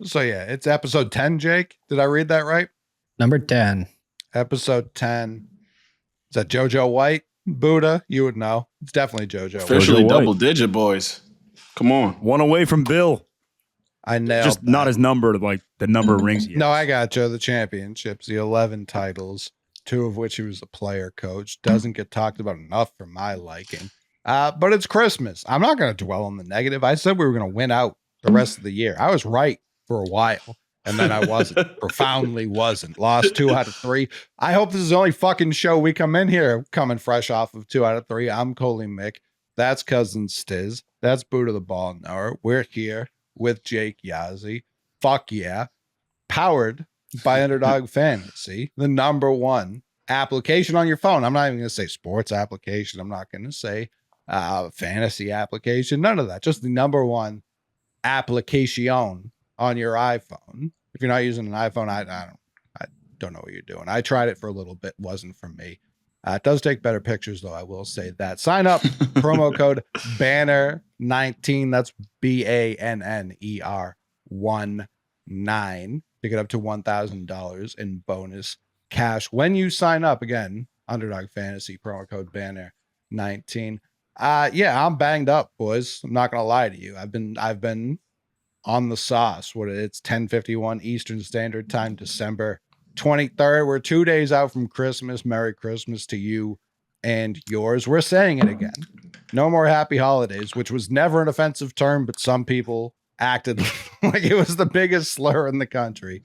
So yeah, it's episode 10, Jake. Did I read that right? Number 10. Episode 10. Is that JoJo White? Buddha? You would know. It's definitely JoJo. Officially JoJo White. double digit, boys. Come on. One away from Bill. I nailed Just that. not his number, like the number of rings he has. No, I got you. The championships, the 11 titles, 2 of which he was a player coach. Doesn't get talked about enough for my liking. But it's Christmas. I'm not going to dwell on the negative. I said we were going to win out the rest of the year. I was right for a while, and then I wasn't. Profoundly wasn't. Lost 2 out of 3. I hope this is the only fucking show we come in here coming fresh off of 2 out of 3. I'm Coley Mick. That's Cousin Stiz. That's Buddha the Ball Knower. We're here with Jake Yazzie. Fuck yeah. Powered by Underdog Fantasy, the _1 application on your phone. I'm not even going to say sports application. I'm not going to say fantasy application. None of that. Just the _1 application on your iPhone. If you're not using an iPhone, I don't know what you're doing. I tried it for a little bit. Wasn't for me. It does take better pictures, though. I will say that. Sign up. Promo code BANNER19. That's BANNER19 to get up to $1,000 in bonus cash when you sign up. Again, Underdog Fantasy, promo code BANNER19. Yeah, I'm banged up, boys. I'm not gonna lie to you. I've been on the sauce. It's 10:51 Eastern Standard Time, December 23rd. We're 2 days out from Christmas. Merry Christmas to you and yours. We're saying it again. No more happy holidays, which was never an offensive term, but some people acted like it was the biggest slur in the country.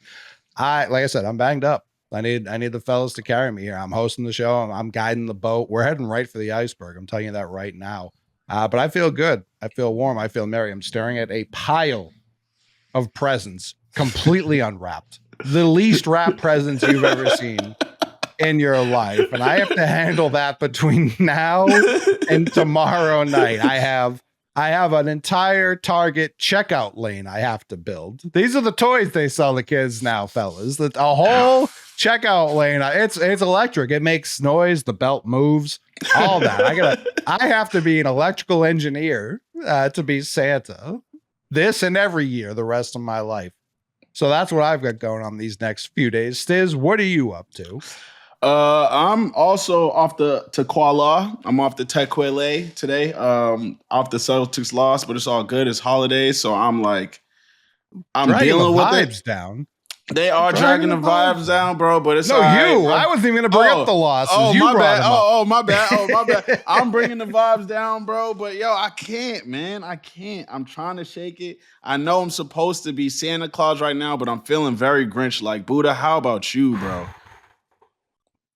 Like I said, I'm banged up. I need the fellas to carry me here. I'm hosting the show. I'm guiding the boat. We're heading right for the iceberg. I'm telling you that right now. But I feel good. I feel warm. I feel merry. I'm staring at a pile of presents, completely unwrapped. The least wrapped presents you've ever seen in your life. And I have to handle that between now and tomorrow night. I have an entire Target checkout lane I have to build. These are the toys they sell the kids now, fellas. A whole checkout lane. It's electric. It makes noise. The belt moves. All that. I have to be an electrical engineer to be Santa this and every year the rest of my life. So that's what I've got going on these next few days. Stiz, what are you up to? I'm also off to Kuala. I'm off the Tequila today. Off the Celtics loss, but it's all good. It's holidays, so I'm dealing with it. Down. They are dragging the vibes down, bro. But it's no, all right, you. bro. I wasn't even gonna bring up the losses. Oh, you my brought bad. them up. My bad. I'm bringing the vibes down, bro. But yo, I can't, man. I can't. I'm trying to shake it. I know I'm supposed to be Santa Claus right now, but I'm feeling very Grinch-like. Buddha, how about you, bro?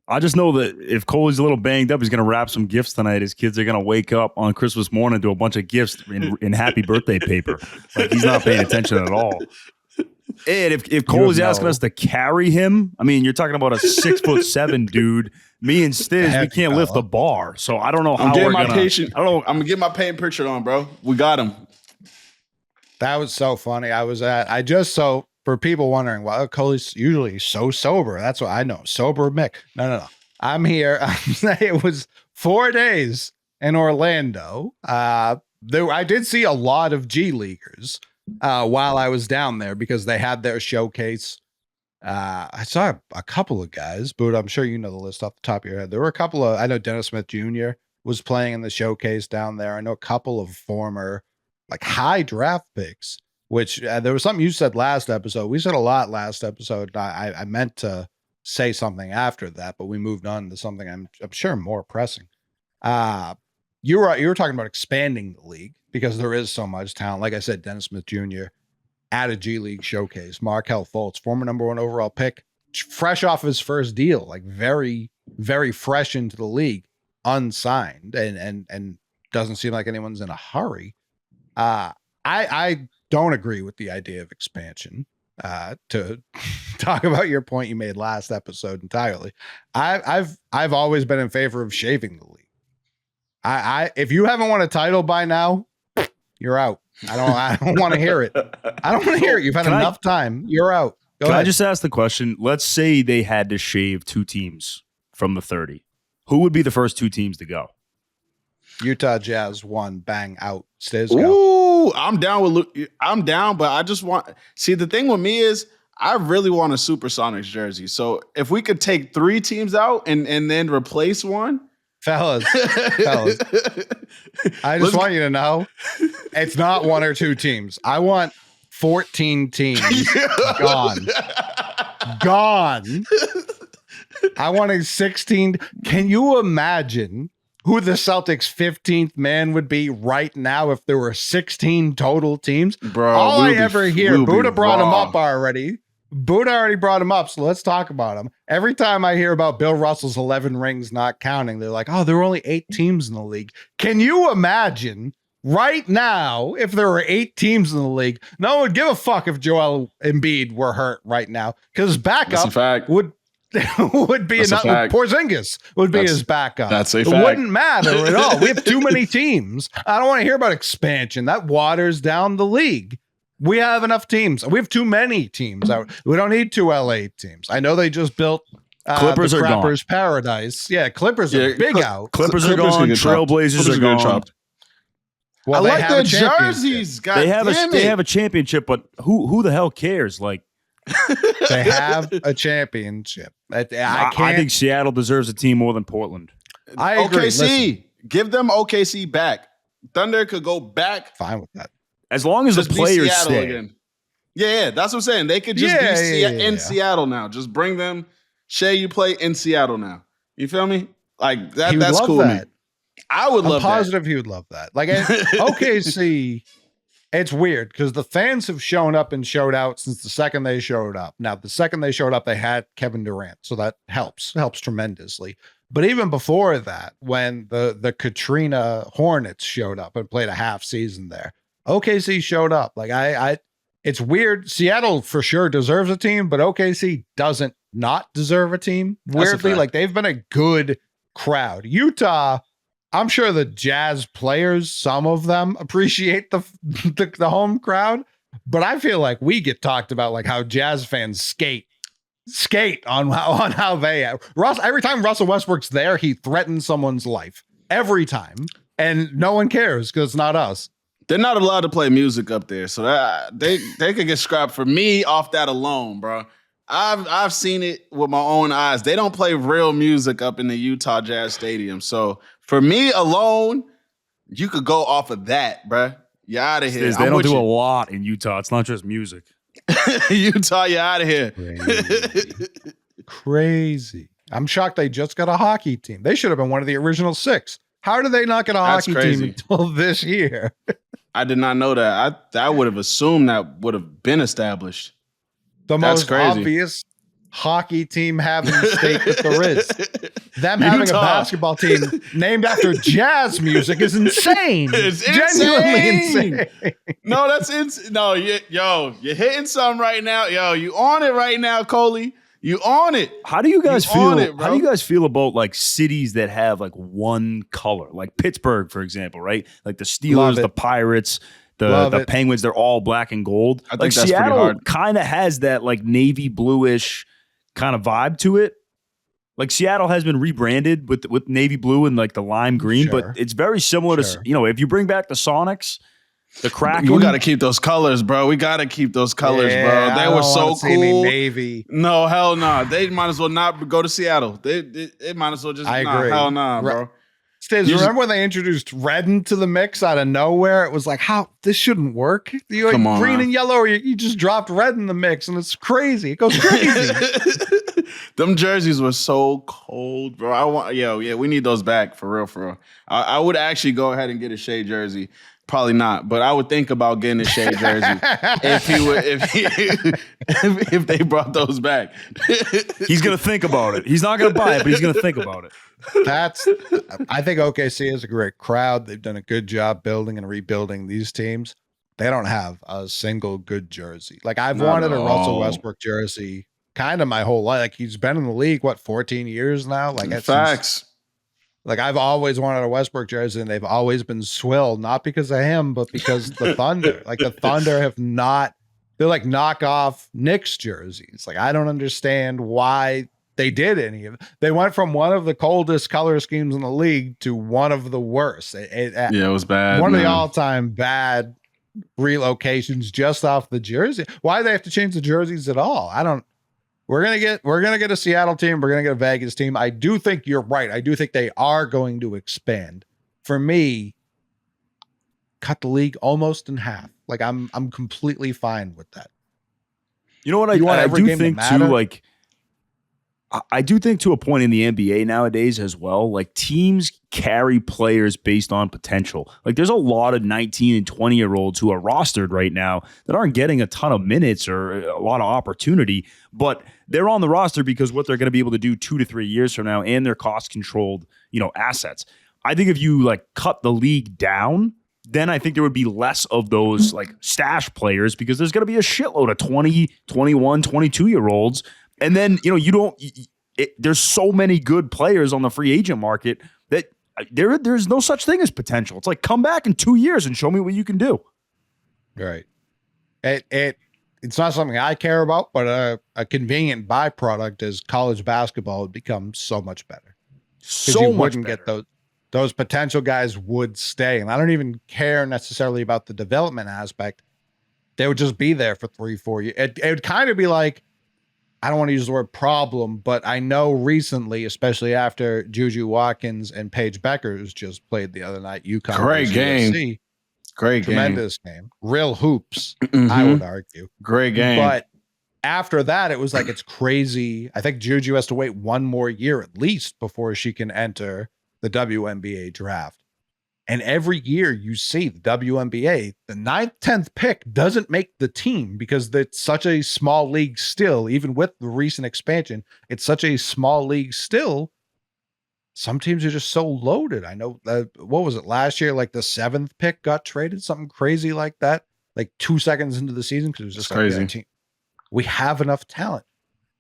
I just know that if Coley's a little banged up, he's going to wrap some gifts tonight. His kids are going to wake up on Christmas morning to a bunch of gifts in happy birthday paper. Like he's not paying attention at all. And if Coley's asking us to carry him, I mean, you're talking about a 6'7" dude. Me and Stiz, we can't lift the bar. So I don't know how we're going to. I'm going to get my paint picture on, bro. We got him. That was so funny. For people wondering, well, Coley's usually so sober. That's what I know. Sober Mick. No. I'm here. It was 4 days in Orlando. I did see a lot of G Leaguers while I was down there because they had their showcase. I saw a couple of guys, but I'm sure you know the list off the top of your head. There were a couple of, I know Dennis Smith Jr. was playing in the showcase down there. I know a couple of former high draft picks. Which there was something you said last episode. We said a lot last episode. I meant to say something after that, but we moved on to something I'm sure more pressing. You were talking about expanding the league because there is so much talent. Like I said, Dennis Smith Jr. at a G League showcase. Markelle Fultz, former #1 overall pick, fresh off his first deal, very, very fresh into the league, unsigned, and doesn't seem like anyone's in a hurry. I don't agree with the idea of expansion. To talk about your point you made last episode entirely, I've always been in favor of shaving the league. If you haven't won a title by now, you're out. I don't want to hear it. I don't want to hear it. You've had enough time. You're out. Go ahead. I just ask the question? Let's say they had to shave 2 teams from the 30. Who would be the first 2 teams to go? Utah Jazz 1, bang, out. Stiz, go. cool. I'm down with. I'm down, but I just want. See, the thing with me is, I really want a Supersonics jersey. So if we could take 3 teams out and then replace one, fellas, I just want you to know, it's not 1 or 2 teams. I want 14 teams gone. I wanted 16. Can you imagine who the Celtics 15th man would be right now if there were 16 total teams? Bro, all I ever hear, Buddha brought him up already. Buddha already brought him up, so let's talk about him. Every time I hear about Bill Russell's 11 rings not counting, they're like, oh, there were only 8 teams in the league. Can you imagine right now if there were 8 teams in the league? No one would give a fuck if Joel Embiid were hurt right now, because backup would be Porzingis would be his backup. That's a fact. It wouldn't matter at all. We have too many teams. I don't want to hear about expansion. That waters down the league. We have enough teams. We have too many teams. We don't need 2 LA teams. I know they just built Clippers the are Crappers gone. Paradise. Yeah, Clippers are big out. Clippers are gone. Trailblazers are gone. Well, I like their jerseys. God they have a championship, but who the hell cares? Like, they have a championship. I think Seattle deserves a team more than Portland. I agree. OKC, give them OKC back. Thunder could go back. Fine with that. As long as the players stay. Again. Yeah, that's what I'm saying. They could just be in Seattle now. Just bring them. Shea, you play in Seattle now. You feel me? Like that. That's cool. That. I would love that. I'm positive he would love that. Like OKC, it's weird because the fans have shown up and showed out since the second they showed up. Now, the second they showed up, they had Kevin Durant. So that helps tremendously. But even before that, when the Katrina Hornets showed up and played a half season there, OKC showed up. Like it's weird. Seattle for sure deserves a team, but OKC doesn't not deserve a team. Weirdly, like they've been a good crowd. Utah, I'm sure the Jazz players, some of them appreciate the home crowd, but I feel like we get talked about like how Jazz fans skate on how they every time Russell Westbrook's there, he threatens someone's life every time, and no one cares because it's not us. They're not allowed to play music up there, so that they could get scrapped for me off that alone, bro. I've seen it with my own eyes. They don't play real music up in the Utah Jazz Stadium, so for me alone, you could go off of that, bro. You're out of here. They don't do a lot in Utah. It's not just music. Utah, you're out of here. Crazy. I'm shocked they just got a hockey team. They should have been one of the original 6. How did they not get a hockey team until this year? I did not know that. I would have assumed that would have been established. The most obvious hockey team having stake that there is. Them having a basketball team named after jazz music is insane. It's genuinely insane. No, that's insane. No, you're hitting something right now. Yo, you on it right now, Coley. You on it. How do you guys feel? How do you guys feel about like cities that have like one color, like Pittsburgh, for example, right? Like the Steelers, the Pirates, the Penguins, they're all black and gold. I think like that's Seattle kind of has that like navy bluish kind of vibe to it. Like Seattle has been rebranded with navy blue and like the lime green, but it's very similar to, if you bring back the Sonics, the Kraken. We got to keep those colors, bro. We got to keep those colors, bro. They were so cool. Navy. No, hell no. Nah. They might as well not go to Seattle. They might as well just. I agree. Hell no, bro. Stiz, remember when they introduced red into the mix out of nowhere? It was like, how this shouldn't work. You Come on, green and yellow, or you just dropped red in the mix, and it's crazy. It goes crazy. Them jerseys were so cold, bro. We need those back for real, for real. I would actually go ahead and get a Shea jersey. Probably not, but I would think about getting a Shea jersey if they brought those back. He's gonna think about it. He's not gonna buy it, but he's gonna think about it. I think OKC is a great crowd. They've done a good job building and rebuilding these teams. They don't have a single good jersey. Like I've wanted a Russell Westbrook jersey kind of my whole life. Like he's been in the league, 14 years now? Like facts. Like I've always wanted a Westbrook jersey, and they've always been swilled, not because of him, but because the Thunder. Like the Thunder they're like knockoff Knicks jerseys. Like I don't understand why they did any of it. They went from one of the coldest color schemes in the league to one of the worst. It was bad. One of the all-time bad relocations just off the jersey. Why do they have to change the jerseys at all? I don't. We're gonna get a Seattle team. We're gonna get a Vegas team. I do think you're right. I do think they are going to expand. For me, cut the league almost in half. Like I'm completely fine with that. You know what I do think too, like I do think to a point in the NBA nowadays as well, like teams carry players based on potential. Like there's a lot of 19 and 20-year-olds who are rostered right now that aren't getting a ton of minutes or a lot of opportunity, but they're on the roster because what they're going to be able to do 2 to 3 years from now and their cost controlled, assets. I think if you like cut the league down, then I think there would be less of those like stash players because there's going to be a shitload of 20, 21, 22-year-olds. And then, there's so many good players on the free agent market that there's no such thing as potential. It's like, come back in 2 years and show me what you can do. Right. It's not something I care about, but a convenient byproduct is college basketball would become so much better. So much better. Get those potential guys would stay. And I don't even care necessarily about the development aspect. They would just be there for 3-4 years. It would kind of be like, I don't want to use the word problem, but I know recently, especially after Juju Watkins and Paige Beckers just played the other night, UConn. Great game. Tremendous game. Real hoops, I would argue. Great game. But after that, it was like, it's crazy. I think Juju has to wait 1 more year at least before she can enter the WNBA draft. And every year you see the WNBA, the 9th, 10th pick doesn't make the team because it's such a small league still, even with the recent expansion, it's such a small league still. Some teams are just so loaded. I know what was it last year? Like the 7th pick got traded, something crazy like that, like 2 seconds into the season. Cause it was just like, crazy. We have enough talent.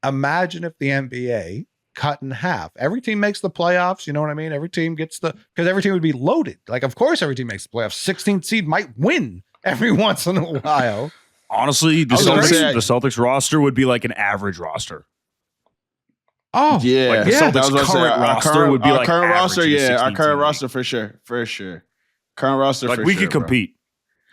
Imagine if the NBA cut in half. Every team makes the playoffs. You know what I mean? Every team gets because every team would be loaded. Like, of course, every team makes the playoffs. 16th seed might win every once in a while. Honestly, the Celtics roster would be like an average roster. Oh, yeah. Like the Celtics current roster would be like current roster. Yeah, our 16 current team. roster for sure. Current roster like for we sure. Could compete.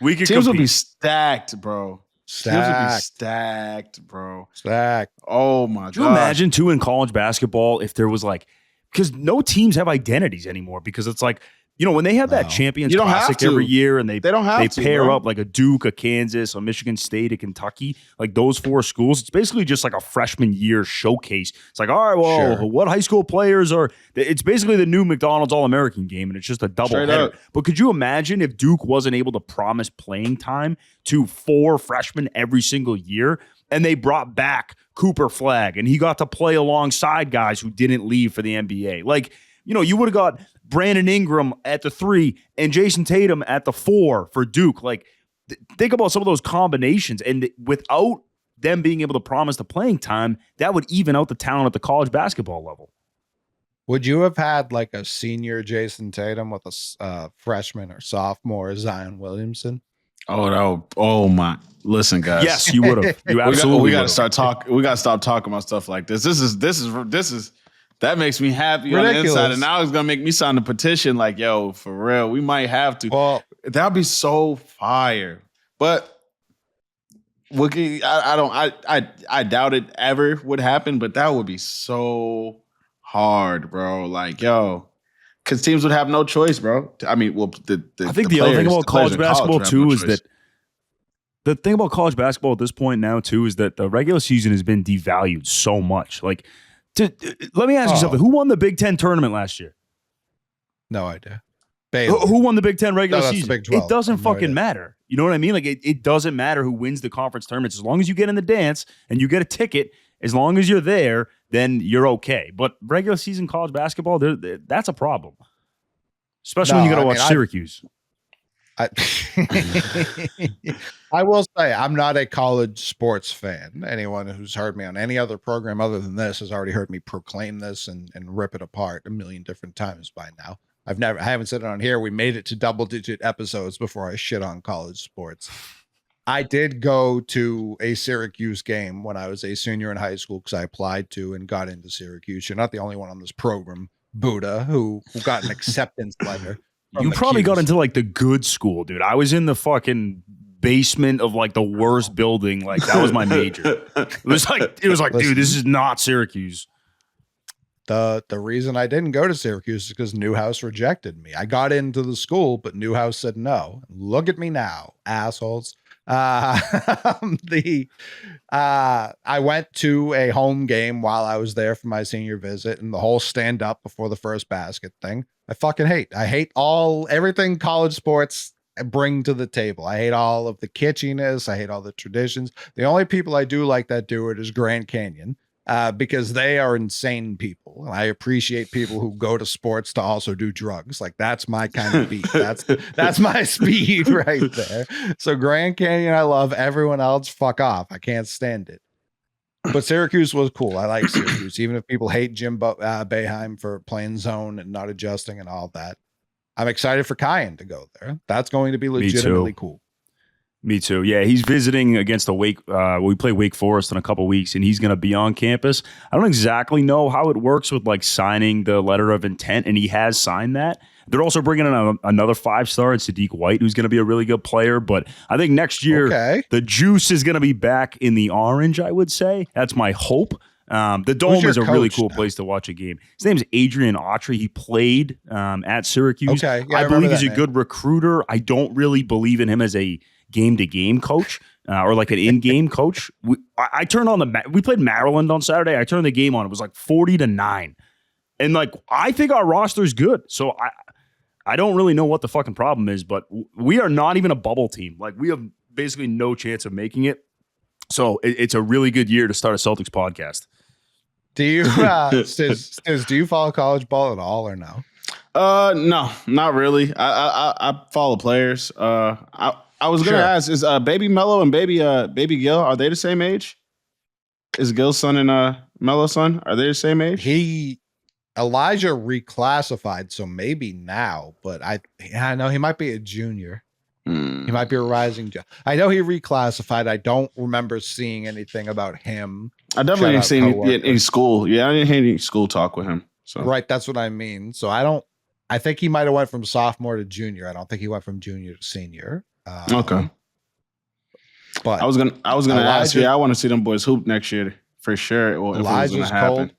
We could Teams compete. would be stacked, bro. Teams would be stacked, bro. Stacked. Oh my god. Could you imagine too in college basketball if there was like, because no teams have identities anymore because it's like, when they have that Champions Classic every year and they pair up like a Duke, a Kansas, a Michigan State, a Kentucky, like those 4 schools, it's basically just like a freshman year showcase. It's like, all right, well, what high school players are, it's basically the new McDonald's All-American game and it's just a double header. But could you imagine if Duke wasn't able to promise playing time to 4 freshmen every single year and they brought back Cooper Flagg and he got to play alongside guys who didn't leave for the NBA? Like, you would have got Brandon Ingram at the 3 and Jason Tatum at the 4 for Duke. Like, think about some of those combinations. And without them being able to promise the playing time, that would even out the talent at the college basketball level. Would you have had like a senior Jason Tatum with a freshman or sophomore Zion Williamson? Oh my! Listen, guys. Yes, you would have. You absolutely. We got to start talking. We got to stop talking about stuff like this. This is. That makes me happy on the inside, and now it's gonna make me sign a petition. Like, yo, for real, we might have to. Well, that'd be so fire. But I doubt it ever would happen. But that would be so hard, bro. Like, yo, because teams would have no choice, bro. I mean, well, I think the other thing about college basketball too is that the thing about college basketball at this point now too is that the regular season has been devalued so much. Like. Let me ask you something. Who won the Big Ten tournament last year? No idea. Who won the Big Ten regular season? The Big 12. It doesn't fucking matter. You know what I mean? Like it doesn't matter who wins the conference tournaments. As long as you get in the dance and you get a ticket, as long as you're there, then you're okay. But regular season college basketball, that's a problem. Especially when you got to watch Syracuse. I will say I'm not a college sports fan. Anyone who's heard me on any other program other than this has already heard me proclaim this and rip it apart a million different times by now. I haven't said it on here. We made it to double-digit episodes before I shit on college sports. I did go to a Syracuse game when I was a senior in high school because I applied to and got into Syracuse. You're not the only one on this program, Buddha, who got an acceptance letter. You probably got into like the good school, dude. I was in the fucking basement of like the worst building. Like that was my major. It was like, dude, this is not Syracuse. The reason I didn't go to Syracuse is because Newhouse rejected me. I got into the school, but Newhouse said no. Look at me now, assholes. I went to a home game while I was there for my senior visit, and the whole stand up before the first basket thing. I fucking hate. I hate everything college sports bring to the table. I hate all of the kitschiness. I hate all the traditions. The only people I do like that do it is Grand Canyon. Because they are insane people. I appreciate people who go to sports to also do drugs. Like that's my kind of beat. That's my speed right there. So Grand Canyon, I love. Everyone else, fuck off. I can't stand it. But Syracuse was cool. I like Syracuse, even if people hate Jim Boeheim for playing zone and not adjusting and all that. I'm excited for Kyan to go there. That's going to be legitimately cool. Me too. Yeah, he's visiting against the Wake. We play Wake Forest in a couple weeks, and he's going to be on campus. I don't exactly know how it works with like signing the letter of intent, and he has signed that. They're also bringing in another 5-star, Sadiq White, who's going to be a really good player. But I think next year, the juice is going to be back in the orange, I would say. That's my hope. The Dome is a really cool place to watch a game. His name is Adrian Autry. He played at Syracuse. Okay. Yeah, I believe he's a good recruiter. I don't really believe in him as a game-to-game coach or like an in-game coach. I turned on we played Maryland on Saturday. I turned the game on. It was like 40-9. And like, I think our roster is good. So I don't really know what the fucking problem is, but we are not even a bubble team. Like we have basically no chance of making it. So it's a really good year to start a Celtics podcast. Do you, Stiz, do you follow college ball at all or no? No, not really. I follow players. I was gonna ask: is Baby Mello and Baby Gil, are they the same age? Is Gil's son and Melo's son, are they the same age? Elijah reclassified, so maybe now, but I know he might be a junior. He might be a rising. I know he reclassified. I don't remember seeing anything about him. I definitely didn't see him in school. Yeah, I didn't hear any school talk with him. So right, that's what I mean. So I think he might have went from sophomore to junior. I don't think he went from junior to senior. Okay. But I was gonna ask. Yeah, I want to see them boys hoop next year for sure. Well, Elijah's cold.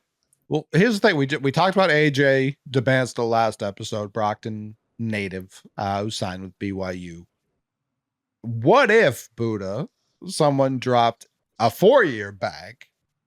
Well, here's the thing: we talked about AJ DeBance the last episode, Brockton native, who signed with BYU. What if Buddha someone dropped a 4-year bag?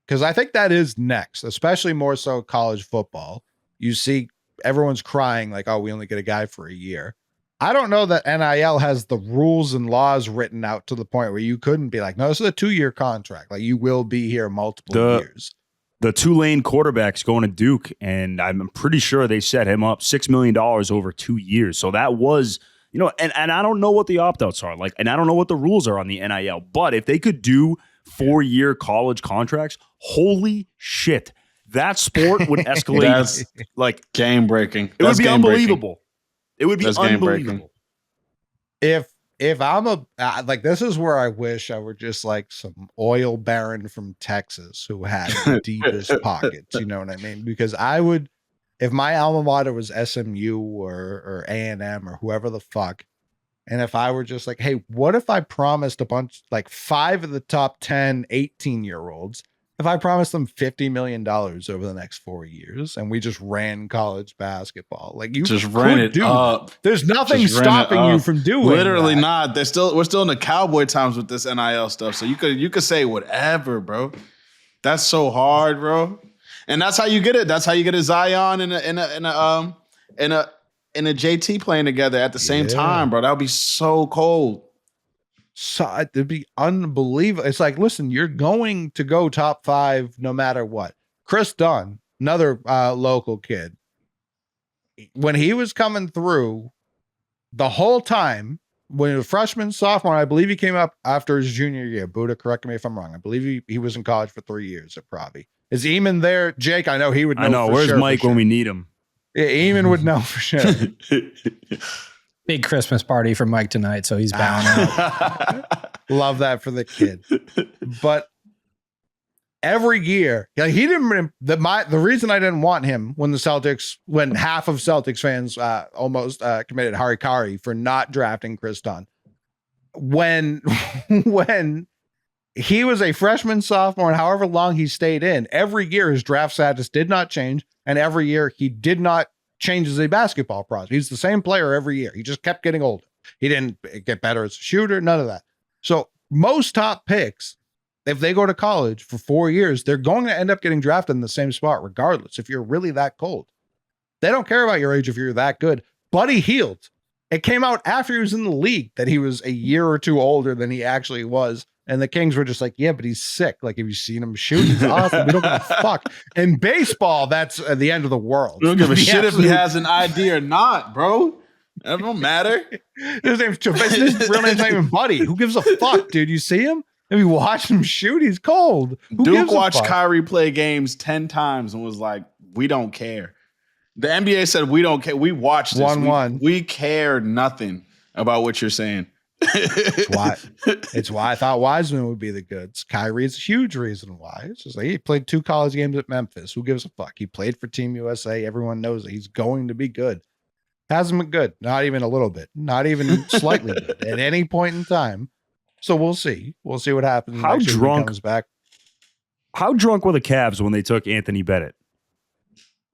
Because I think that is next, especially more so college football. You see, everyone's crying like, "Oh, we only get a guy for a year." I don't know that NIL has the rules and laws written out to the point where you couldn't be like, no, this is a 2-year contract. Like you will be here multiple years. The Tulane quarterback's going to Duke, and I'm pretty sure they set him up $6 million over 2 years. So that was, and I don't know what the opt-outs are like, and I don't know what the rules are on the NIL. But if they could do 4-year college contracts, holy shit, that sport would escalate. That's like game breaking. It would be unbelievable. It would be unbelievable. If I'm like, this is where I wish I were just like some oil baron from Texas who had the deepest pockets. You know what I mean? Because I would, if my alma mater was SMU or A&M or whoever the fuck, and if I were just like, hey, what if I promised a bunch, like 5 of the top 10 18-year-olds, if I promised them $50 million over the next 4 years and we just ran college basketball, like you just ran it up. There's nothing stopping you from doing Literally that. not. We're still in the cowboy times with this NIL stuff. So you could say whatever, bro. That's so hard, bro. And that's how you get it. That's how you get a Zion and a JT playing together at the same time, bro. That would be so cold. So it'd be unbelievable. It's like, listen, you're going to go top 5 no matter what. Chris Dunn, another local kid, when he was coming through the whole time, when he was freshman, sophomore, I believe he came up after his junior year. Buddha, correct me if I'm wrong. I believe he was in college for 3 years at Provi. Is Eamon there? Jake, I know he would know. I know. Where's Mike when we need him? Yeah, Eamon would know for sure. Big Christmas party for Mike tonight, so he's bowing out. Love that for the kid. But every year, he didn't. The reason I didn't want him when half of Celtics fans almost committed harikari for not drafting Chris Dunn. when when he was a freshman, sophomore, and however long he stayed in, every year his draft status did not change, and every year he did not change as a basketball prospect. He's the same player every year. He just kept getting older. He didn't get better as a shooter, none of that. So most top picks, if they go to college for 4 years, they're going to end up getting drafted in the same spot regardless if you're really that cold. They don't care about your age if you're that good. Buddy Hield. It came out after he was in the league that he was a year or two older than he actually was. And the Kings were just like, yeah, but he's sick. Like, have you seen him shoot? He's awesome. We don't give a fuck. In baseball, that's the end of the world. We don't give a shit if he has an ID or not, bro. That don't matter. His real name's not even Buddy. Who gives a fuck, dude? You see him? Have you watched him shoot? He's cold. Duke watched Kyrie play games 10 times and was like, we don't care. The NBA said, we don't care. We watched this. 1-1. We care nothing about what you're saying. It's why I thought Wiseman would be the goods. Kyrie's a huge reason why. It's just like he played 2 college games at Memphis. Who gives a fuck? He played for Team USA. Everyone knows that he's going to be good. Hasn't been good. Not even a little bit. Not even slightly good at any point in time. So we'll see. We'll see what happens. How drunk comes back? How drunk were the Cavs when they took Anthony Bennett?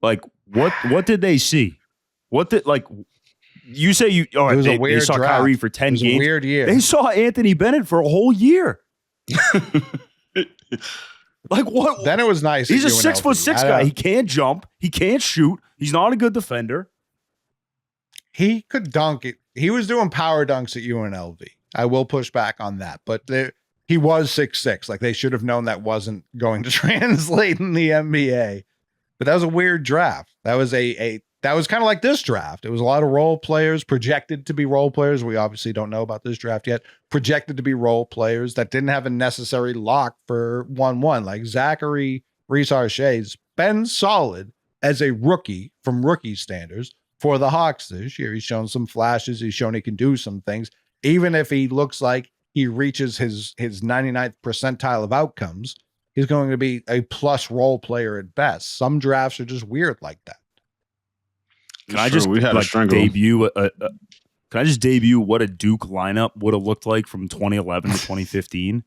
Like, what did they see? What did, like, you say you? Oh, they saw draft. Kyrie for 10 games. A weird year. They saw Anthony Bennett for a whole year. Like, what? Then it was nice. He's a 6'6" guy. He can't jump. He can't shoot. He's not a good defender. He could dunk it. He was doing power dunks at UNLV. I will push back on that, but he was 6'6". Like, they should have known that wasn't going to translate in the NBA. But that was a weird draft. That was that was kind of like this draft. It was a lot of role players, projected to be role players. We obviously don't know about this draft yet. Projected to be role players that didn't have a necessary lock for 1-1. Like Zachary Reese-Archee's been solid as a rookie from rookie standards for the Hawks this year. He's shown some flashes. He's shown he can do some things. Even if he looks like he reaches his 99th percentile of outcomes, he's going to be a plus role player at best. Some drafts are just weird like that. Can I just debut can I just debut what a Duke lineup would have looked like from 2011 to 2015?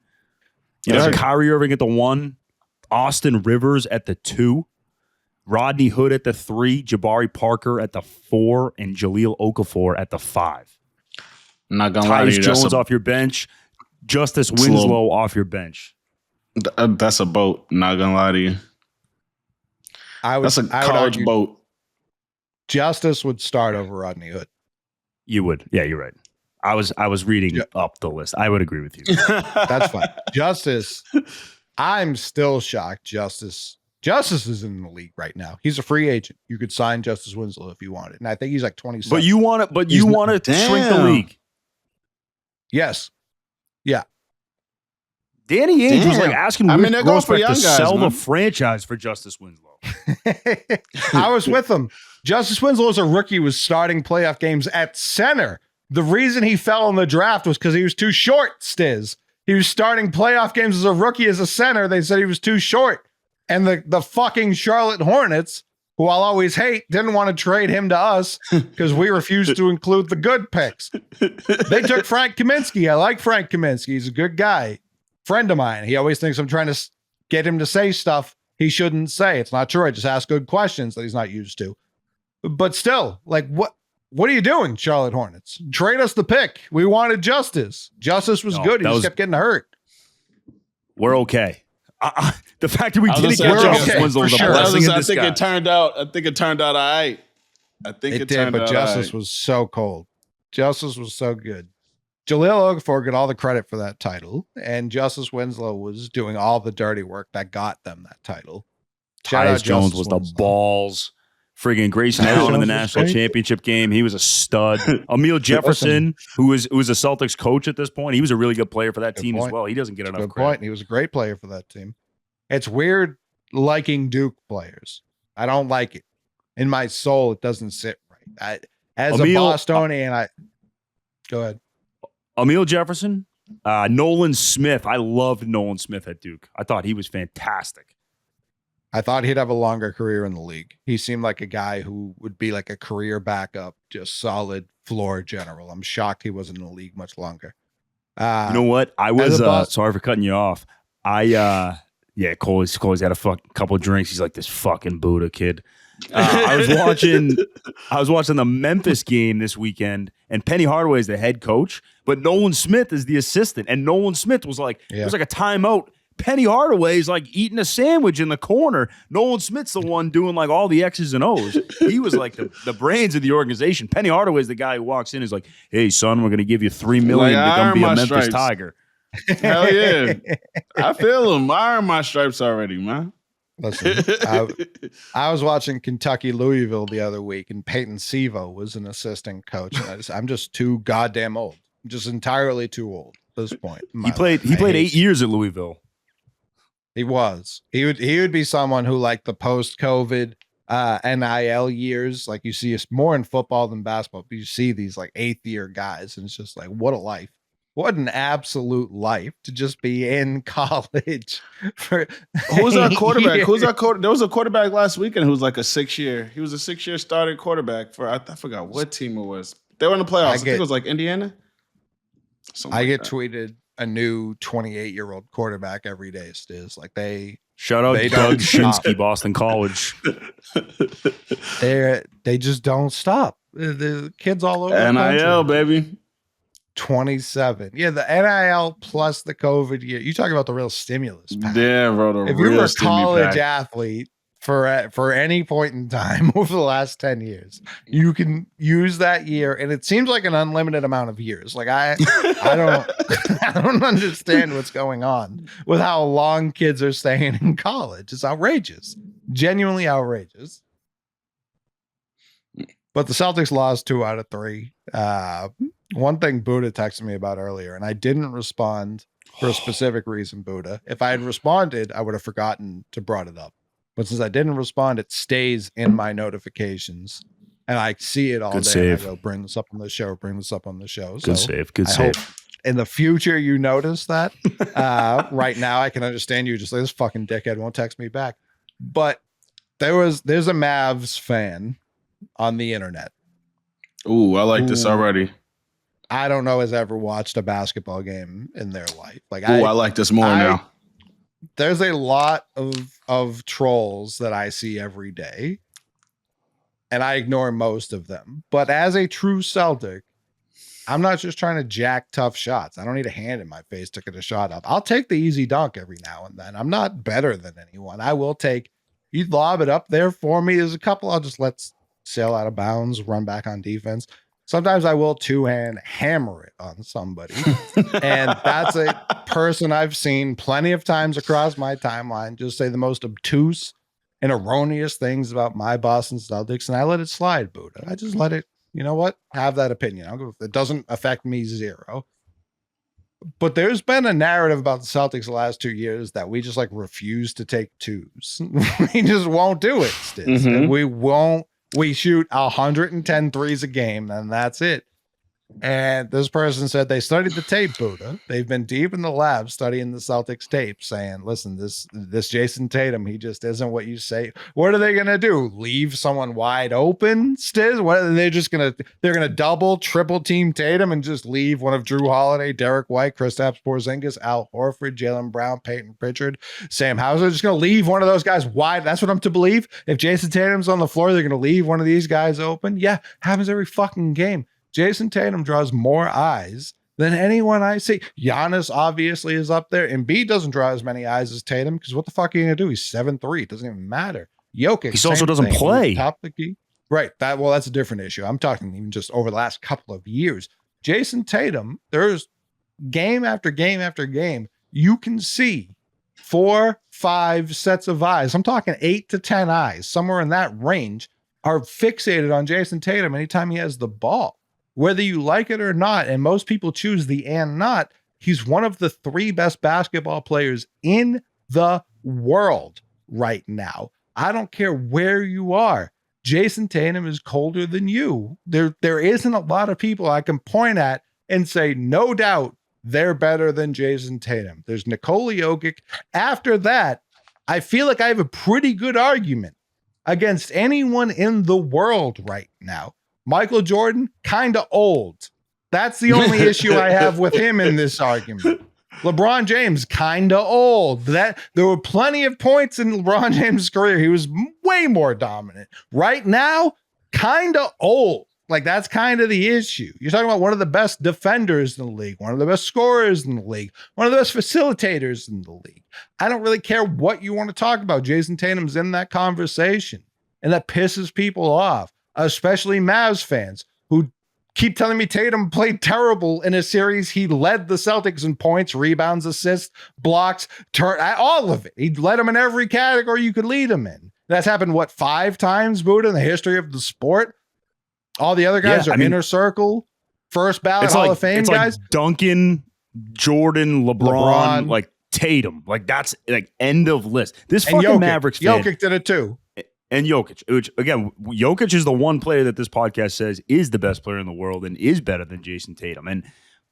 You know, Kyrie Irving at the 1, Austin Rivers at the 2, Rodney Hood at the 3, Jabari Parker at the 4, and Jahlil Okafor at the 5. I'm not gonna lie to you. Jones off your bench, Justice Winslow off your bench. That's a boat. Not gonna lie to you. That's a college boat. Justice would start over Rodney Hood. You would. Yeah, you're right. I was reading up the list. I would agree with you. That's fine. Justice, I'm still shocked. Justice is in the league right now. He's a free agent. You could sign Justice Winslow if you wanted. And I think he's like 27. But you want to shrink the league. Yes. Yeah. Danny Ainge was like asking Rick Grossbeck to sell the franchise for Justice Winslow. I was with him. Justice Winslow as a rookie was starting playoff games at center. The reason he fell in the draft was because he was too short, Stiz. He was starting playoff games as a rookie as a center. They said he was too short. And the fucking Charlotte Hornets, who I'll always hate, didn't want to trade him to us because we refused to include the good picks. They took Frank Kaminsky. I like Frank Kaminsky. He's a good guy. Friend of mine. He always thinks I'm trying to get him to say stuff he shouldn't say. It's not true. I just ask good questions that he's not used to. But still, like, what are you doing, Charlotte Hornets? Trade us the pick. We wanted Justice. Justice was good. He just kept getting hurt. We're okay. The fact that we didn't get Justice Winslow was a blessing in disguise. I think it turned out all right. But Justice was so cold. Justice was so good. Jahlil Okafor got all the credit for that title, and Justice Winslow was doing all the dirty work that got them that title. Tyus Jones was the balls. Friggin' Grayson Allen in the national championship game. He was a stud. Emil Jefferson, who was a Celtics coach at this point, he was a really good player for that team as well. He doesn't get enough credit. He was a great player for that team. It's weird liking Duke players. I don't like it. In my soul, it doesn't sit right. As a Bostonian, go ahead. Emil Jefferson, Nolan Smith. I loved Nolan Smith at Duke. I thought he was fantastic. I thought he'd have a longer career in the league. He seemed like a guy who would be like a career backup, just solid floor general. I'm shocked he wasn't in the league much longer. You know what? I was sorry for cutting you off. Cole's had a couple drinks. He's like, this fucking Buddha kid. I was watching the Memphis game this weekend, and Penny Hardaway is the head coach, but Nolan Smith is the assistant. And Nolan Smith was like, it was like a timeout. Penny Hardaway is like eating a sandwich in the corner. Nolan Smith's the one doing like all the X's and O's. He was like the brains of the organization. Penny Hardaway is the guy who walks in and is like, hey, son, we're going to give you $3 million to come be a Memphis stripes. Tiger. Hell yeah. I feel him. I earn my stripes already, man. Listen, I was watching Kentucky Louisville the other week, and Peyton Sevo was an assistant coach. And I'm just too goddamn old. I'm just entirely too old at this point. He played 8 years at Louisville. He was. He would be someone who, like the post-COVID NIL years, like you see us more in football than basketball, but you see these like 8th-year guys, and it's just like, what a life. What an absolute life to just be in college. Who's our quarterback? There was a quarterback last weekend who was like a 6-year. He was a 6-year starting quarterback for, I forgot what team it was. They were in the playoffs. I think it was like Indiana. I get tweeted a new 28-year-old quarterback every day. Stiz, like shout out Doug Shinsky, Boston College. They just don't stop. The kids all over NIL, the country. baby. 27. Yeah, the NIL plus the COVID year. You talk about the real stimulus pack. Yeah, bro. If you were a college athlete for any point in time over the last 10 years, you can use that year, and it seems like an unlimited amount of years. Like I don't I don't understand what's going on with how long kids are staying in college. It's outrageous. Genuinely outrageous. But the Celtics lost 2 out of 3. One thing Buddha texted me about earlier, and I didn't respond for a specific reason, Buddha. If I had responded, I would have forgotten to brought it up. But since I didn't respond, it stays in my notifications, and I see it all Good day. save. And I go, bring this up on the show, bring this up on the show. Good save. Good save. Hope in the future you notice that. Right now, I can understand you just like, this fucking dickhead won't text me back. But there's a Mavs fan on the internet. Ooh, I like this already. I don't know has ever watched a basketball game in their life. Like, I like this more now. There's a lot of trolls that I see every day, and I ignore most of them. But as a true Celtic, I'm not just trying to jack tough shots. I don't need a hand in my face to get a shot up. I'll take the easy dunk every now and then. I'm not better than anyone. I will take, you lob it up there for me. There's a couple I'll just let sail out of bounds, run back on defense. Sometimes I will two-hand hammer it on somebody. And that's a person I've seen plenty of times across my timeline just say the most obtuse and erroneous things about my Boston Celtics, and I let it slide, Buddha. I just let it, you know what, have that opinion. It doesn't affect me zero. But there's been a narrative about the Celtics the last 2 years that we just like refuse to take twos. We just won't do it, Stiz. Mm-hmm. We won't. We shoot 110 threes a game, and that's it. And this person said they studied the tape, Buddha. They've been deep in the lab studying the Celtics tape, saying, listen, this Jason Tatum, he just isn't what you say. What are they going to do? Leave someone wide open, Stiz? What are they just going to, they're going to double, triple team Tatum and just leave one of Drew Holiday, Derek White, Kristaps Porzingis, Al Horford, Jaylen Brown, Peyton Pritchard, Sam Hauser, just going to leave one of those guys wide. That's what I'm to believe. If Jason Tatum's on the floor, they're going to leave one of these guys open. Yeah, happens every fucking game. Jason Tatum draws more eyes than anyone I see. Giannis obviously is up there. Embiid doesn't draw as many eyes as Tatum because what the fuck are you going to do? He's 7'3". It doesn't even matter. Jokic. He also doesn't play. Top the key. Right. That's a different issue. I'm talking even just over the last couple of years. Jason Tatum, there's game after game after game, you can see 4-5 sets of eyes. I'm talking 8 to 10 eyes, somewhere in that range, are fixated on Jason Tatum anytime he has the ball. Whether you like it or not, and most people choose the and not, he's one of the 3 best basketball players in the world right now. I don't care where you are. Jason Tatum is colder than you. There isn't a lot of people I can point at and say, no doubt, they're better than Jason Tatum. There's Nikola Jokic. After that, I feel like I have a pretty good argument against anyone in the world right now. Michael Jordan, kind of old. That's the only issue I have with him in this argument. LeBron James, kind of old. There were plenty of points in LeBron James' career. He was way more dominant. Right now, kind of old. Like, that's kind of the issue. You're talking about one of the best defenders in the league, one of the best scorers in the league, one of the best facilitators in the league. I don't really care what you want to talk about. Jason Tatum's in that conversation, and that pisses people off, especially Mavs fans who keep telling me Tatum played terrible in a series. He led the Celtics in points, rebounds, assists, blocks, all of it. He led them in every category you could lead him in. That's happened, 5 times, Buddha, in the history of the sport? All the other guys are inner circle, first ballot Hall of Fame guys. Like Duncan, Jordan, LeBron, like Tatum. Like, that's like end of list. This fucking Jokic. Mavericks fan. Jokic did it too. And Jokic, which again, Jokic is the one player that this podcast says is the best player in the world and is better than Jason Tatum. And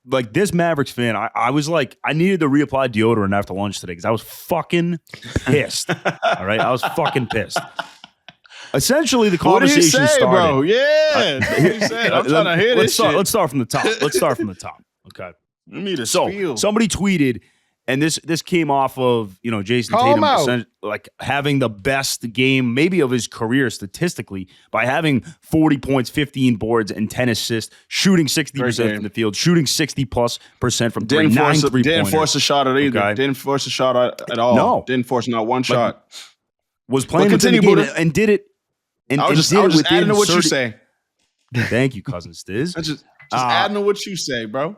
like, this Mavericks fan, I was like, I needed to reapply deodorant after lunch today because I was fucking pissed. All right, I was fucking pissed. Essentially, the conversation what did he say, started. Bro? Yeah, what did he say? I'm trying to hear this shit. Let's start from the top. Okay. Let me to So spiel. somebody tweeted. And this came off of, Jason Tatum like having the best game maybe of his career statistically by having 40 points, 15 boards, and 10 assists, shooting 60% from the field, shooting 60+% from three, 9 3-pointers. Didn't force a shot at either. Okay. Didn't force a shot at all. No. Didn't force not one shot. Was playing within the game and did it. And I was just adding to what you say. Thank you, Cousin Stiz. just adding to what you say, bro.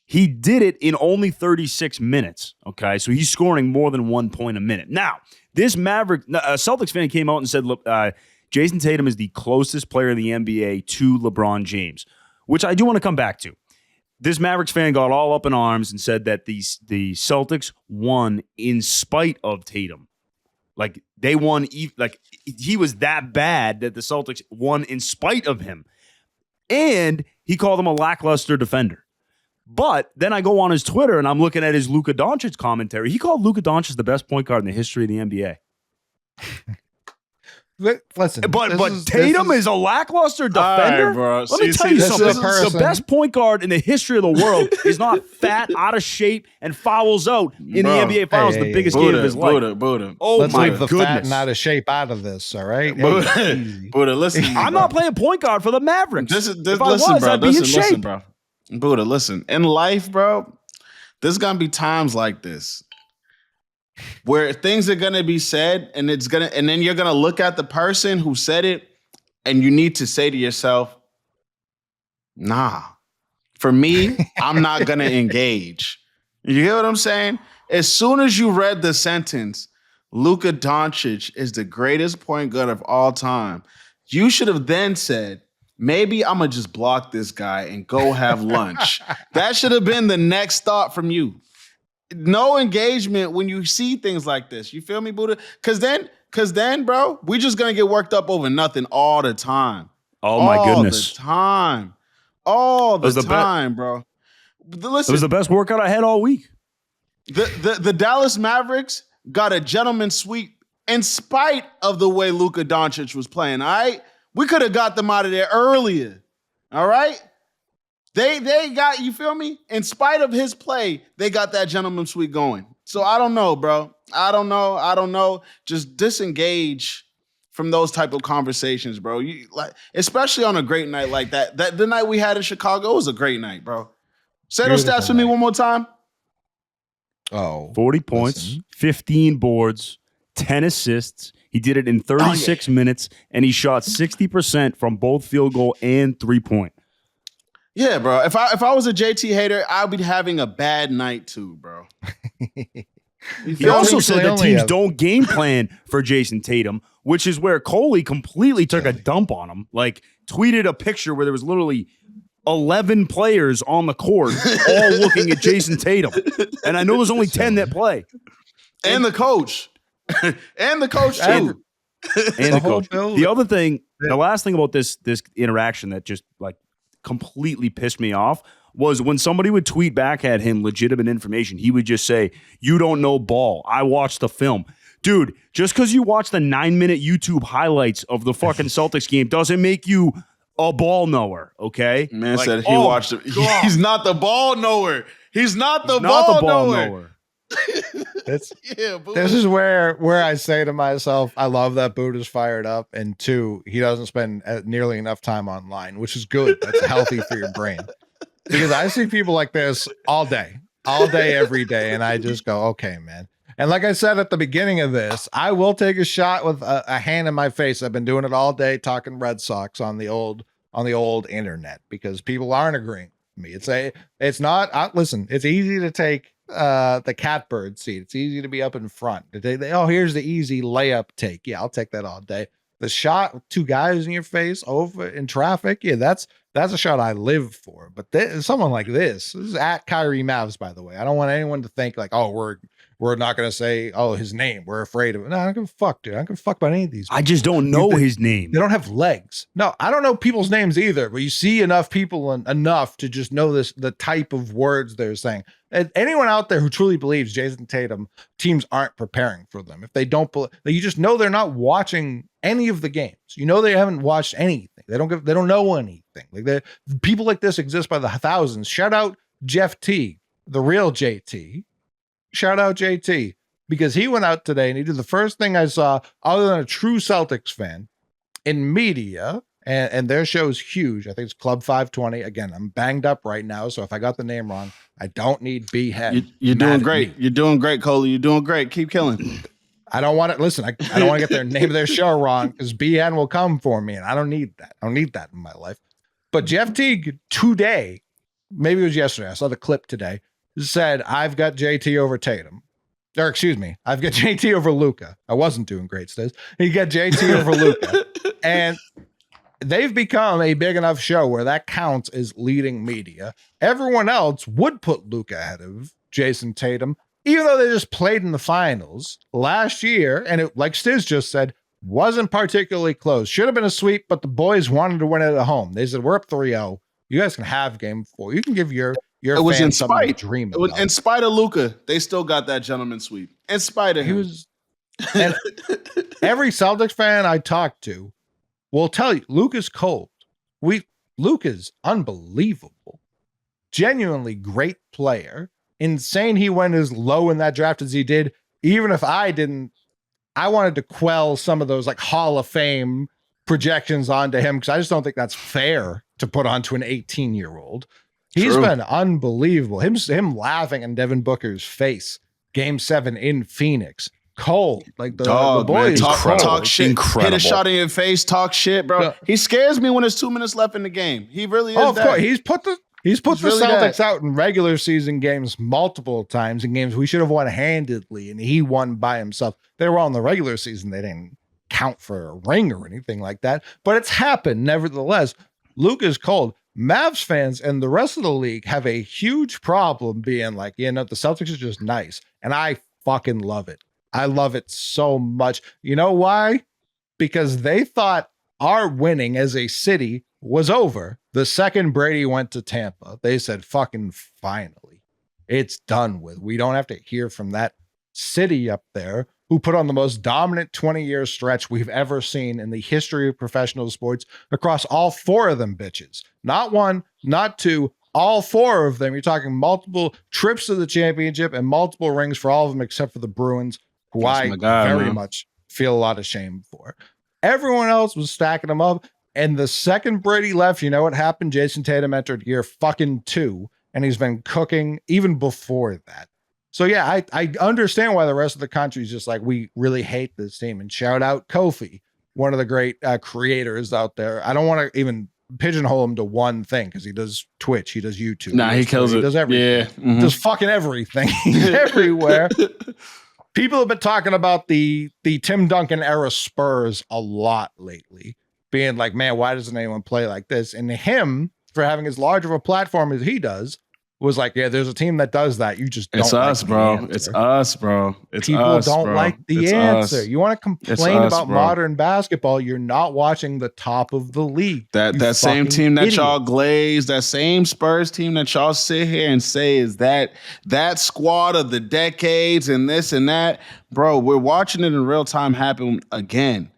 He did it in only 36 minutes, okay? So he's scoring more than 1 point a minute. Now, this Celtics fan came out and said, look, Jason Tatum is the closest player in the NBA to LeBron James, which I do want to come back to. This Mavericks fan got all up in arms and said that the Celtics won in spite of Tatum. Like, they won, like, he was that bad that the Celtics won in spite of him. And he called him a lackluster defender. But then I go on his Twitter and I'm looking at his Luka Doncic commentary. He called Luka Doncic the best point guard in the history of the NBA. Listen, but Tatum is a lackluster defender. Right, bro. Let me tell you something. The best point guard in the history of the world is not fat, out of shape, and fouls out in the NBA Finals, the biggest game of his life. Buddha. Oh, let's my leave the goodness. fat and out of shape out of this, all right? Buddha, listen. I'm not playing point guard for the Mavericks. If I was, I'd be in shape. Listen, bro. Buddha, listen. In life, bro, there's gonna be times like this where things are gonna be said, and then you're gonna look at the person who said it, and you need to say to yourself, "Nah, for me, I'm not gonna engage." You get what I'm saying? As soon as you read the sentence, Luka Doncic is the greatest point guard of all time, you should have then said, maybe I'm going to just block this guy and go have lunch. That should have been the next thought from you. No engagement when you see things like this. You feel me, Buddha? Because then, bro, we just going to get worked up over nothing all the time. Oh, my goodness. All the time, bro. Listen, it was the best workout I had all week. The Dallas Mavericks got a gentleman's sweep in spite of the way Luka Doncic was playing, all right? We could have got them out of there earlier. All right? They got, you feel me? In spite of his play, they got that gentleman's sweep going. So I don't know, bro. I don't know. Just disengage from those type of conversations, bro. You like, especially on a great night like that. The night we had in Chicago was a great night, bro. Say those stats for me one more time. 40 points, 15 boards, 10 assists. He did it in 36 minutes, and he shot 60% from both field goal and 3-point. Yeah, bro. If I was a JT hater, I'd be having a bad night too, bro. He also said that teams don't game plan for Jason Tatum, which is where Coley completely took a dump on him. Like, tweeted a picture where there was literally 11 players on the court all looking at Jason Tatum. And I know there's only 10 that play. And the coach. And the coach too. And the coach. The other thing, the last thing about this interaction that just like completely pissed me off was when somebody would tweet back at him legitimate information, he would just say, "You don't know ball. I watched the film." Dude, just because you watch the 9-minute YouTube highlights of the fucking Celtics game doesn't make you a ball knower. Okay, Man Like, said he oh, watched it. God. He's not the ball knower. He's not the Not ball the ball knower. knower. It's Yeah, Buddha. This is where I say to myself, I love that Buddha's fired up, and two, he doesn't spend nearly enough time online, which is good. That's healthy for your brain. Because I see people like this all day, every day, and I just go, okay, man. And like I said at the beginning of this, I will take a shot with a hand in my face. I've been doing it all day, talking Red Sox on the old internet, because people aren't agreeing with me. It's not. Listen, it's easy to take the catbird seat. It's easy to be up in front. Oh, here's the easy layup take. Yeah, I'll take that all day. The shot with two guys in your face over in traffic. Yeah, that's a shot I live for. But someone like this is at Kyrie Mavs, by the way. I don't want anyone to think like, oh, we're not going to say, oh, his name. We're afraid of it. No, I don't give a fuck, dude. I don't give a fuck about any of these people. I just don't know his name. They don't have legs. No, I don't know people's names either, but you see enough people enough to just know the type of words they're saying. And anyone out there who truly believes Jayson Tatum teams aren't preparing for them, if they don't, you just know they're not watching any of the games. You know, they haven't watched anything. They don't know anything. Like people like this exist by the thousands. Shout out Jeff T, the real JT. Shout out JT, because he went out today and he did the first thing I saw other than a true Celtics fan in media, and their show is huge. I think it's Club 520. Again, I'm banged up right now, so if I got the name wrong, I don't need B-Head. You're doing great. You're doing great, Coley. You're doing great. Keep killing. I don't want to listen. I don't want to get their name of their show wrong, because B-Head will come for me, and I don't need that. I don't need that in my life. But Jeff Teague today, maybe it was yesterday, I saw the clip today, said, I've got JT over Tatum. Or excuse me, I've got JT over Luka. I wasn't doing great, Stiz. He got JT over Luka. And they've become a big enough show where that counts as leading media. Everyone else would put Luka ahead of Jayson Tatum, even though they just played in the finals last year. And it, like Stiz just said, wasn't particularly close. Should have been a sweep, but the boys wanted to win it at home. They said, we're up 3-0. You guys can have game 4. You can give your it was in fans something to spite. dream It was about. in spite of Luka. They still got that gentleman sweep. In spite of him. He was, and every Celtics fan I talk to will tell you, Luka's cold. Luka's unbelievable. Genuinely great player. Insane he went as low in that draft as he did. Even if I didn't, I wanted to quell some of those like Hall of Fame projections onto him, because I just don't think that's fair to put onto an 18-year-old. He's been unbelievable. Him laughing in Devin Booker's face. Game 7 in Phoenix. Cold. Like the boys. Talk shit. Incredible. Hit a shot in your face. Talk shit, bro. Yeah. He scares me when there's 2 minutes left in the game. He really is. Of course. He's put the really Celtics that. out in regular season games multiple times, in games we should have won handedly, and he won by himself. They were all in the regular season. They didn't count for a ring or anything like that, but it's happened nevertheless. Luka's cold. Mavs fans and the rest of the league have a huge problem being like, the Celtics are just nice. And I fucking love it. I love it so much. You know why? Because they thought our winning as a city was over. The second Brady went to Tampa, they said, fucking finally, it's done with. We don't have to hear from that city up there who put on the most dominant 20-year stretch we've ever seen in the history of professional sports across all 4 of them bitches. Not 1, not 2, all 4 of them. You're talking multiple trips to the championship and multiple rings for all of them except for the Bruins, who very much feel a lot of shame for. Everyone else was stacking them up. And the second Brady left, you know what happened? Jayson Tatum entered year fucking 2, and he's been cooking even before that. So yeah, I understand why the rest of the country is just like, we really hate this team. And shout out Kofi, one of the great creators out there. I don't want to even pigeonhole him to one thing, because he does Twitch, he does YouTube. Nah, he kills it. He does everything. Yeah. Mm-hmm. Does fucking everything. He's everywhere. People have been talking about the Tim Duncan era Spurs a lot lately, being like, man, why doesn't anyone play like this? And him, for having as large of a platform as he does, was like, yeah, there's a team that does that. You just don't. It's us, like bro. It's us, bro. It's People us, don't bro. like the It's answer. us. You want to complain us, about bro. modern basketball, you're not watching the top of the league. That You same fucking team that idiot. y'all glaze, that same Spurs team that y'all sit here and say is that squad of the decades and this and that, bro. We're watching it in real time happen again.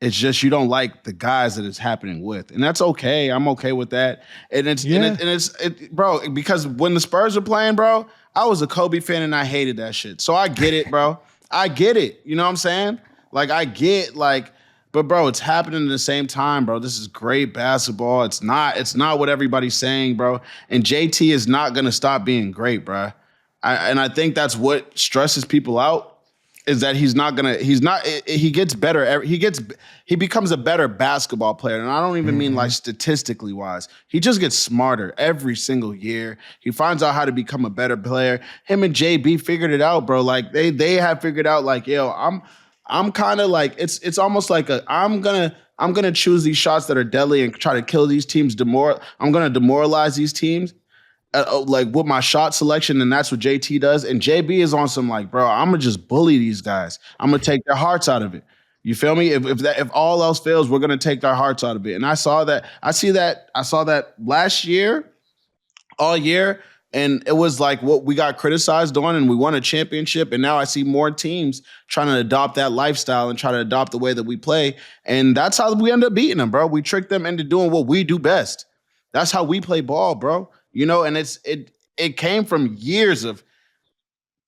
It's just you don't like the guys that it's happening with, and that's okay. I'm okay with that. And it's bro, because when the Spurs were playing, bro, I was a Kobe fan and I hated that shit. So I get it, bro. I get it. You know what I'm saying? Like I get but bro, it's happening at the same time, bro. This is great basketball. It's not what everybody's saying, bro. And JT is not gonna stop being great, bro. And I think that's what stresses people out. Is that he gets better. He becomes a better basketball player. And I don't even mean like statistically wise. He just gets smarter every single year. He finds out how to become a better player. Him and JB figured it out, bro. Like they have figured out like, yo, I'm kind of like, it's almost like I'm gonna choose these shots that are deadly and try to kill these teams. I'm gonna demoralize these teams. Like with my shot selection, and that's what JT does. And JB is on some like, bro, I'm gonna just bully these guys. I'm gonna take their hearts out of it. You feel me? If all else fails, we're gonna take their hearts out of it. And I saw that last year, all year, and it was like what we got criticized on, and we won a championship. And now I see more teams trying to adopt that lifestyle and try to adopt the way that we play. And that's how we end up beating them, bro. We trick them into doing what we do best. That's how we play ball, bro. You know, and it came from years of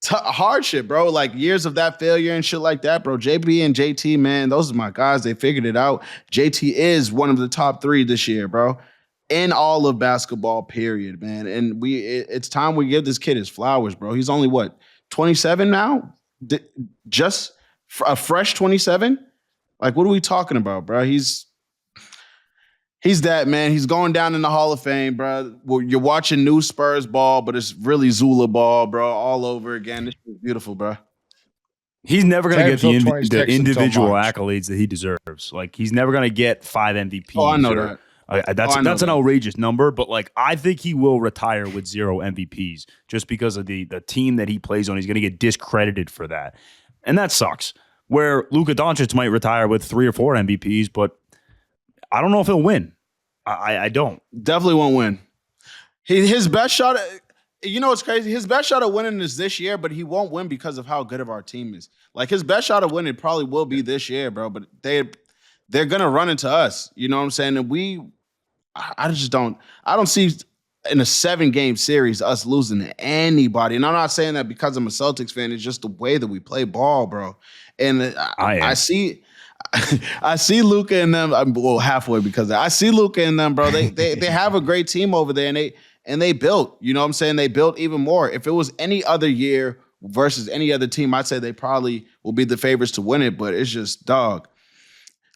hardship, bro. Like years of that failure and shit like that, bro. JB and JT, man, those are my guys. They figured it out. JT is one of the top 3 this year, bro, in all of basketball, period, man. And it's time we give this kid his flowers, bro. He's only 27 now? Just a fresh 27? Like, what are we talking about, bro? He's that, man. He's going down in the Hall of Fame, bro. Well, you're watching new Spurs ball, but it's really Zula ball, bro, all over again. This is beautiful, bro. He's never going to get the individual accolades that he deserves. Like, he's never going to get 5 MVPs. Oh, I know that. That's an outrageous number, but like I think he will retire with 0 MVPs just because of the team that he plays on. He's going to get discredited for that, and that sucks. Where Luka Doncic might retire with 3 or 4 MVPs, but I don't know if he'll win. I don't. Definitely won't win. His best shot, you know what's crazy? His best shot of winning is this year, but he won't win because of how good of our team is. Like his best shot of winning probably will be this year, bro. But they're gonna run into us. You know what I'm saying? And I don't see in a 7-game series us losing to anybody. And I'm not saying that because I'm a Celtics fan. It's just the way that we play ball, bro. And I see Luka and them. I'm halfway because I see Luka and them, bro. They have a great team over there, and they built. You know what I'm saying? They built even more. If it was any other year versus any other team, I'd say they probably will be the favorites to win it. But it's just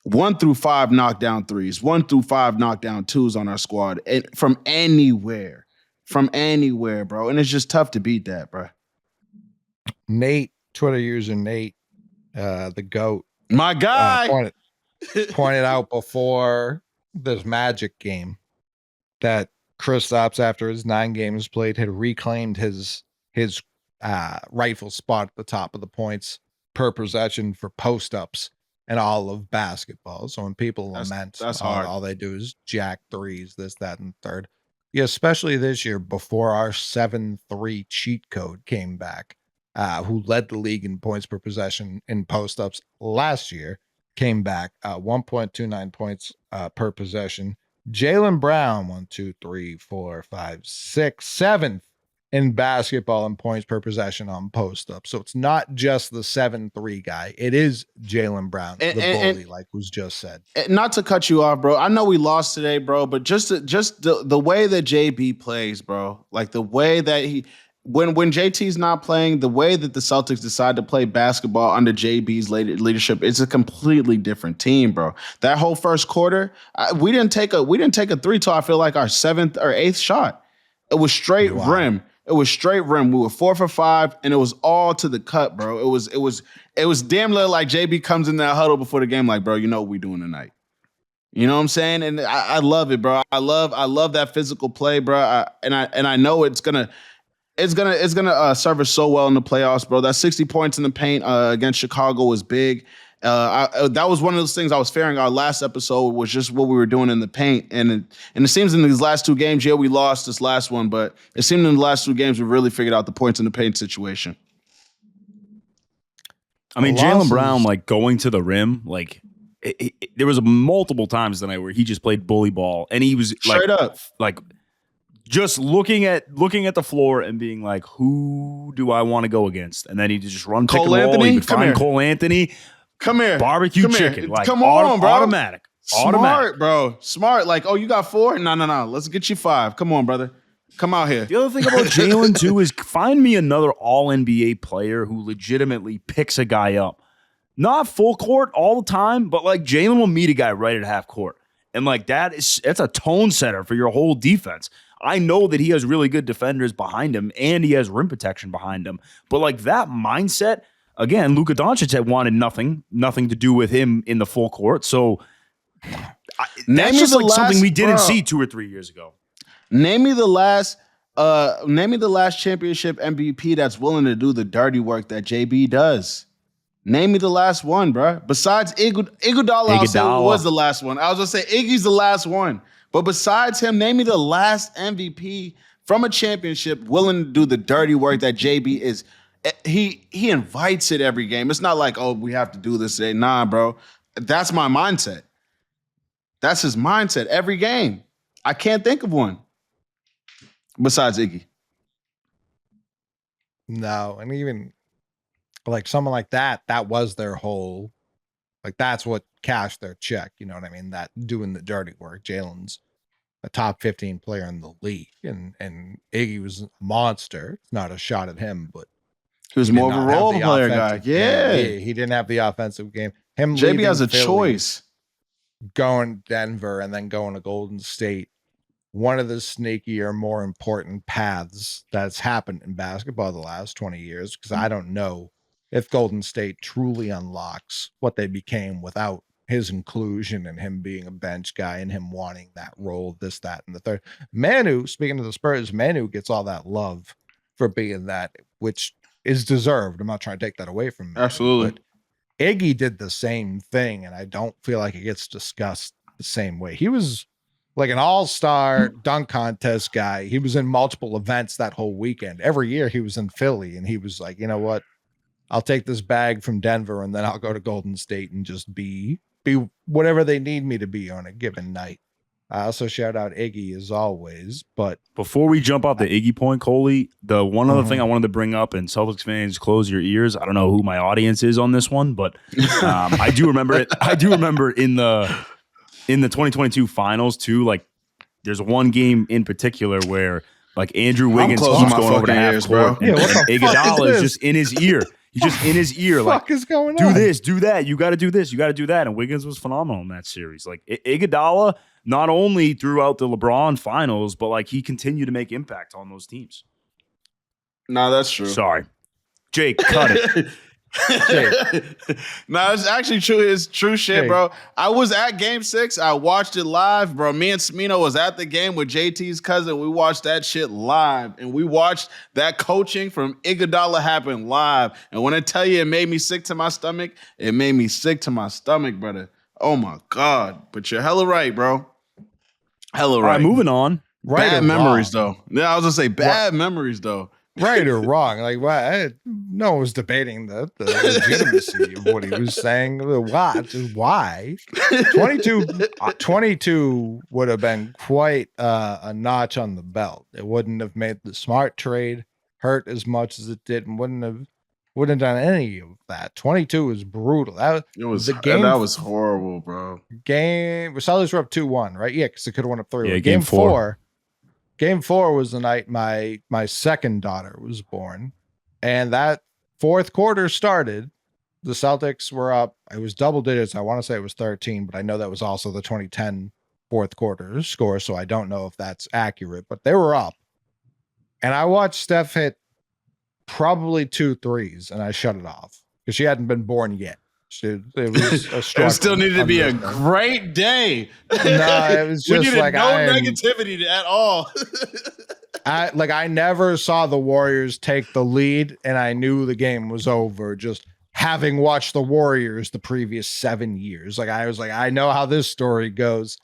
1 through 5 knockdown 3s, 1 through 5 knockdown 2s on our squad, and from anywhere, bro. And it's just tough to beat that, bro. Nate, Twitter user Nate, the GOAT. My guy pointed out before this Magic game that Kristaps, after his 9 games played, had reclaimed his rightful spot at the top of the points per possession for post-ups in all of basketball. So when people lament, that's hard. All they do is jack threes, this, that, and third. Yeah, especially this year before our 7-3 cheat code came back. Who led the league in points per possession in post-ups last year, came back 1.29 points per possession. Jaylen Brown, 1, 2, 3, 4, 5, 6, 7th in basketball in points per possession on post-ups. So it's not just the 7-3 guy. It is Jaylen Brown, the bully, like was just said. Not to cut you off, bro. I know we lost today, bro, but just the way that JB plays, bro, like the way that he – When JT's not playing, the way that the Celtics decide to play basketball under JB's leadership, it's a completely different team, bro. That whole first quarter, we didn't take a 3 till I feel like our 7th or 8th shot. It was straight rim. It was straight rim. We were 4 for 5, and it was all to the cut, bro. It was damn little like JB comes in that huddle before the game, like, bro, you know what we doing tonight. You know what I'm saying? And I love it, bro. I love that physical play, bro. And I know it's gonna serve us so well in the playoffs, bro. That 60 points in the paint against Chicago was big. That was one of those things I was fearing. Our last episode was just what we were doing in the paint, and it seems in these last 2 games, we lost this last one, but it seemed in the last 2 games we really figured out the points in the paint situation. I mean, Jaylen Brown, like going to the rim, like there was multiple times tonight where he just played bully ball, and he was Straight up. like just looking at the floor and being like, who do I want to go against? And then he'd just run pick Cole and roll. Anthony? He would Come find here. Cole Anthony, Come here. barbecue Come here. chicken. Like, Come on, bro. Automatic. Smart, bro. Smart. Like, oh, you got 4? No. Let's get you 5. Come on, brother. Come out here. The other thing about Jaylen, too, is find me another all-NBA player who legitimately picks a guy up. Not full court all the time, but like Jaylen will meet a guy right at half court. And like that's a tone setter for your whole defense. I know that he has really good defenders behind him and he has rim protection behind him. But like that mindset, again, Luka Doncic had wanted nothing to do with him in the full court. So that's just like something we didn't see 2 or 3 years ago. Name me the last championship MVP that's willing to do the dirty work that JB does. Name me the last one, bro. Besides Iguodala, I'll say was the last one. I was gonna say Iggy's the last one. But besides him, name me the last MVP from a championship willing to do the dirty work that JB is. He invites it every game. It's not like, oh, we have to do this today. Nah, bro. That's my mindset. That's his mindset every game. I can't think of one besides Iggy. No, and even like someone like that was their whole, like that's what cashed their check. You know what I mean? That doing the dirty work. Jaylen's a top 15 player in the league, and Iggy was a monster. It's not a shot at him, but he was more of a role player guy. Yeah. He didn't have the offensive game. Him JB has a Philly, choice. Going to Denver and then going to Golden State. One of the sneakier, more important paths that's happened in basketball the last 20 years, because I don't know if Golden State truly unlocks what they became without his inclusion and him being a bench guy and him wanting that role, this, that, and the third. Manu, speaking of the Spurs, Manu gets all that love for being that, which is deserved. I'm not trying to take that away from him. Absolutely. But Iggy did the same thing, and I don't feel like it gets discussed the same way. He was like an all-star dunk contest guy. He was in multiple events that whole weekend. Every year he was in Philly, and he was like, you know what? I'll take this bag from Denver, and then I'll go to Golden State and just be whatever they need me to be on a given night. I also shout out Iggy as always. But before we jump off the Iggy point, Coley, the one other thing I wanted to bring up, and Celtics fans, close your ears. I don't know who my audience is on this one, but I do remember it. I do remember in the 2022 finals too. Like, there's one game in particular where like Andrew Wiggins keeps going over to half court, and Iguodala is just in his ear. He's just in his ear, like, fuck is going do on? this, do that. You got to do this, you got to do that. And Wiggins was phenomenal in that series. Like Iguodala, not only throughout the LeBron finals, but like he continued to make impact on those teams. No, that's true. Sorry, Jake, cut it. No, it's actually true. It's true shit, bro. I was at Game 6. I watched it live, bro. Me and Smino was at the game with JT's cousin. We watched that shit live, and we watched that coaching from Iguodala happen live. And when I tell you it made me sick to my stomach, it made me sick to my stomach, brother. Oh my God. But you're hella right, bro. Hella right. All right, moving on. Bad memories, though. Yeah, I was gonna say bad memories, though. Right or wrong, like no one was debating the legitimacy of what he was saying. Why 22 would have been quite a notch on the belt. It wouldn't have made the Smart trade hurt as much as it did, and wouldn't have done any of that. 22 was brutal. That was horrible, bro. Celtics were up 2-1, right? Yeah, because it could have went up 3. Yeah, game 4. Game 4 was the night my second daughter was born, and that fourth quarter started. The Celtics were up. It was double digits. I want to say it was 13, but I know that was also the 2010 fourth quarter score, so I don't know if that's accurate, but they were up. And I watched Steph hit probably 2 threes, and I shut it off because she hadn't been born yet. It was a struggle. It still needed to be a great day. No, it was just like negativity at all. I never saw the Warriors take the lead, and I knew the game was over just having watched the Warriors the previous 7 years. Like I was like, I know how this story goes.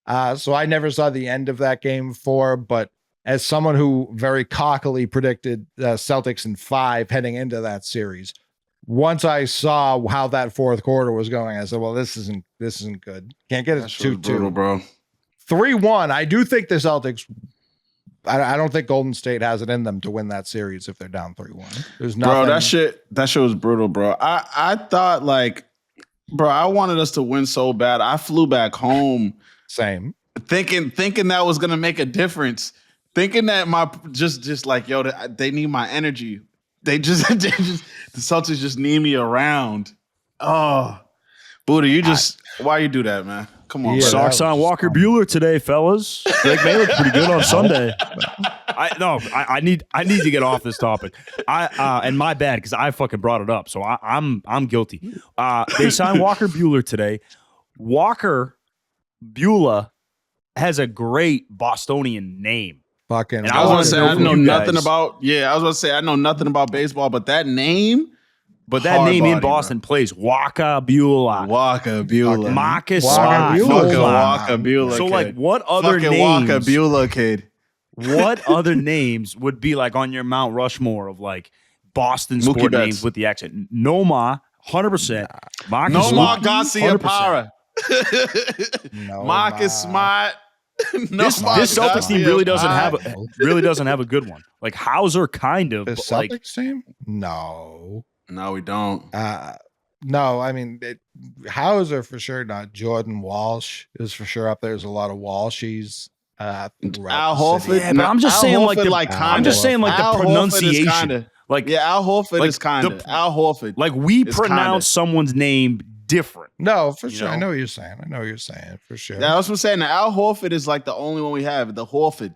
So I never saw the end of that game 4, but as someone who very cockily predicted Celtics in 5 heading into that series, once I saw how that fourth quarter was going, I said, well, this isn't good. Can't get it 2-2, bro. 3-1. I do think the Celtics, I don't think Golden State has it in them to win that series if they're down 3-1. There's nothing. Bro, that shit was brutal, bro. I thought like, bro, I wanted us to win so bad. I flew back home. Same. Thinking that was gonna make a difference. Thinking that my just like, yo, they need my energy. The Celtics just need me around. Oh, Buddha, why you do that, man? Come on. Yeah, Socks on Walker Bueller today, fellas. Greg May looked pretty good on Sunday. I need to get off this topic. And my bad because I fucking brought it up, so I'm guilty. They signed Walker Bueller today. Walker Bueller has a great Bostonian name. Fucking. And I was gonna say I know nothing about. Yeah, I was gonna say I know nothing about baseball, but that name. But that name in Boston plays Walker Bueller. Walker Bueller. Marcus Smart. Fucking Walker Bueller. So kid. like, what other fucking names? Walker Bueller kid. What other names would be like on your Mount Rushmore of like Boston sport names with the accent? Nomar, 100%. Marcus Nomar Garcia Para. No, Marcus Smart. This Celtics team really doesn't have a good one. Like Hauser, kind of. The But Celtics like, team? No. No, we don't. No, I mean, Hauser for sure not. Jordan Walsh is for sure up there. There's a lot of Walshies. Al Horford. yeah, but I'm just saying like the pronunciation. Like Al Horford is kind of Al Horford. Like we pronounce someone's name different. No, for sure. know? I know what you're saying. For sure. Yeah, that's what I'm saying. Al Horford is like the only one we have. The Horford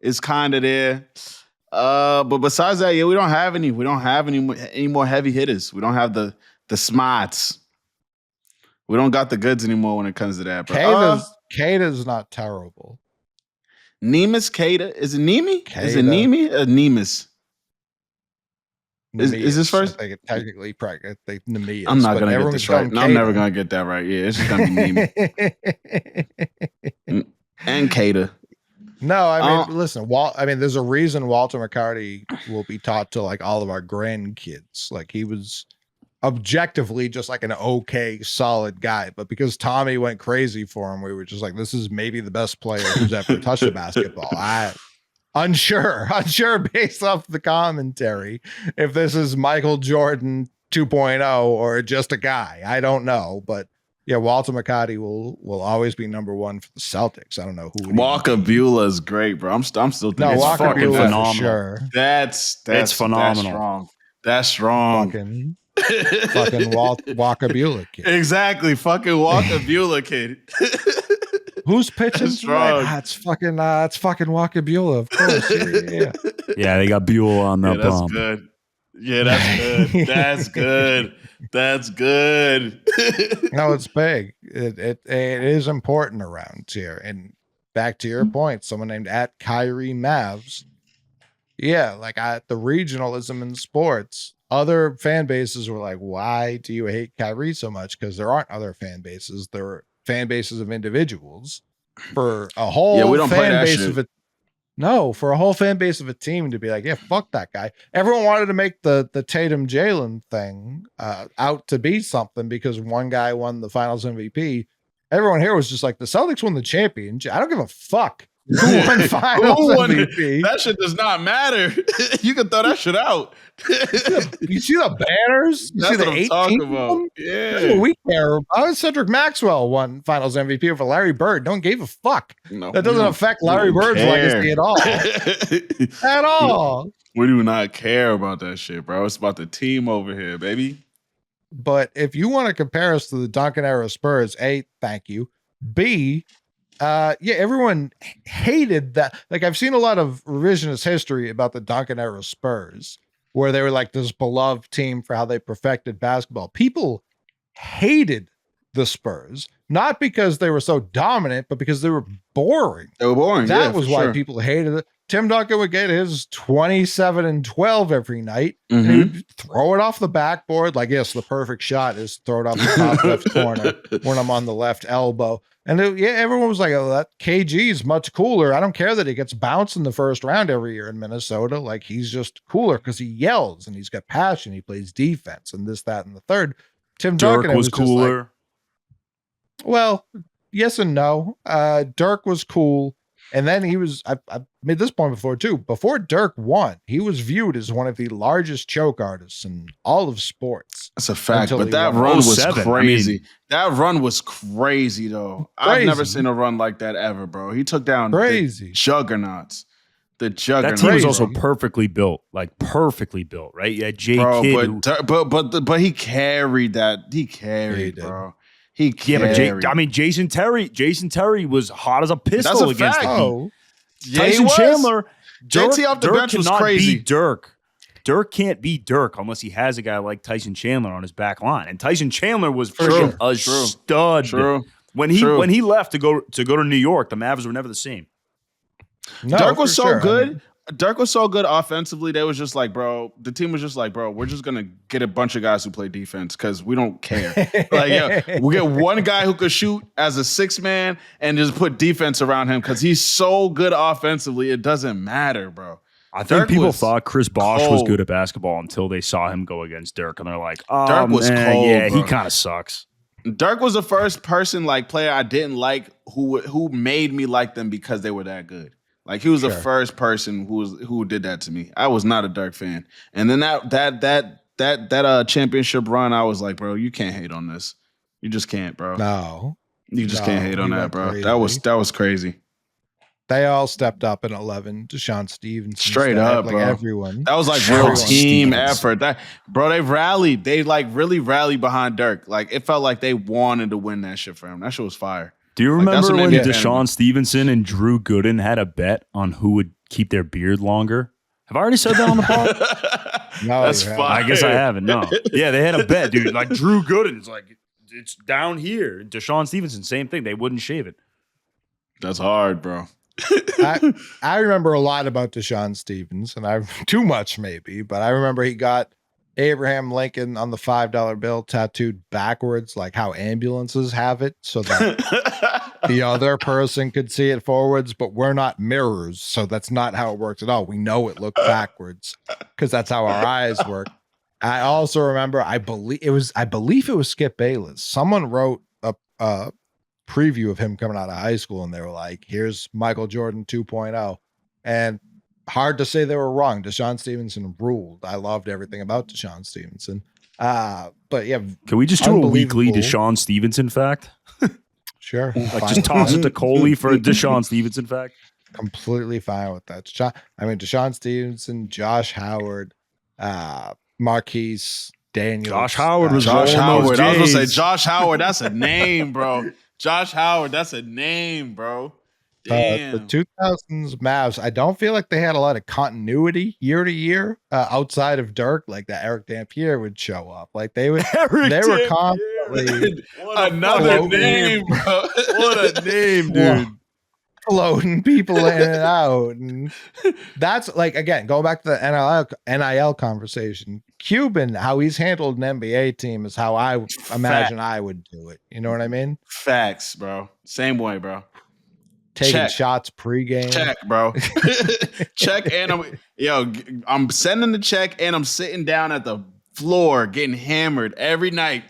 is kind of there. But besides that, yeah, we don't have any more heavy hitters. We don't have the smarts. We don't got the goods anymore when it comes to that. Kata's not terrible. Nemus Kata. Is it Nemi? Kata. Is it Nemi or Nemus? Is this first? I think it technically Nemeas. I'm not gonna get this right. No, I'm never gonna get that right. Yeah, it's just gonna be Nemi. And Kata. No, I mean, listen, there's a reason Walter McCarty will be taught to like all of our grandkids. Like he was objectively just like an okay, solid guy. But because Tommy went crazy for him, we were just like, this is maybe the best player who's ever touched a basketball. Unsure based off the commentary if this is Michael Jordan 2.0 or just a guy. I don't know, but yeah, Walter McCarty will always be number one for the Celtics. I don't know who. Walker Bueller is great, bro. I'm still thinking no, it's Walker fucking Bueller phenomenal. for sure. That's phenomenal. That's strong. Fucking Walker Bueller kid. Exactly, fucking Walker Bueller kid. Who's pitching? Strong. It's fucking Walker Bueller, of course. Yeah, they got Bueller on that that's bomb. good. Yeah, that's good. That's good. That's good. No, it's big. It is important around here. And back to your point, someone named @KyrieMavs. Yeah, like the regionalism in sports. Other fan bases were like, why do you hate Kyrie so much? Because there aren't other fan bases. There are fan bases of individuals. For a whole we don't play fan that base shit. of it. No, for a whole fan base of a team to be like, yeah, fuck that guy. Everyone wanted to make the Tatum Jaylen thing out to be something because one guy won the Finals MVP. Everyone here was just like, the Celtics won the championship. I don't give a fuck who won Finals MVP. That shit does not matter. You can throw that shit out. You see the banners? You That's see what I'm talking about. Yeah. That's what we care about. Cedric Maxwell won Finals MVP over Larry Bird. Don't give a fuck. No, That doesn't affect Larry Bird's legacy at all. At all. We do not care about that shit, bro. It's about the team over here, baby. But if you want to compare us to the Duncan era Spurs, A, thank you. B, everyone hated that. Like, I've seen a lot of revisionist history about the Duncan era Spurs, where they were like this beloved team for how they perfected basketball. People hated the Spurs, not because they were so dominant, but because they were boring. They were boring. That was why people hated it. Tim Duncan would get his 27 and 12 every night. And he'd throw it off the backboard. Like, yes, the perfect shot is throw it off the top left corner when I'm on the left elbow. And everyone was like, oh, that KG is much cooler. I don't care that he gets bounced in the first round every year in Minnesota. Like, he's just cooler because he yells and he's got passion. He plays defense and this, that, and the third. Tim Dirk Duncan was cooler. Like, well, yes and no. Dirk was cool. And then he was, I made this point before too. Before Dirk won, he was viewed as one of the largest choke artists in all of sports. That's a fact. But that run was crazy. That run was crazy, though. Crazy. I've never seen a run like that ever, bro. He took down the juggernauts. The juggernaut. That team was also perfectly built, like perfectly built, right? Yeah, but he carried that. He carried, bro. He carried. Yeah, but Jason Terry was hot as a pistol against the Heat. Tyson Chandler, JT off the bench was crazy. Dirk can't be Dirk unless he has a guy like Tyson Chandler on his back line. And Tyson Chandler was freaking a stud. True. When he left to go to New York, the Mavs were never the same. No, Dirk was so good. Dirk was so good offensively. They was just like, bro, the team was just like, bro, we're just going to get a bunch of guys who play defense because we don't care. We get one guy who could shoot as a 6-man and just put defense around him because he's so good offensively. It doesn't matter, bro. I think people thought Chris Bosh was good at basketball until they saw him go against Dirk. And they're like, oh, Dirk was cold, yeah, bro. He kind of sucks. Dirk was the first person, player I didn't like who made me like them because they were that good. Like, he was the first person who did that to me. I was not a Dirk fan. And then that championship run, I was like, bro, you can't hate on this. You just can't, bro. No. You just can't hate on that, bro. Crazy. That was crazy. They all stepped up in 11. Deshaun Stevenson. Straight up, bro. Everyone. That was like real team effort. They rallied. They really rallied behind Dirk. Like, it felt like they wanted to win that shit for him. That shit was fire. Do you remember when Deshaun Stevenson and Drew Gooden had a bet on who would keep their beard longer? Have I already said that on the pod? No, that's fine. I guess I haven't. No. Yeah, they had a bet, dude. Like, Drew Gooden is like, it's down here. And Deshaun Stevenson, same thing. They wouldn't shave it. That's hard, bro. I remember a lot about Deshaun Stevenson. Too much maybe, but I remember he got Abraham Lincoln on the $5 bill tattooed backwards, like how ambulances have it, so that the other person could see it forwards, but we're not mirrors, so that's not how it works at all. We know it looked backwards because that's how our eyes work. I also remember, I believe it was Skip Bayless. Someone wrote a preview of him coming out of high school, and they were like, here's Michael Jordan 2.0. And hard to say they were wrong. Deshaun Stevenson ruled. I loved everything about Deshaun Stevenson. But yeah. Can we just do a weekly Deshaun Stevenson fact? Sure. Just toss it to Coley for a Deshaun Stevenson fact? Completely fine with that. Deshaun Stevenson, Josh Howard, Marquise Daniels. Josh Howard was Josh Howard. I was going to say Josh Howard. That's a name, bro. Josh Howard. That's a name, bro. The 2000s Mavs, I don't feel like they had a lot of continuity year to year outside of Dirk, like that Eric Dampier would show up. Like they were constantly another name, bro. What a name, dude. Floating people in and out. And that's like, again, going back to the NIL conversation, Cuban, how he's handled an NBA team is how I imagine I would do it. You know what I mean? Facts, bro. Same way, bro. Taking shots pregame. Check, bro. Check, and I'm sending the check, and I'm sitting down at the floor getting hammered every night.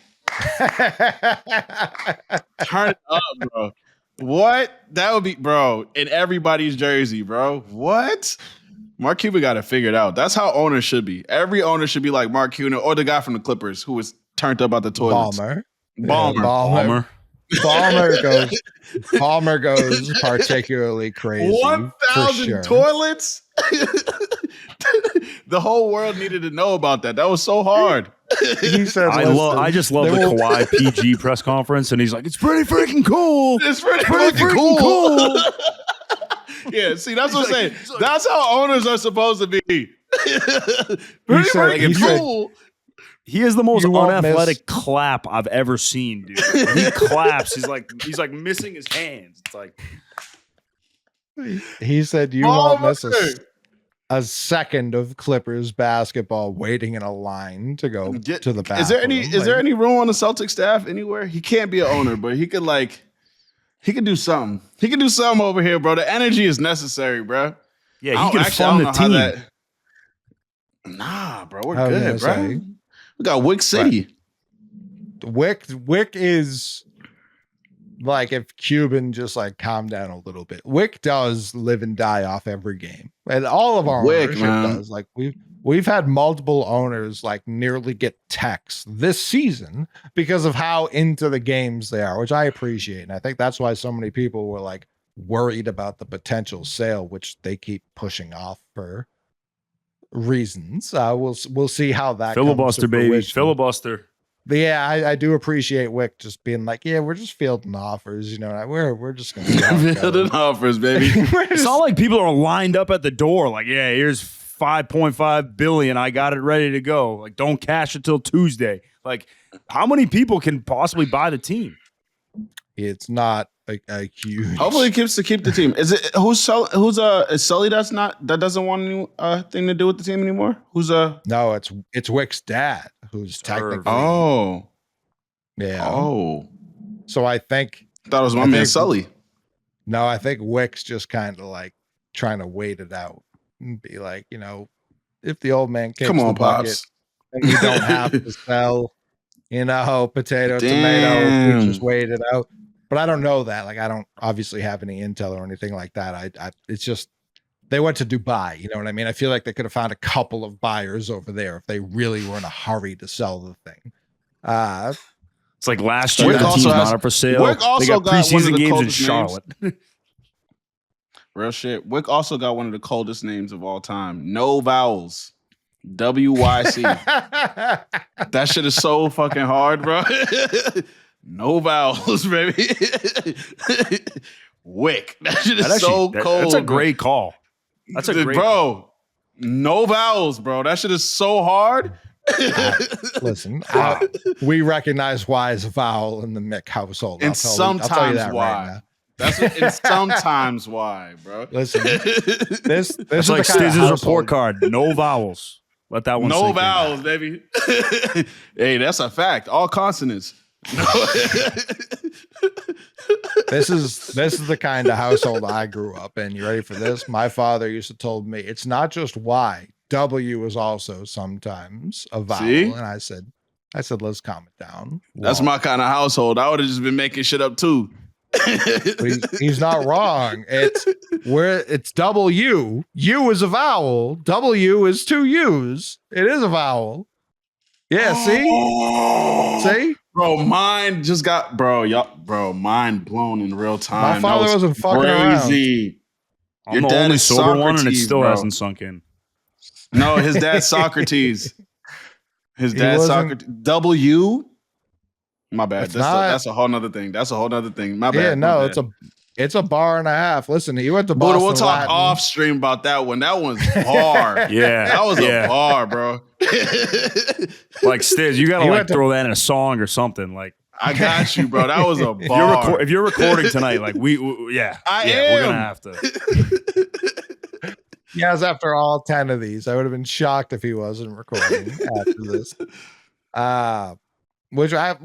Turn it up, bro. What? That would be, bro, in everybody's jersey, bro. What? Mark Cuban got to figure it out. That's how owners should be. Every owner should be like Mark Cuban or the guy from the Clippers who was turned up out the toilets. Balmer goes particularly crazy. 1,000 toilets. The whole world needed to know about that. That was so hard. He said, I just love the Kawhi PG press conference, and he's like, "It's pretty freaking cool. It's pretty freaking cool." Yeah, see, that's what I'm saying. That's how owners are supposed to be. Pretty freaking cool. He is the most unathletic clap I've ever seen, dude. When he claps, he's like missing his hands. It's like he said you won't miss a second of Clippers basketball waiting in a line to go to the bathroom. Is there any room on the Celtics staff anywhere? He can't be an owner, but he could He can do something. He can do something over here, bro. The energy is necessary, bro. Yeah, he can fund the team. Nah, bro, we're good, bro. Say, We got Wick City. Wick is like if Cuban just like calmed down a little bit. Wick does live and die off every game, and all of our ownership does. Like we've had multiple owners like nearly get texts this season because of how into the games they are, which I appreciate, and I think that's why so many people were like worried about the potential sale, which they keep pushing off for reasons. We'll see how that filibuster, baby, filibuster. But yeah, I do appreciate Wick just being like, yeah, we're just fielding offers, you know. We're just gonna fielding offers, baby. It's not like people are lined up at the door, like, yeah, here's $5.5 billion. I got it ready to go. Like, don't cash it till Tuesday. Like, how many people can possibly buy the team? It's not a huge. Hopefully, it keeps to keep the team. Is it is Sully? That doesn't want any thing to do with the team anymore. No, it's Wick's dad who's technically. Yeah. So I thought it was my man Sully. No, I think Wick's just kind of like trying to wait it out and be like, you know, if the old man kicks the bucket, then you don't have to sell, you know, potato, tomato. We just wait it out. But I don't know that. Like, I don't obviously have any intel or anything like that. It's just they went to Dubai. You know what I mean? I feel like they could have found a couple of buyers over there if they really were in a hurry to sell the thing. It's like last year, the team's not up for sale. Wick also they got preseason games in Charlotte. Real shit. Wick also got one of the coldest names of all time. No vowels. WYC. That shit is so fucking hard, bro. No vowels, baby. Wick. That shit is so cold. That's a great call. That's a great call. No vowels, bro. That shit is so hard. Listen, we recognize Y as a vowel in the Mick household. And sometimes Y. That's sometimes why, bro. Listen, this is like Stiz's report card. No vowels. Let that one. No vowels, baby. Hey, that's a fact. All consonants. This is the kind of household I grew up in. You ready for this? My father used to tell me it's not just Y. W is also sometimes a vowel. See? And I said, let's calm it down. That's my kind of household. I would have just been making shit up too. He's not wrong. It's W. U is a vowel. W is two U's. It is a vowel. Yeah, see? Bro, mine just got mind blown in real time. My father wasn't fucking crazy. I'm the only sober one and it still hasn't sunk in. No, his dad's Socrates. His dad's Socrates. W? My bad. That's a whole nother thing. My bad. Yeah, no, it's a bar and a half. Listen, he went to Boston. We'll talk Latin. off stream about that one. That one's bar. Yeah. That was a bar, bro. Like Stiz, you gotta throw that in a song or something. Like I got you, bro. That was a bar. If you're recording tonight, like we're gonna have to. Yes, after all 10 of these, I would have been shocked if he wasn't recording after this. Which I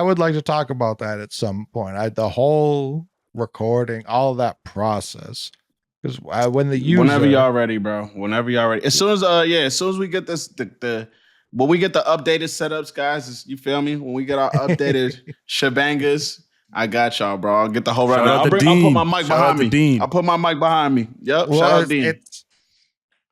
would like to talk about that at some point. The whole recording, all that process, because when the user, whenever y'all ready, bro. Whenever y'all ready. As soon as we get this, when we get the updated setups, guys, you feel me? When we get our updated shebangas, I got y'all, bro. I'll get the whole rundown. I'll put my mic behind me. I'll put my mic behind me. Yep. Well, shout out Dean.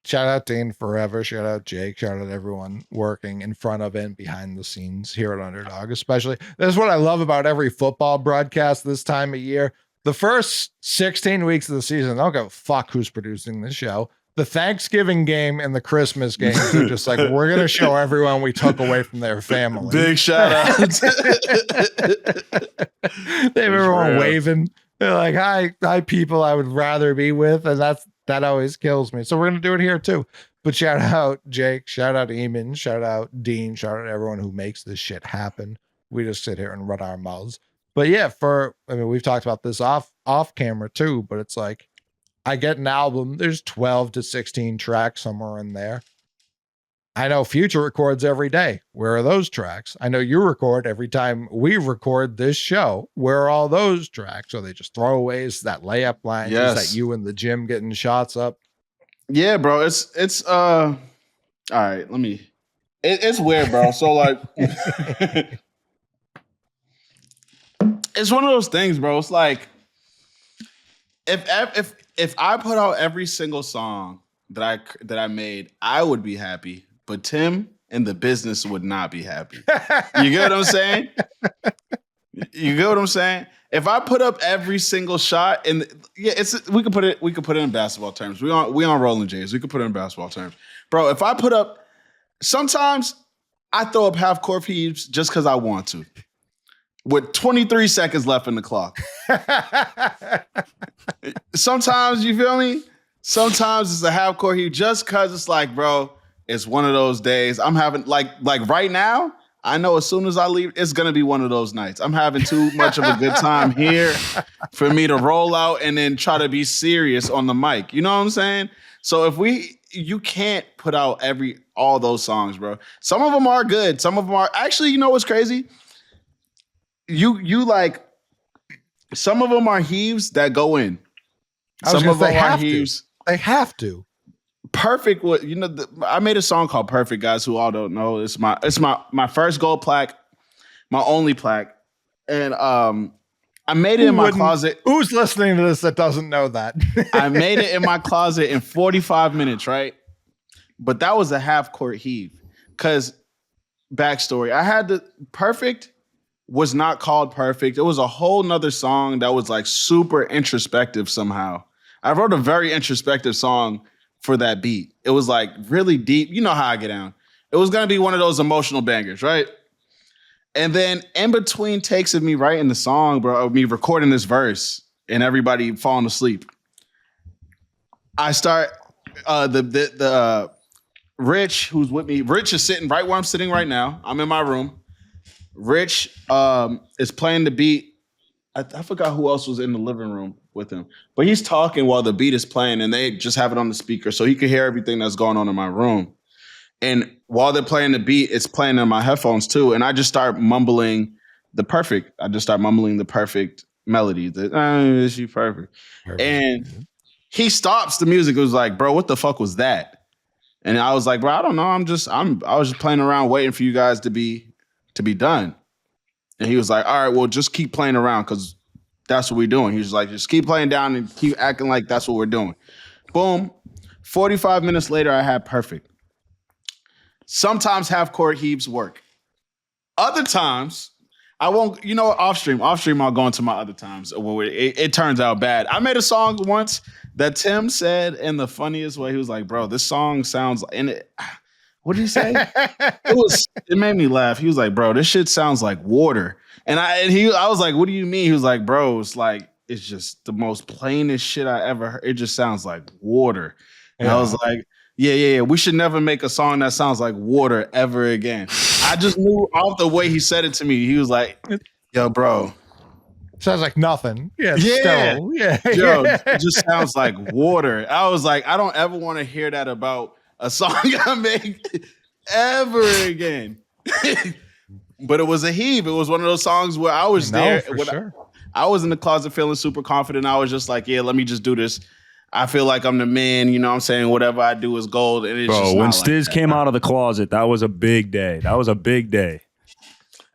Shout out Dean forever. Shout out Jake. Shout out everyone working in front of and behind the scenes here at Underdog. Especially, this is what I love about every football broadcast this time of year. The first 16 weeks of the season, I don't give a fuck who's producing this show. The Thanksgiving game and the Christmas games are just like, we're going to show everyone we took away from their family. Big shout out. They have everyone waving. They're like, hi, people I would rather be with. And that always kills me. So we're going to do it here too. But shout out Jake, shout out Eamon, shout out Dean, shout out everyone who makes this shit happen. We just sit here and run our mouths. But yeah, we've talked about this off camera too, but it's like, I get an album, there's 12 to 16 tracks somewhere in there. I know Future records every day. Where are those tracks? I know you record every time we record this show. Where are all those tracks? Are they just throwaways? That layup line? Is that you in the gym getting shots up? Yeah, bro. It's all right. It's weird, bro. So like, it's one of those things, bro. It's like if I put out every single song that I made, I would be happy. But Tim and the business would not be happy. You get what I'm saying? You get what I'm saying? If I put up every single shot, and we could put it in basketball terms. We on Rollin Jays. We could put it in basketball terms, bro. If I put up, sometimes I throw up half court heaves just because I want to, with 23 seconds left in the clock. Sometimes, you feel me? Sometimes it's a half court heave just because it's like, bro, it's one of those days. I'm having like right now, I know as soon as I leave, it's going to be one of those nights. I'm having too much of a good time here for me to roll out and then try to be serious on the mic. You know what I'm saying? So you can't put out all those songs, bro. Some of them are good. Some of them are actually, you know what's crazy? You like, some of them are heaves that go in. Some of them are heaves. They have to. Perfect. What I made a song called "Perfect," guys. Who all don't know, it's my first gold plaque, my only plaque, and I made it in my closet. Who's listening to this that doesn't know that? I made it in my closet in 45 minutes, right? But that was a half court heave. Cause backstory, I had the Perfect was not called Perfect. It was a whole nother song that was like super introspective somehow. I wrote a very introspective song for that beat. It was like really deep. You know how I get down. It was going to be one of those emotional bangers, right? And then in between takes of me writing the song, bro, of me recording this verse and everybody falling asleep, I start the Rich, who's with me. Rich is sitting right where I'm sitting right now. I'm in my room. Rich is playing the beat. I forgot who else was in the living room with him, but he's talking while the beat is playing and they just have it on the speaker so he can hear everything that's going on in my room. And while they're playing the beat, it's playing in my headphones too. And I just start mumbling the perfect melody. Is she perfect? And he stops the music. It was like, bro, what the fuck was that? And I was like, bro, I don't know. I was just playing around waiting for you guys to be done. And he was like, all right, well, just keep playing around because that's what we're doing. He was like, just keep playing down and keep acting like that's what we're doing. Boom. 45 minutes later, I had Perfect. Sometimes half court heaves work. Other times, I won't, off stream, I'll go into my other times where it turns out bad. I made a song once that Tim said in the funniest way. He was like, bro, this song sounds what did he say? It made me laugh. He was like, bro, this shit sounds like water. And I was like, what do you mean? He was like, bro, it's just the most plainest shit I ever heard. It just sounds like water. And I was like, yeah. We should never make a song that sounds like water ever again. I just knew off the way he said it to me. He was like, yo, bro. Sounds like nothing. Yeah. Still. Yeah. Yo, it just sounds like water. I was like, I don't ever want to hear that about a song I make ever again. But it was a heave. It was one of those songs where I was there. Sure. I was in the closet feeling super confident. I was just like, yeah, let me just do this. I feel like I'm the man. You know what I'm saying? Whatever I do is gold. And it's just when Stiz came out of the closet, that was a big day. That was a big day.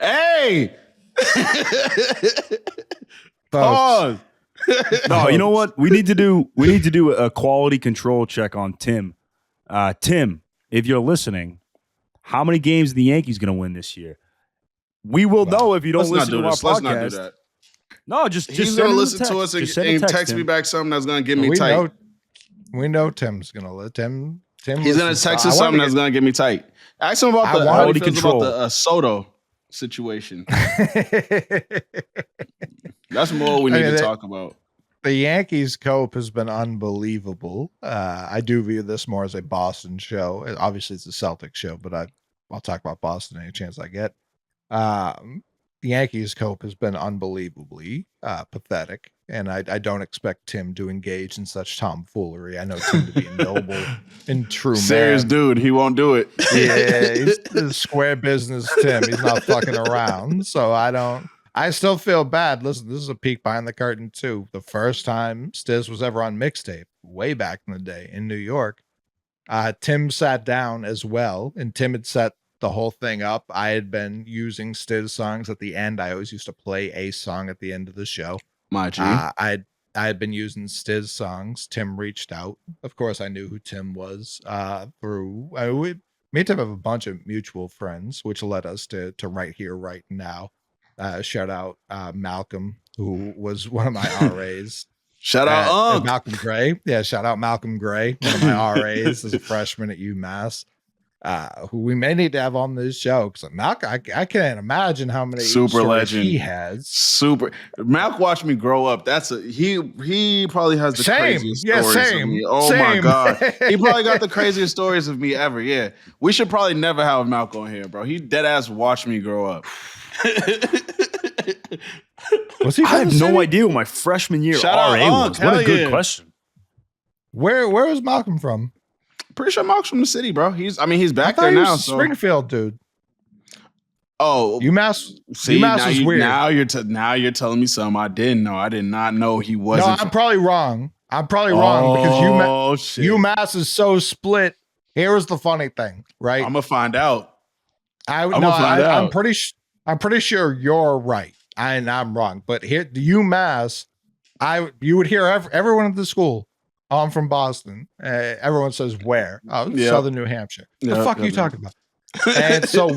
Hey! Pause. No, you know what? We need to do a quality control check on Tim. Tim, if you're listening, how many games are the Yankees going to win this year? We will know if you don't listen to our podcast. Let's not do that. No, just he's going to listen to us and text me back something that's going to get me tight. We know Tim's going to let Tim. He's going to text us something that's going to get me tight. Ask him about how he feels about the Soto situation. That's more we need to talk about. The Yankees cope has been unbelievable. I do view this more as a Boston show. Obviously, it's a Celtics show, but I'll talk about Boston any chance I get. The Yankees cope has been unbelievably pathetic. and I don't expect Tim to engage in such tomfoolery. I know Tim to be a noble and true Serious man. dude. He won't do it. Yeah, he's the square business Tim. He's not fucking around. So I still feel bad. Listen, this is a peek behind the curtain too. The first time Stiz was ever on mixtape, way back in the day in New York, Tim sat down as well, and Tim had set the whole thing up. I had been using Stiz songs at the end. I always used to play a song at the end of the show. My G. I had been using Stiz songs. Tim reached out. Of course, I knew who Tim was through. Me and Tim have a bunch of mutual friends, which led us to Right Here, Right Now. Shout out Malcolm, who was one of my RAs. Shout out Unc. Malcolm Gray. Yeah, shout out Malcolm Gray, one of my RAs as a freshman at UMass. Who we may need to have on this show because Malcolm, I can't imagine how many super legend he has. Super. Malcolm watched me grow up. He probably has the craziest stories of me. Oh my God. He probably got the craziest stories of me ever. Yeah. We should probably never have Malcolm on here, bro. He dead ass watched me grow up. Was he? I have no idea. My freshman year Shout out RA Unc. was. What a Hell good yeah. question. Where was Malcolm from? Pretty sure Malcolm's from the city, bro. He's back I there thought he now. was So. Springfield, dude. Oh, UMass. see, UMass is weird. Now you're telling me something I didn't know. I did not know he No, wasn't. I'm probably wrong. Because UMass is so split. Here was the funny thing, right? I'm gonna find out. I'm pretty sure you're right, and I'm wrong. But here, the UMass, you would hear everyone at the school. Oh, I'm from Boston. Everyone says where? Oh, Yep. Southern New Hampshire. The Yep, fuck are you yep. talking about? And so,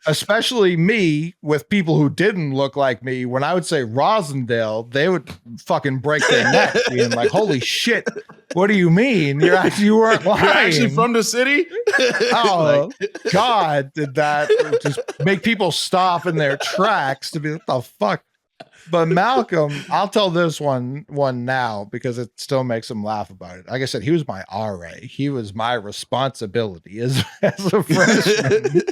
especially me with people who didn't look like me, when I would say Rosendale, they would fucking break their neck, being like, "Holy shit, what do you mean? You weren't lying? You're actually from the city?" Oh God, did that just make people stop in their tracks to be what the fuck? But Malcolm, I'll tell this one now because it still makes him laugh about it. Like I said, he was my RA. He was my responsibility as a freshman.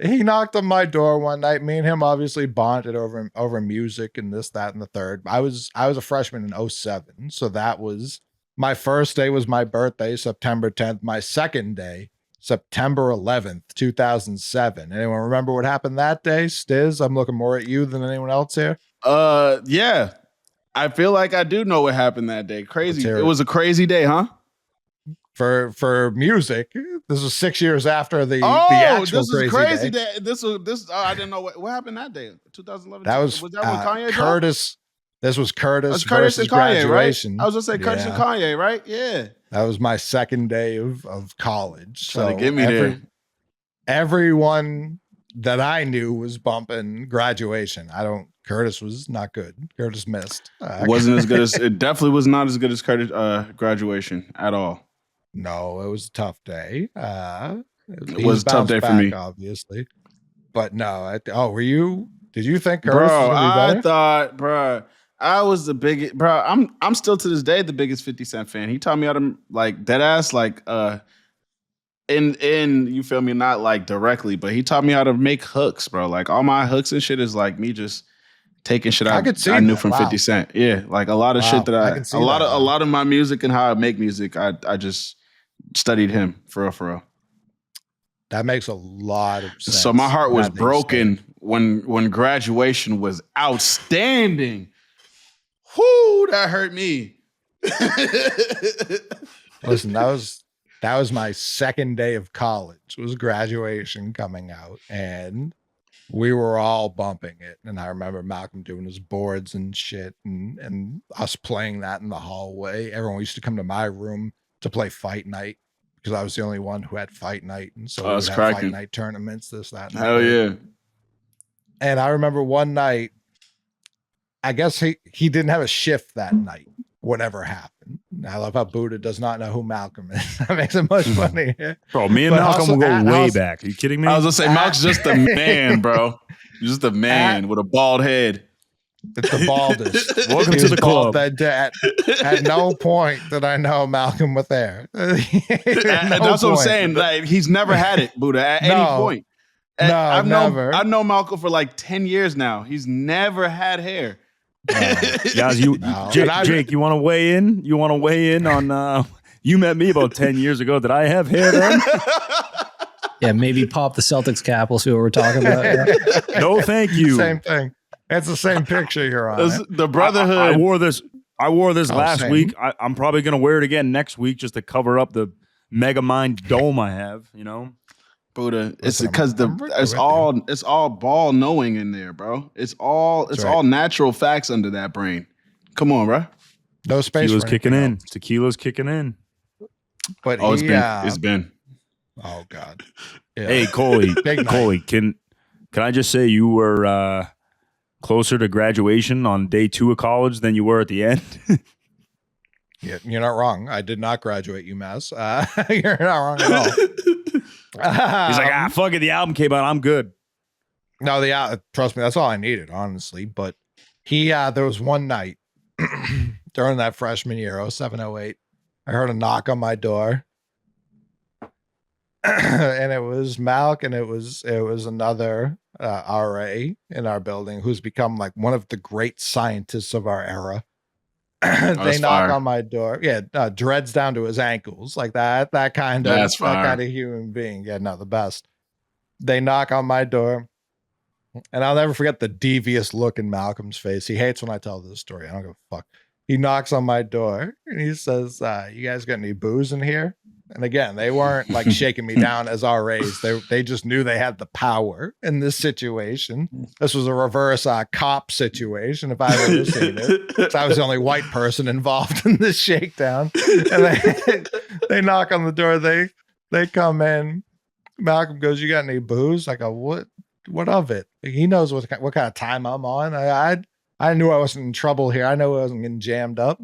He knocked on my door one night. Me and him obviously bonded over music and this, that, and the third. I was a freshman in 2007. So that was my first day was my birthday, September 10th. My second day, September 11th, 2007. Anyone remember what happened that day? Stiz, I'm looking more at you than anyone else here. Yeah. I feel like I do know what happened that day. Crazy. It was a crazy day, huh? For music. This was 6 years after the actual this is crazy day. This I didn't know what happened that day. 2011. That was that when Kanye Curtis. This was Curtis. That's Curtis and Kanye, graduation. right? I was gonna say Curtis and Kanye, right? Yeah. That was my second day of college. Trying to get me there. Everyone that I knew was bumping graduation. Curtis was not good. Curtis missed. Wasn't as good as it definitely was not as good as Curtis graduation at all. No, it was a tough day. It was a tough day for me, obviously. But no, were you? Did you think Curtis was gonna be better? I thought, bro, I was the biggest, bro. I'm still to this day the biggest 50 Cent fan. He taught me how to like dead ass, like in you feel me, not like directly, but he taught me how to make hooks, bro. Like all my hooks and shit is like me just taking shit I knew from 50 Cent. Yeah, like a lot of shit that a lot of my music and how I make music, I just studied him for real. That makes a lot of sense. So my heart was broken when graduation was outstanding. Whoo, that hurt me. Listen, that was my second day of college. It was graduation coming out, and we were all bumping it. And I remember Malcolm doing his boards and shit, and us playing that in the hallway. Everyone used to come to my room to play Fight Night because I was the only one who had Fight Night, and so we would have Fight Night tournaments. This, that, and hell yeah. And I remember one night, I guess he didn't have a shift that night, whatever happened. I love how Buddha does not know who Malcolm is. That makes it much funnier. Bro, me and Malcolm will go way back. Are you kidding me? I was going to say, Malcolm's just a man, bro. He's just a man with a bald head. It's the baldest. Welcome to the club. At no point did I know Malcolm was there. That's what I'm saying. Like, he's never had it, Buddha, at any point. Never. I've known Malcolm for like 10 years now. He's never had hair. Guys, No. Jake, you want to weigh in? You want to weigh in on? You met me about 10 years ago. Did I have hair then? Yeah, maybe pop the Celtics cap. We'll see what we're talking about. Yeah. No, thank you. Same thing. It's the same picture you're on. The brotherhood. I wore this. I wore this last same. week. I'm probably gonna wear it again next week just to cover up the Mega Mind dome I have. You know, Buddha. It's Listen, because it's all ball knowing in there, bro. It's all natural facts under that brain. Come on, bro. No space. tequila's for kicking anything in. else. Tequila's kicking in. But It's been. Oh God. Yeah. Hey, Coley. Big night. Coley, can I just say you were closer to graduation on day 2 of college than you were at the end? Yeah, you're not wrong. I did not graduate UMass. You're not wrong at all. He's like, fuck it. The album came out. I'm good. No, trust me, that's all I needed, honestly. But there was one night during that freshman year, 0708, I heard a knock on my door. And it was Malk, and it was another RA in our building who's become like one of the great scientists of our era. They knock on my door. Yeah, dreads down to his ankles, like that kind of human being. Yeah, no, the best. They knock on my door, and I'll never forget the devious look in Malcolm's face. He hates when I tell this story. I don't give a fuck. He knocks on my door and he says, "You guys got any booze in here?" And again, they weren't like shaking me down as RAs. They just knew they had the power in this situation. This was a reverse cop situation, if I've ever seen it. So I was the only white person involved in this shakedown. And they knock on the door. They come in. Malcolm goes, "You got any booze?" I go, What of it? He knows what kind of time I'm on. I knew I wasn't in trouble here. I know I wasn't getting jammed up.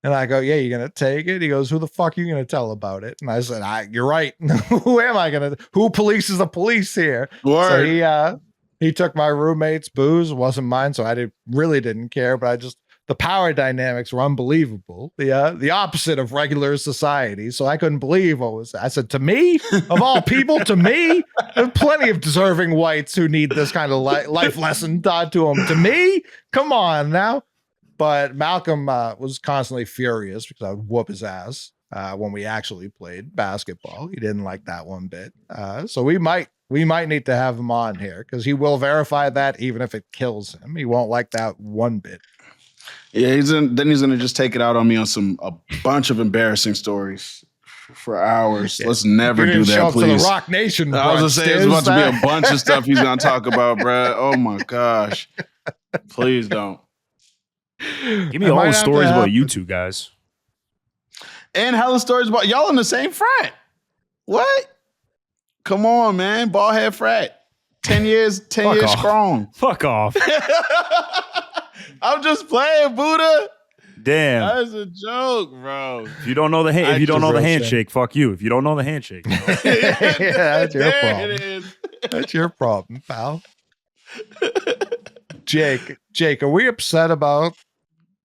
And I go, "Yeah, you gonna take it?" He goes, "Who the fuck are you gonna tell about it?" And I said, "You're right. Who am I gonna? Who polices the police here?" Word. So he took my roommate's booze. It wasn't mine, so I really didn't care. But the power dynamics were unbelievable. The opposite of regular society. So I couldn't believe what was. I said, "To me, of all people, to me, there are plenty of deserving whites who need this kind of life lesson taught to them. To me, come on now." But Malcolm was constantly furious because I would whoop his ass when we actually played basketball. He didn't like that one bit. So we might need to have him on here because he will verify that even if it kills him. He won't like that one bit. Yeah, he's gonna just take it out on me on a bunch of embarrassing stories for hours. Yeah. Let's never do that, please. To the Rock Nation. I was gonna say there's about to be a bunch of stuff he's gonna talk about, bro. Oh my gosh, please don't. Give me all the stories about you two guys. And hella stories about y'all in the same frat. What? Come on, man. Ballhead frat. 10 years strong. Fuck off. I'm just playing, Buddha. Damn. That's a joke, bro. If you don't know the handshake, fuck you. If you don't know the handshake. Yeah, that's your problem. That's your problem, pal. Jake, are we upset about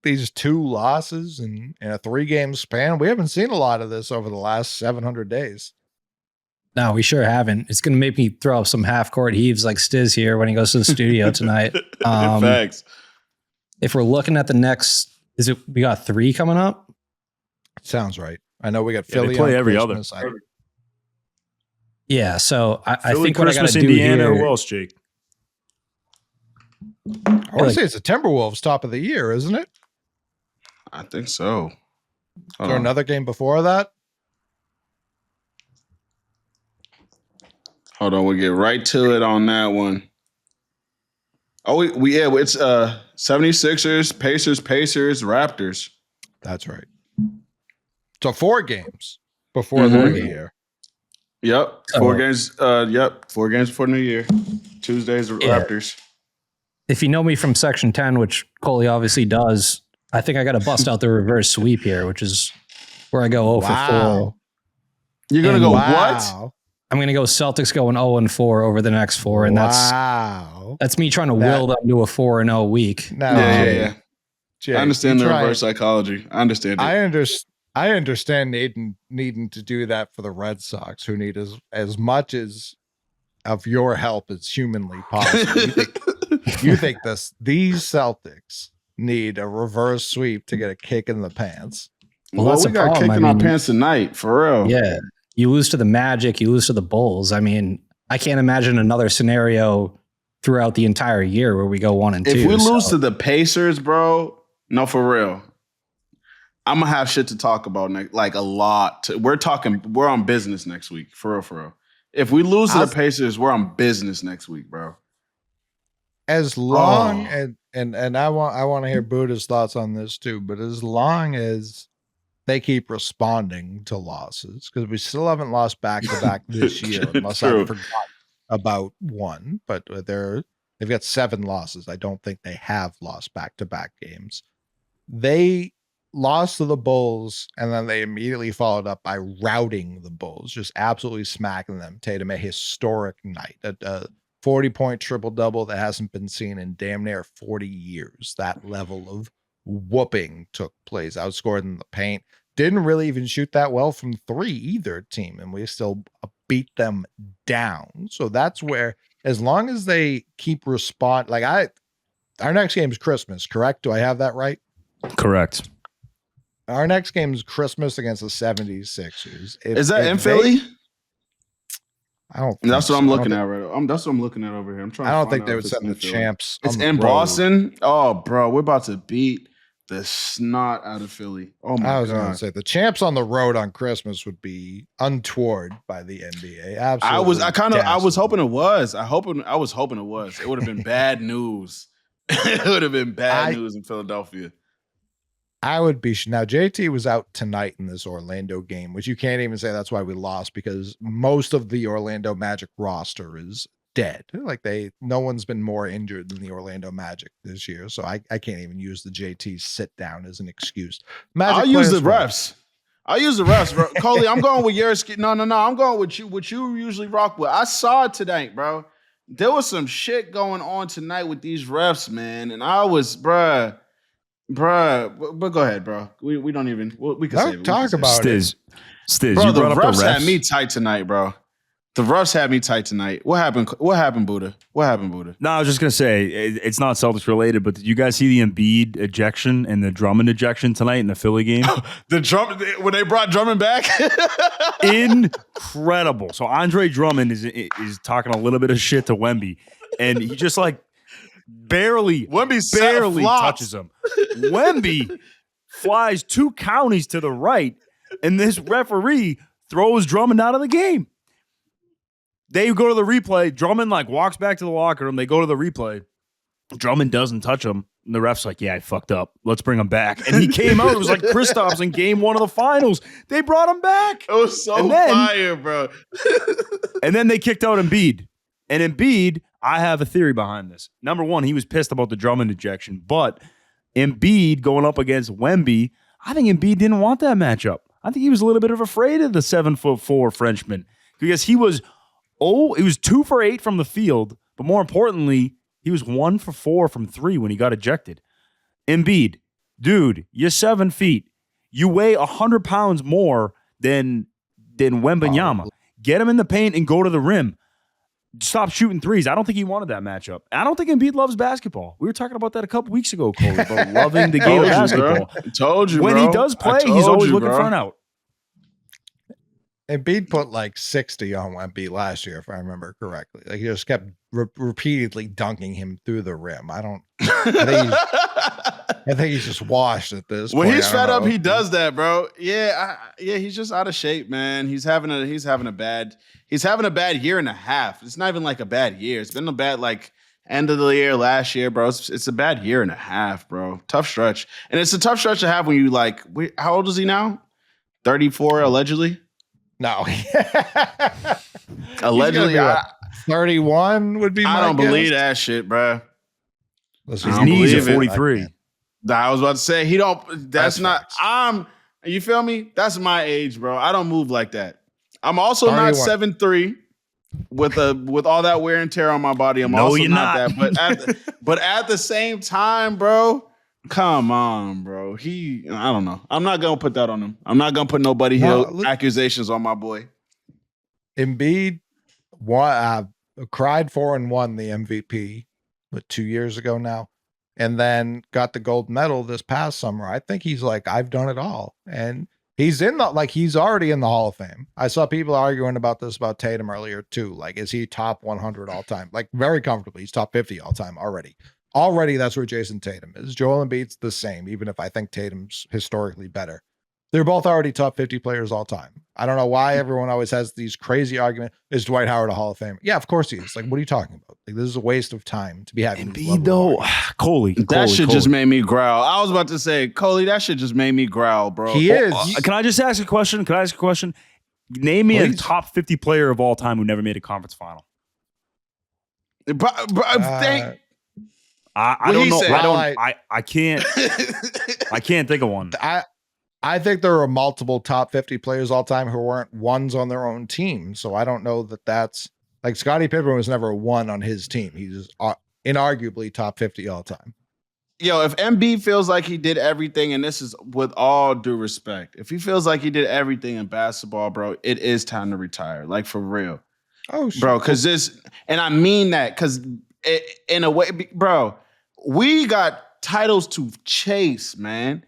these 2 losses in a 3-game span? We haven't seen a lot of this over the last 700 days. No, we sure haven't. It's going to make me throw up some half-court heaves like Stiz here when he goes to the studio tonight. Facts. If we're looking at the next, we got 3 coming up? Sounds right. I know we got Philly. They play every Christmas. other. Yeah, so I Philly, think what Christmas, I got to do Indiana, here. who else, Jake? I want to say it's the Timberwolves top of the year, isn't it? I think so. Is there another game before that? Hold on, we'll get right to it on that one. Oh, it's 76ers, Pacers, Raptors. That's right. So 4 games before the new year. Yep. 4 games. 4 games before New Year. Tuesdays, Raptors. If you know me from Section 10, which Coley obviously does, I think I got to bust out the reverse sweep here, which is where I go 0 for 4. You're going to go what? I'm going to go Celtics going 0-4 over the next 4. And that's me trying to will them to a 4-0 week. No, yeah. I understand the reverse psychology. I understand it. I understand needing to do that for the Red Sox, who need as much as of your help as humanly possible. You think these Celtics need a reverse sweep to get a kick in the pants. Well, Well, that's we a got problem. kicked in our pants tonight, for real. Yeah. You lose to the Magic, you lose to the Bulls. I mean, I can't imagine another scenario throughout the entire year where we go 1-2. If we lose to the Pacers, bro, no, for real, I'm gonna have shit to talk about next, like a lot. We're on business next week, for real, for real. If we lose to the Pacers, we're on business next week, bro. As long and I want to hear Buddha's thoughts on this too, but as long as they keep responding to losses, because we still haven't lost back to back this year, unless I forgot about one, but they've got 7 losses. I don't think they have lost back to back games. They lost to the Bulls, and then they immediately followed up by routing the Bulls, just absolutely smacking them. Tatum, a historic night, a 40-point triple-double that hasn't been seen in damn near 40 years. That level of whooping took place. Outscored in the paint. Didn't really even shoot that well from 3 either team, and we still beat them down. So that's where, as long as they keep our next game is Christmas, correct? Do I have that right? Correct. Our next game is Christmas against the 76ers. Is that in Philly? I don't. That's what I'm looking at right. That's what I'm looking at over here. I'm trying. I don't think they would send the champs. It's in Boston. Oh, bro, we're about to beat the snot out of Philly. Oh my god! I was going to say the champs on the road on Christmas would be untoward by the NBA. Absolutely. I was hoping it was. I was hoping it was. It would have been bad news. It would have been bad news in Philadelphia. I would be. Now, JT was out tonight in this Orlando game, which you can't even say that's why we lost, because most of the Orlando Magic roster is dead. Like no one's been more injured than the Orlando Magic this year. So I can't even use the JT sit down as an excuse. I'll use the refs. Bro. Coley, I'm going with your No. I'm going with you. What you usually rock with. I saw it tonight, bro. There was some shit going on tonight with these refs, man. And I was, bruh, but go ahead, bro. We don't even. We can save it. Talk about it. Stiz, bro, you the brought up refs the refs. had me tight tonight, bro. The refs had me tight tonight. What happened, Buddha? No, I was just going to say, it's not Celtics related, but did you guys see the Embiid ejection and the Drummond ejection tonight in the Philly game? When they brought Drummond back? Incredible. So Andre Drummond is talking a little bit of shit to Wemby, and he just barely touches him. Wemby flies 2 counties to the right, and this referee throws Drummond out of the game. They go to the replay. Drummond walks back to the locker room. They go to the replay. Drummond doesn't touch him. And the ref's like, yeah, I fucked up. Let's bring him back. And he came out. It was like Kristaps in game 1 of the finals. They brought him back. It was so fire, bro. And then they kicked out Embiid. And Embiid, I have a theory behind this. Number one, he was pissed about the Drummond ejection. But Embiid going up against Wemby, I think Embiid didn't want that matchup. I think he was a little bit afraid of the 7'4" Frenchman, because he was 2 for 8 from the field, but more importantly, he was 1 for 4 from 3 when he got ejected. Embiid, dude, you're 7 feet. You weigh 100 pounds more than Wembanyama. Get him in the paint and go to the rim. Stop shooting threes. I don't think he wanted that matchup. I don't think Embiid loves basketball. We were talking about that a couple weeks ago, Cole, about loving the game of basketball. Told you, when bro. He does play, he's always looking for an out. Embiid put 60 on Wemby last year, if I remember correctly. He just kept repeatedly dunking him through the rim. I think he's just washed at this point. When he's fed up, he does that, bro. Yeah, he's just out of shape, man. He's having a bad year and a half. It's not even a bad year. It's been a bad end of the year last year, bro. It's a bad year and a half, bro. Tough stretch. And it's a tough stretch to have when you how old is he now? 34 allegedly? No. Allegedly, 31 would be my I don't guess. believe that shit, bro. His knees are 43. I was about to say, he don't, that's not, you feel me? That's my age, bro. I don't move like that. I'm also 31. not 7'3" with all that wear and tear on my body. I'm also not that. But at the same time, bro, come on, bro. I don't know. I'm not going to put that on him. I'm not going to put no Buddy Hield accusations on my boy. Embiid cried for and won the MVP 2 years ago now. and then got the gold medal this past summer. I think he's like, I've done it all. And he's he's already in the Hall of Fame. I saw people arguing about this about Tatum earlier too. Like, is he top 100 all time? Like, very comfortably. He's top 50 all time already. Already, that's where Jason Tatum is. Joel Embiid's the same, even if I think Tatum's historically better. They're both already top 50 players all time. I don't know why everyone always has these crazy arguments. Is Dwight Howard a Hall of Famer? Yeah, of course he is. Like, what are you talking about? Like, this is a waste of time to be having Embiid, though, Coley. That shit just made me growl. I was about to say, Coley, that shit just made me growl, bro. He is. Can I just ask a question? Name me a top 50 player of all time who never made a conference final. I don't know. I can't. I can't think of one. I think there are multiple top 50 players all time who weren't ones on their own team. So I don't know that that's like Scottie Pippen was never one on his team. He's inarguably top 50 all time. Yo, if Embiid feels like he did everything, and this is with all due respect, if he feels like he did everything in basketball, bro, it is time to retire. Like, for real. Oh, sure. Bro, because this, and I mean that, because in a way, bro, we got titles to chase, man.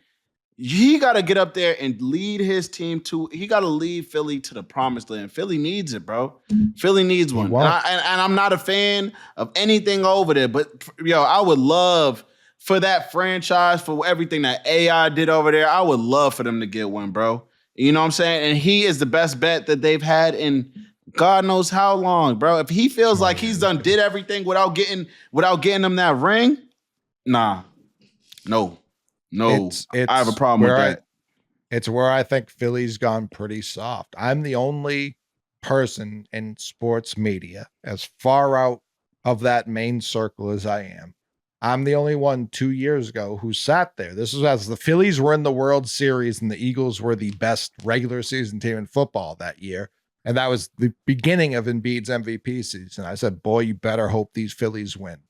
He got to get up there and lead his team he got to lead Philly to the promised land. Philly needs it, bro. Philly needs one. And I'm not a fan of anything over there, but yo, I would love for that franchise, for everything that AI did over there, I would love for them to get one, bro. You know what I'm saying? And he is the best bet that they've had in God knows how long, bro. If he feels like he's did everything without getting them that ring, nah. No, it's I have a problem with that. It's where I think Philly's gone pretty soft. I'm the only person in sports media as far out of that main circle as I am. I'm the only one 2 years ago who sat there. This was as the Phillies were in the World Series and the Eagles were the best regular season team in football that year. And that was the beginning of Embiid's MVP season. I said, boy, you better hope these Phillies win,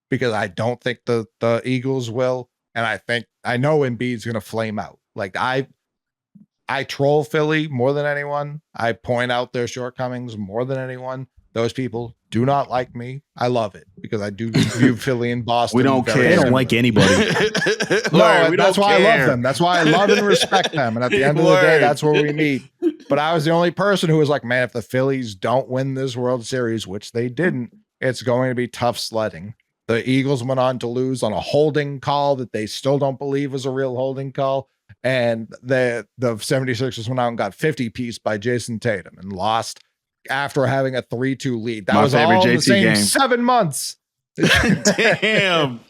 because I don't think the Eagles will. And I know Embiid's going to flame out. Like, I troll Philly more than anyone. I point out their shortcomings more than anyone. Those people do not like me. I love it because I do view Philly and Boston. We don't care. They don't like anybody. No, that's why I love them. That's why I love and respect them. And at the end of the day, that's where we meet. But I was the only person who was like, man, if the Phillies don't win this World Series, which they didn't, it's going to be tough sledding. The Eagles went on to lose on a holding call that they still don't believe was a real holding call. And the 76ers went out and got 50-piece by Jason Tatum and lost after having a 3-2 lead. That was all in the same game. 7 months. Damn.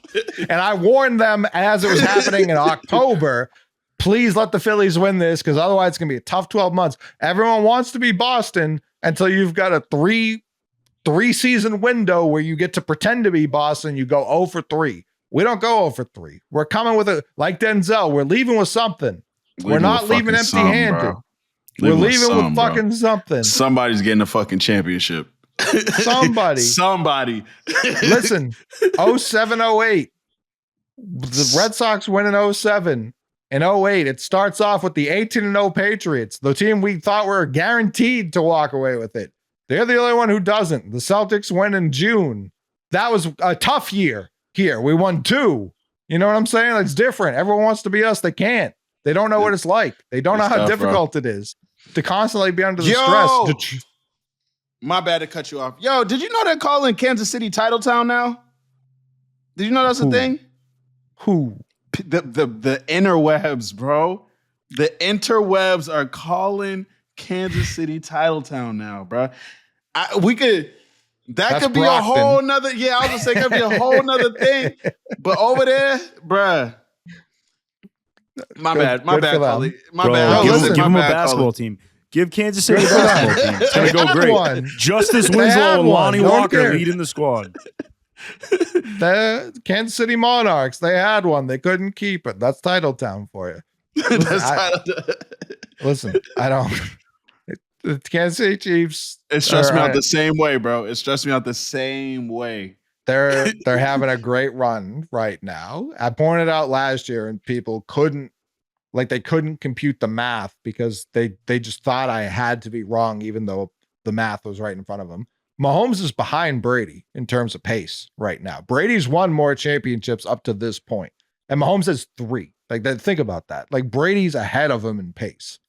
And I warned them as it was happening in October, please let the Phillies win this, because otherwise it's going to be a tough 12 months. Everyone wants to be Boston until you've got a three-season window where you get to pretend to be Boston. You go 0 for 3. We don't go 0 for 3. We're coming with like Denzel. We're leaving with something. We're not leaving empty-handed. We're leaving with fucking something. Somebody's getting a fucking championship. Somebody. Listen, 07-08. The Red Sox win in 07. In 08, it starts off with the 18-0 Patriots, the team we thought were guaranteed to walk away with it. They're the only one who doesn't. The Celtics win in June. That was a tough year here. We won 2. You know what I'm saying? It's different. Everyone wants to be us. They can't. They don't know what it's like. They don't know how difficult it is to constantly be under the stress. My bad to cut you off. Yo, did you know they're calling Kansas City Titletown now? Did you know that's a thing? Who? The interwebs, bro. The interwebs are calling Kansas City Titletown now, bro. That could be Brockton. A whole nother. Yeah, I was gonna say it could be a whole nother thing. But over there, bruh. My bad, Coley. My bad. Give them a basketball team. Give Kansas City a basketball team. It's gonna go great. One. Justice Winslow and Lonnie Walker leading the squad. The Kansas City Monarchs, they had one. They couldn't keep it. That's Titletown for you. Listen, I don't. The Kansas City Chiefs. It stressed me out the same way, bro. It stressed me out the same way. They're having a great run right now. I pointed out last year, and people couldn't compute the math because they just thought I had to be wrong, even though the math was right in front of them. Mahomes is behind Brady in terms of pace right now. Brady's won more championships up to this point, and Mahomes has 3. Like, think about that. Like, Brady's ahead of him in pace.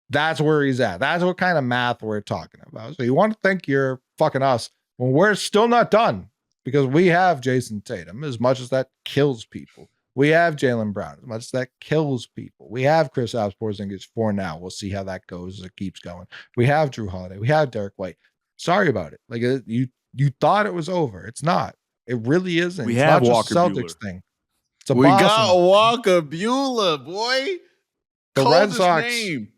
That's where he's at. That's what kind of math we're talking about. So you want to think you're fucking us when we're still not done, because we have Jason Tatum, as much as that kills people. We have Jaylen Brown, as much as that kills people. We have Chris Porzingis for now. We'll see how that goes as it keeps going. We have Drew Holiday. We have Derek White. Sorry about it. Like, you thought it was over. It's not. It really isn't. We it's have not Walker just a Celtics Buehler. thing. It's a We Boston got thing. Walker Buehler, boy. The Red Sox. Name.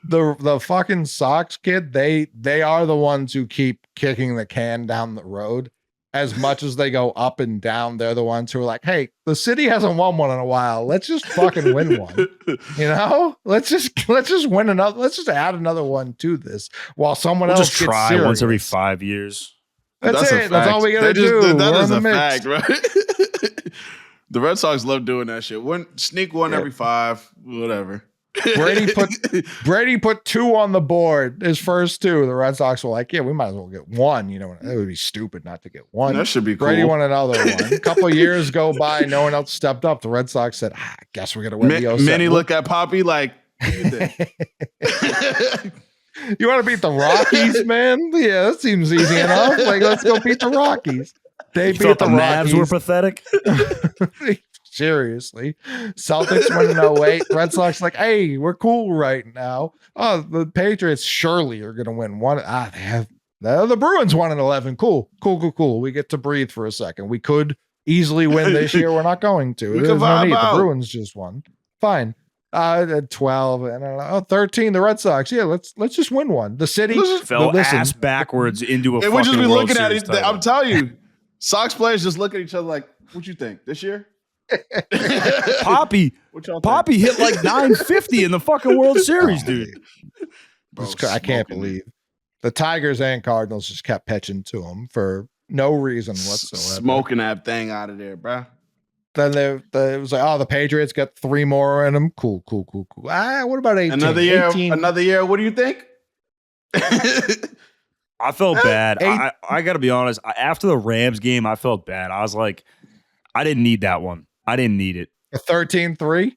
the fucking Sox kid, they are the ones who keep kicking the can down the road. As much as they go up and down, they're the ones who are like, hey, the city hasn't won one in a while. Let's just fucking win one. You know? Let's just win another. Let's just add another one to this while someone else just gets try serious. once every 5 years. That's a it. That's all we gotta fact. do. That We're is in a the mix. fact, right? The Red Sox love doing that shit. Sneak one every 5, whatever. Brady put 2 on the board, his first 2. The Red Sox were like, yeah, we might as well get 1. You know, it would be stupid not to get 1. That should be cool. Brady won another one. A couple of years go by, no one else stepped up. The Red Sox said, I guess we're gonna win the 07. Many look at Poppy like, what do you think? You want to beat the Rockies, man? Yeah, that seems easy enough. Like, let's go beat the Rockies. They You beat thought the the Mavs Rockies. were pathetic? Seriously. Celtics win in 08. Red Sox like, hey, we're cool right now. Oh, the Patriots surely are going to win one. They have the Bruins won in 11. Cool. We get to breathe for a second. We could easily win this year. We're not going to. We There's can no vibe need. out. The Bruins just won. Fine. 12 and 13. The Red Sox. Yeah, let's just win one. The city Fell listen, ass backwards into a And we fucking just be World looking at Series it. title. I'm telling you, Sox players just look at each other like, what you think this year? Poppy What y'all think? Poppy hit like 950 in the fucking World Series, dude. Bro, I can't smoking believe the Tigers and Cardinals just kept pitching to him for no reason it. whatsoever. Smoking that thing out of there, bro. Then it was like, oh, the Patriots got 3 more in them. Cool. What about 18? Another year. 18? Another year. What do you think? I felt bad. Eight- I got to be honest. After the Rams game, I felt bad. I was like, I didn't need that one. I didn't need it. A 13-3?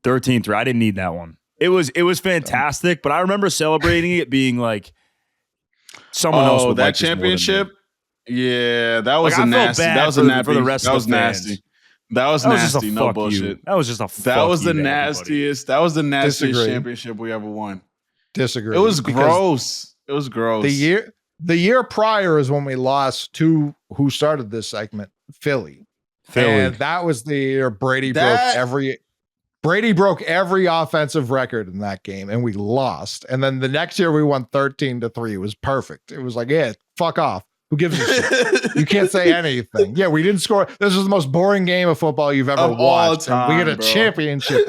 13-3. I didn't need that one. It was fantastic, but I remember celebrating it being like someone else would that like this more than me. championship. Yeah, that was Like, a I felt nasty. bad That was a for nasty. the rest that of was the fans. nasty. That was That was just a nasty. No fuck bullshit. you. That was just a fuck That was you the to everybody. nastiest. That was the nastiest Disagree. championship we ever won. Disagree. It was because gross. It was gross. The year prior is when we lost to who started this segment, Philly. And that was the year Brady broke every offensive record in that game, and we lost. And then the next year we won 13-3. It was perfect. It was like, yeah, fuck off. Who gives a shit? You can't say anything. Yeah, we didn't score. This was the most boring game of football you've ever Of all watched. And we time, get a bro. championship.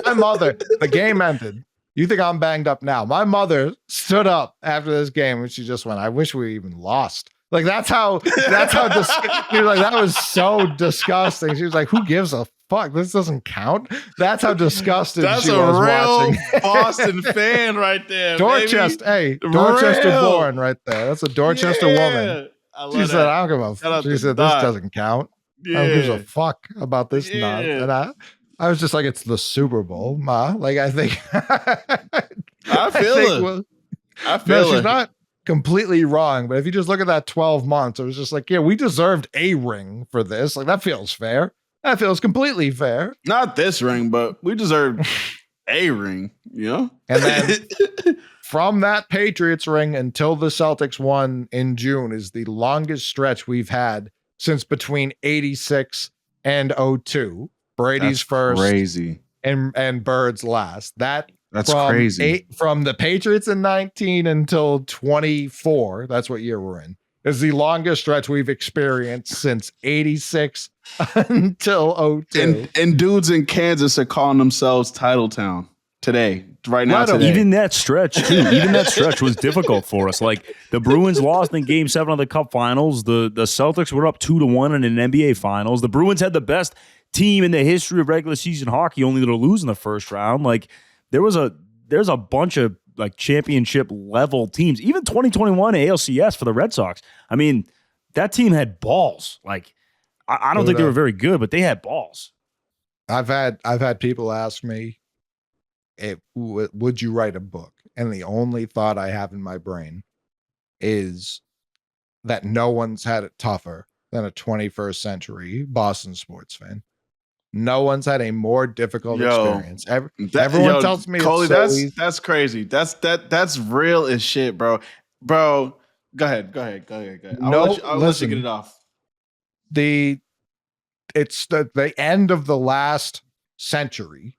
My mother, the game ended. You think I'm banged up now? My mother stood up after this game and she just went, I wish we even lost. Like that's how she was like, that was so disgusting. She was like, who gives a fuck? This doesn't count. That's how disgusted That's she a was real watching. Boston fan right there. Dorchester, baby. hey, Dorchester Real. born right there. That's a Dorchester woman. I love She that. said, I don't give a Shout out fuck. She to said, this Doc. doesn't count. Yeah. I don't give a fuck about this Yeah. nonsense. And I was just like, it's the Super Bowl, Ma. Like, I think I feel it. I feel no, she's it. not completely wrong, but if you just look at that 12 months, it was just like, yeah, we deserved a ring for this. Like, that feels fair. That feels completely fair. Not this ring, but we deserve a ring, you know? And then from that Patriots ring until the Celtics won in June is the longest stretch we've had since between 86 and 02. Brady's That's first crazy. and Bird's last. That's from crazy. From the Patriots in 19 until 24, that's what year we're in, is the longest stretch we've experienced since 86 until 02. And dudes in Kansas are calling themselves Titletown today, right now. Let 'em. Today. Even that stretch, too. Even that stretch was difficult for us. Like, the Bruins lost in Game 7 of the Cup Finals. The Celtics were up 2-1 in an NBA Finals. The Bruins had the best team in the history of regular season hockey, only to lose in the first round. Like, there's a bunch of like championship level teams. Even 2021 ALCS for the Red Sox. I mean, that team had balls. Like, I don't think they were very good, but they had balls. I've had people ask me, would you write a book? And the only thought I have in my brain is that no one's had it tougher than a 21st century Boston sports fan. No one's had a more difficult experience. Everyone tells me Coley, it's so easy. that's crazy. That's real as shit, bro. Bro, go ahead. I'll let you get it off. It's the end of the last century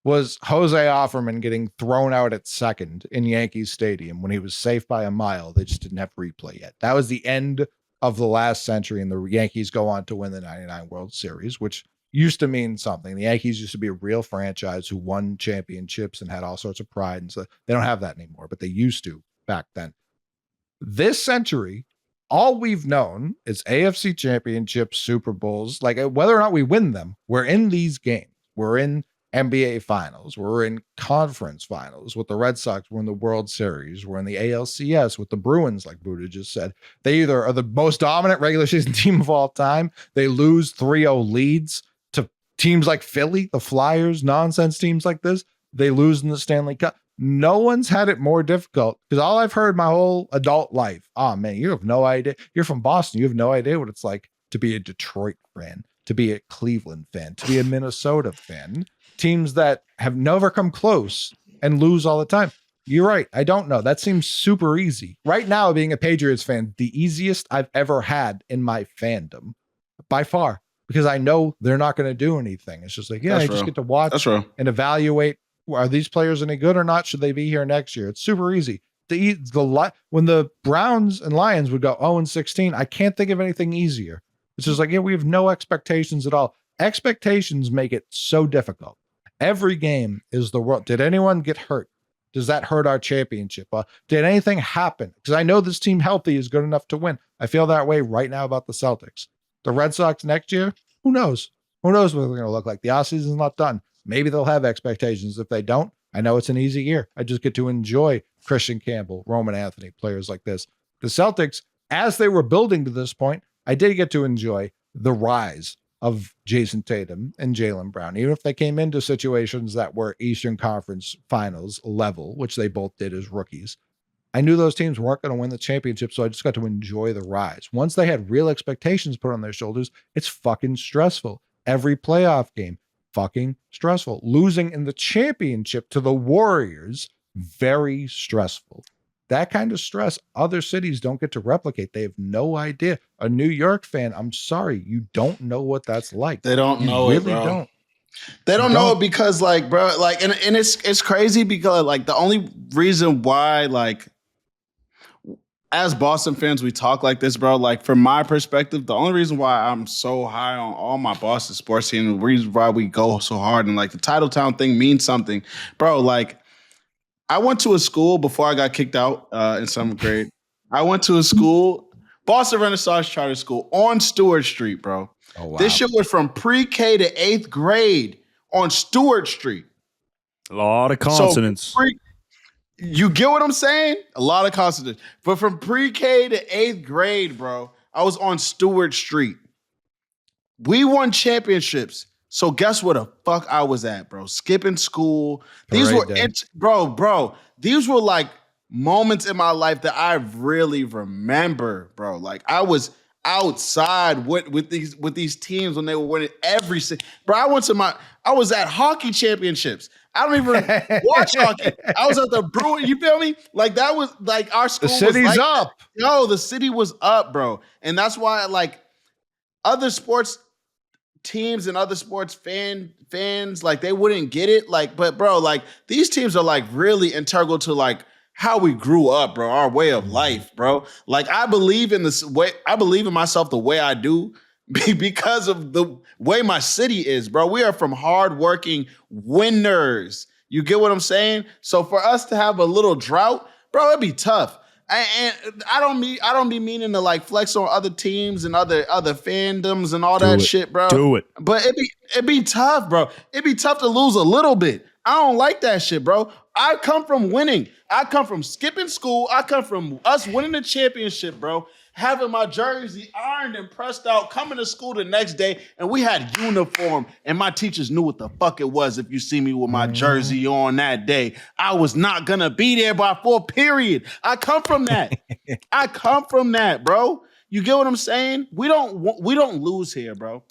was Jose Offerman getting thrown out at second in Yankees Stadium when he was safe by a mile. They just didn't have replay yet. That was the end of the last century, and the Yankees go on to win the 99 World Series, which used to mean something. The Yankees used to be a real franchise who won championships and had all sorts of pride, and so they don't have that anymore, but they used to back then. This century, all we've known is AFC championships, Super Bowls, like whether or not we win them, we're in these games. We're in NBA finals. We're in conference finals with the Red Sox. We're in the World Series. We're in the ALCS with the Bruins, like Buddha just said. They either are the most dominant regular season team of all time. They lose 3-0 leads to teams like Philly, the Flyers, nonsense teams like this. They lose in the Stanley Cup. No one's had it more difficult because all I've heard my whole adult life, oh man, you have no idea. You're from Boston. You have no idea what it's like to be a Detroit fan, to be a Cleveland fan, to be a Minnesota fan. Teams that have never come close and lose all the time. You're right. I don't know. That seems super easy. Right now, being a Patriots fan, the easiest I've ever had in my fandom by far, because I know they're not going to do anything. It's just like, yeah, I just get to watch and evaluate. Are these players any good or not? Should they be here next year? It's super easy. When the Browns and Lions would go 0-16, I can't think of anything easier. It's just like, yeah, we have no expectations at all. Expectations make it so difficult. Every game is the world. Did anyone get hurt? Does that hurt our championship? Did anything happen? Because I know this team healthy is good enough to win. I feel that way right now about the Celtics. The Red Sox next year, who knows? Who knows what they're going to look like? The offseason's not done. Maybe they'll have expectations. If they don't, I know it's an easy year. I just get to enjoy Christian Campbell, Roman Anthony, players like this. The Celtics, as they were building to this point, I did get to enjoy the rise of Jason Tatum and Jaylen Brown, even if they came into situations that were Eastern Conference Finals level, which they both did as rookies. I knew those teams weren't going to win the championship, so I just got to enjoy the rise. Once they had real expectations put on their shoulders, it's fucking stressful. Every playoff game, fucking stressful. Losing in the championship to the Warriors, very stressful. That kind of stress, other cities don't get to replicate. They have no idea. A New York fan, I'm sorry, you don't know what that's like. They don't know it, bro. Don't. They don't know it because, like, bro, like, and it's crazy because, like, the only reason why, like, as Boston fans, we talk like this, bro. Like, from my perspective, the only reason why I'm so high on all my Boston sports teams, the reason why we go so hard, and like the Titletown thing means something, bro. Like, I went to a school before I got kicked out in 7th grade. I went to a school, Boston Renaissance Charter School on Stewart Street, bro. Oh, wow. This shit was from pre-K to 8th grade on Stewart Street. A lot of consonants. So you get what I'm saying? A lot of consonants. But from pre-K to 8th grade, bro, I was on Stewart Street. We won championships. So guess where the fuck I was at, bro? Skipping school. These were, bro. These were like moments in my life that I really remember, bro. Like I was outside with these teams when they were winning every single. Bro, I was at hockey championships. I don't even watch hockey. I was at the Bruin. You feel me? Like that was like our school. The city's up. No, the city was up, bro, and that's why like other sports teams and other sports fans like they wouldn't get it, like, but bro, like these teams are like really integral to like how we grew up, bro, our way of life, bro. Like I believe in this way, I believe in myself the way I do because of the way my city is, bro. We are from hardworking winners. You get what I'm saying? So for us to have a little drought, bro, it'd be tough. And I don't be meaning to like flex on other teams and other fandoms and all that shit, bro. Do it. But it'd be tough, bro. It'd be tough to lose a little bit. I don't like that shit, bro. I come from winning. I come from skipping school. I come from us winning the championship, bro. Having my jersey ironed and pressed out, coming to school the next day, and we had uniform, and my teachers knew what the fuck it was if you see me with my jersey on that day. I was not gonna be there by full period. I come from that. I come from that, bro. You get what I'm saying? We don't lose here, bro.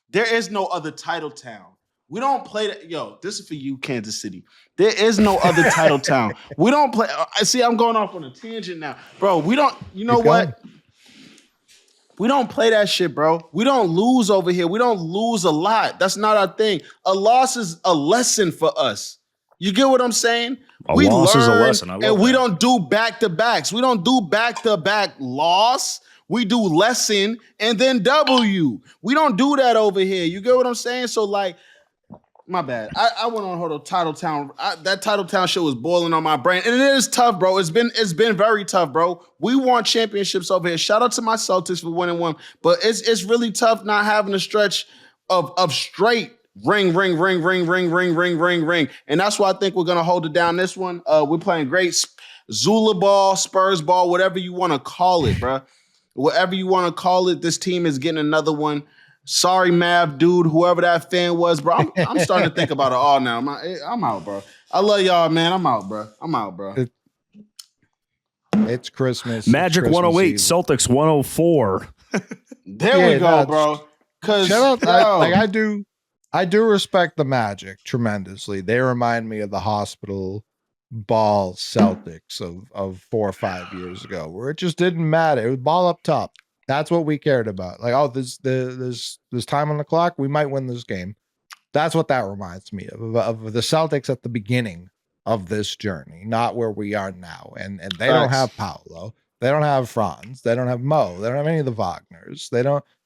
There is no other Titletown. We don't play that. Yo, this is for you, Kansas City. There is no other Titletown. We don't play. I see. I'm going off on a tangent now, bro. We don't. You know what? We don't play that shit, bro. We don't lose over here. We don't lose a lot. That's not our thing. A loss is a lesson for us. You get what I'm saying? We loss is a lesson. I love and that. we don't do back-to-backs. We don't do back-to-back loss. We do lesson and then W. We don't do that over here. You get what I'm saying? So, like, my bad. I went on hold of Titletown. That Titletown shit was boiling on my brain. And it is tough, bro. It's been very tough, bro. We won championships over here. Shout out to my Celtics for winning one. But it's really tough not having a stretch of straight ring. And that's why I think we're gonna hold it down this one. We're playing great Zula ball, Spurs ball, whatever you want to call it, bro. Whatever you want to call it, this team is getting another one. Sorry, Mav, dude, whoever that fan was, bro. I'm starting to think about it all now. I'm out, bro. I love y'all, man. I'm out, bro. It's Christmas. Magic It's Christmas 108, Eve. Celtics 104. There we go, bro. Because shout out, I do respect the Magic tremendously. They remind me of the hospital ball Celtics of 4 or 5 years ago, where it just didn't matter. It was ball up top. That's what we cared about. Like, oh, there's time on the clock. We might win this game. That's what that reminds me of the Celtics at the beginning of this journey, not where we are now. And they don't have Paolo. They don't have Franz. They don't have Mo. They don't have any of the Wagners.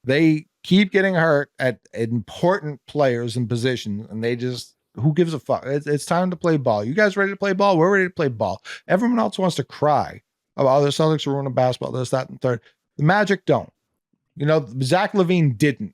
They keep getting hurt at important players and positions, and they just, who gives a fuck? It's time to play ball. You guys ready to play ball? We're ready to play ball. Everyone else wants to cry about the Celtics ruining basketball, this, that, and third. The Magic don't. You know, Zach LaVine didn't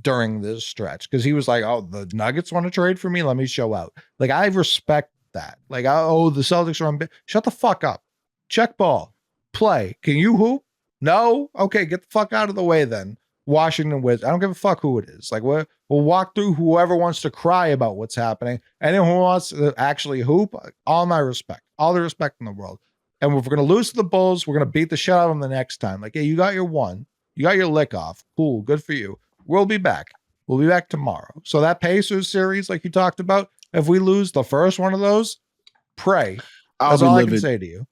during this stretch because he was like, oh, the Nuggets want to trade for me? Let me show out. Like, I respect that. Like, oh, the Celtics are on. Shut the fuck up. Check ball. Play. Can you hoop? No? Okay, get the fuck out of the way then. Washington Wizards. I don't give a fuck who it is. Like, we'll walk through whoever wants to cry about what's happening. Anyone who wants to actually hoop, all my respect. All the respect in the world. And if we're going to lose to the Bulls, we're going to beat the shit out of them the next time. Like, hey, you got your one. You got your lick off. Cool. Good for you. We'll be back. We'll be back tomorrow. So that Pacers series, like you talked about, if we lose the first one of those, pray. That's all I can say to you.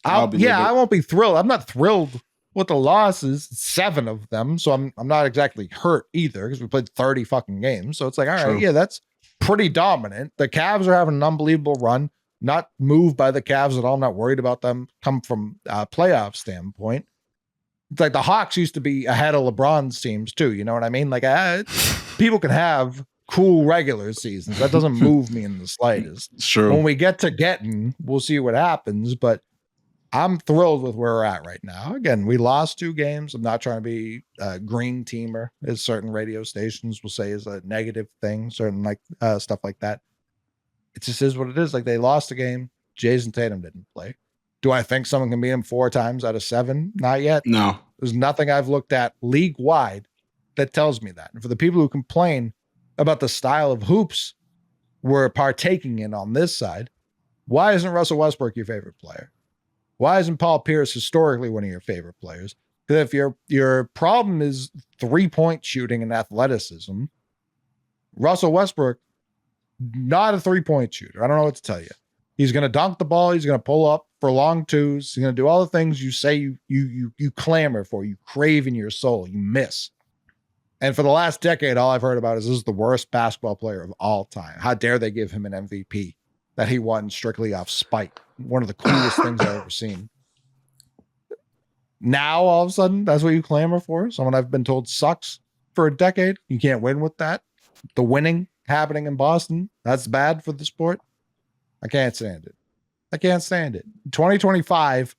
I won't be thrilled. I'm not thrilled with the losses. 7 of them. So I'm not exactly hurt either because we played 30 fucking games. So it's like, all right, yeah, that's pretty dominant. The Cavs are having an unbelievable run. Not moved by the Cavs at all. I'm not worried about them come from a playoff standpoint. It's like the Hawks used to be ahead of LeBron's teams too. You know what I mean? Like, people can have cool regular seasons. That doesn't move me in the slightest. It's true. When we get to getting, we'll see what happens. But I'm thrilled with where we're at right now. Again, we lost 2 games. I'm not trying to be a green teamer, as certain radio stations will say is a negative thing. Certain like stuff like that. It just is what it is. Like, they lost a game. Jason Tatum didn't play. Do I think someone can beat him 4 times out of 7? Not yet. No. There's nothing I've looked at league-wide that tells me that. And for the people who complain about the style of hoops we're partaking in on this side, why isn't Russell Westbrook your favorite player? Why isn't Paul Pierce historically one of your favorite players? Because if your problem is 3-point shooting and athleticism, Russell Westbrook, not a 3-point shooter. I don't know what to tell you. He's going to dunk the ball. He's going to pull up for long twos. He's going to do all the things you say you clamor for, you crave in your soul, you miss. And for the last decade, all I've heard about is this is the worst basketball player of all time. How dare they give him an MVP that he won strictly off spite? One of the coolest things I've ever seen. Now, all of a sudden, that's what you clamor for? Someone I've been told sucks for a decade. You can't win with that. The winning happening in Boston, that's bad for the sport. I can't stand it. 2025,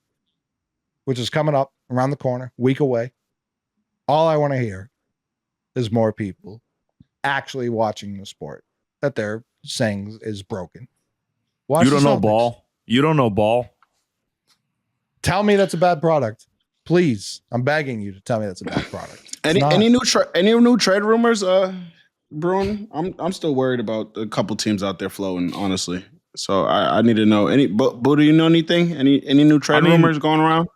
which is coming up around the corner, week away. All I want to hear is more people actually watching the sport that they're saying is broken. You don't know ball. You don't know ball. Tell me that's a bad product. Please. I'm begging you to tell me that's a bad product. Any new trade rumors brewing? I'm still worried about a couple teams out there floating, honestly. So I need to know Boo, do you know anything? Any new trade rumors going around?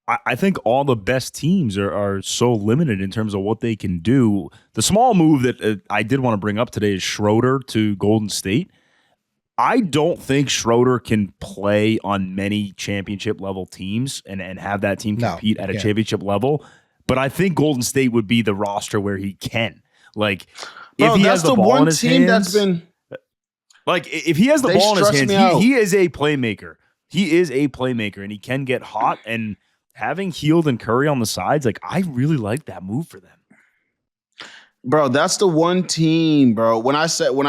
I think all the best teams are so limited in terms of what they can do. The small move that I did want to bring up today is Schroeder to Golden State. I don't think Schroeder can play on many championship level teams and have that team compete at a championship level. But I think Golden State would be the roster where he can. Like, if he has the ball in his hands, that's been like if he has the ball in his hands, he is a playmaker. He is a playmaker, and he can get hot. And having Hield and Curry on the sides, like, I really like that move for them. Bro, that's the one team, bro. When I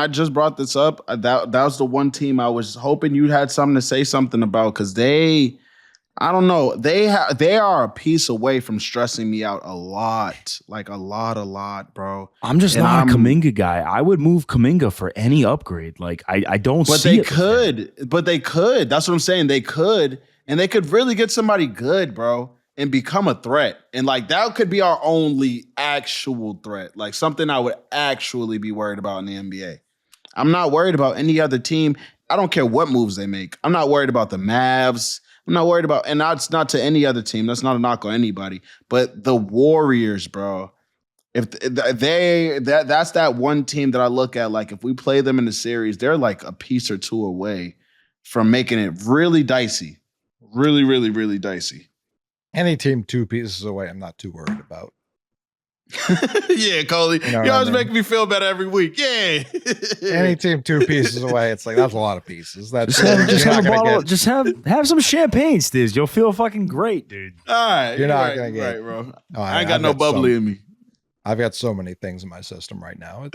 just brought this up, that was the one team I was hoping you had something to say something about, because I don't know, they are a piece away from stressing me out a lot, like a lot, bro. I'm just not a Kuminga guy. I would move Kuminga for any upgrade. Like I don't. But they could. That's what I'm saying. They could, and they could really get somebody good, bro, and become a threat. And like that could be our only actual threat, like something I would actually be worried about in the NBA. I'm not worried about any other team. I don't care what moves they make. I'm not worried about the Mavs. I'm not worried about, and that's not to any other team. That's not a knock on anybody. But the Warriors, bro, if that's that one team that I look at, like if we play them in the series, they're like a piece or two away from making it really dicey. Really, really, really dicey. Any team 2 pieces away, I'm not too worried about. Yeah, Coley. You always make me feel better every week. Yeah. Any team 2 pieces away, it's like that's a lot of pieces. That's just have a bottle. Just have some champagne, Stiz. You'll feel fucking great, dude. All right, you're not gonna get right, bro. Oh, I ain't got no bubbly in me. I've got so many things in my system right now.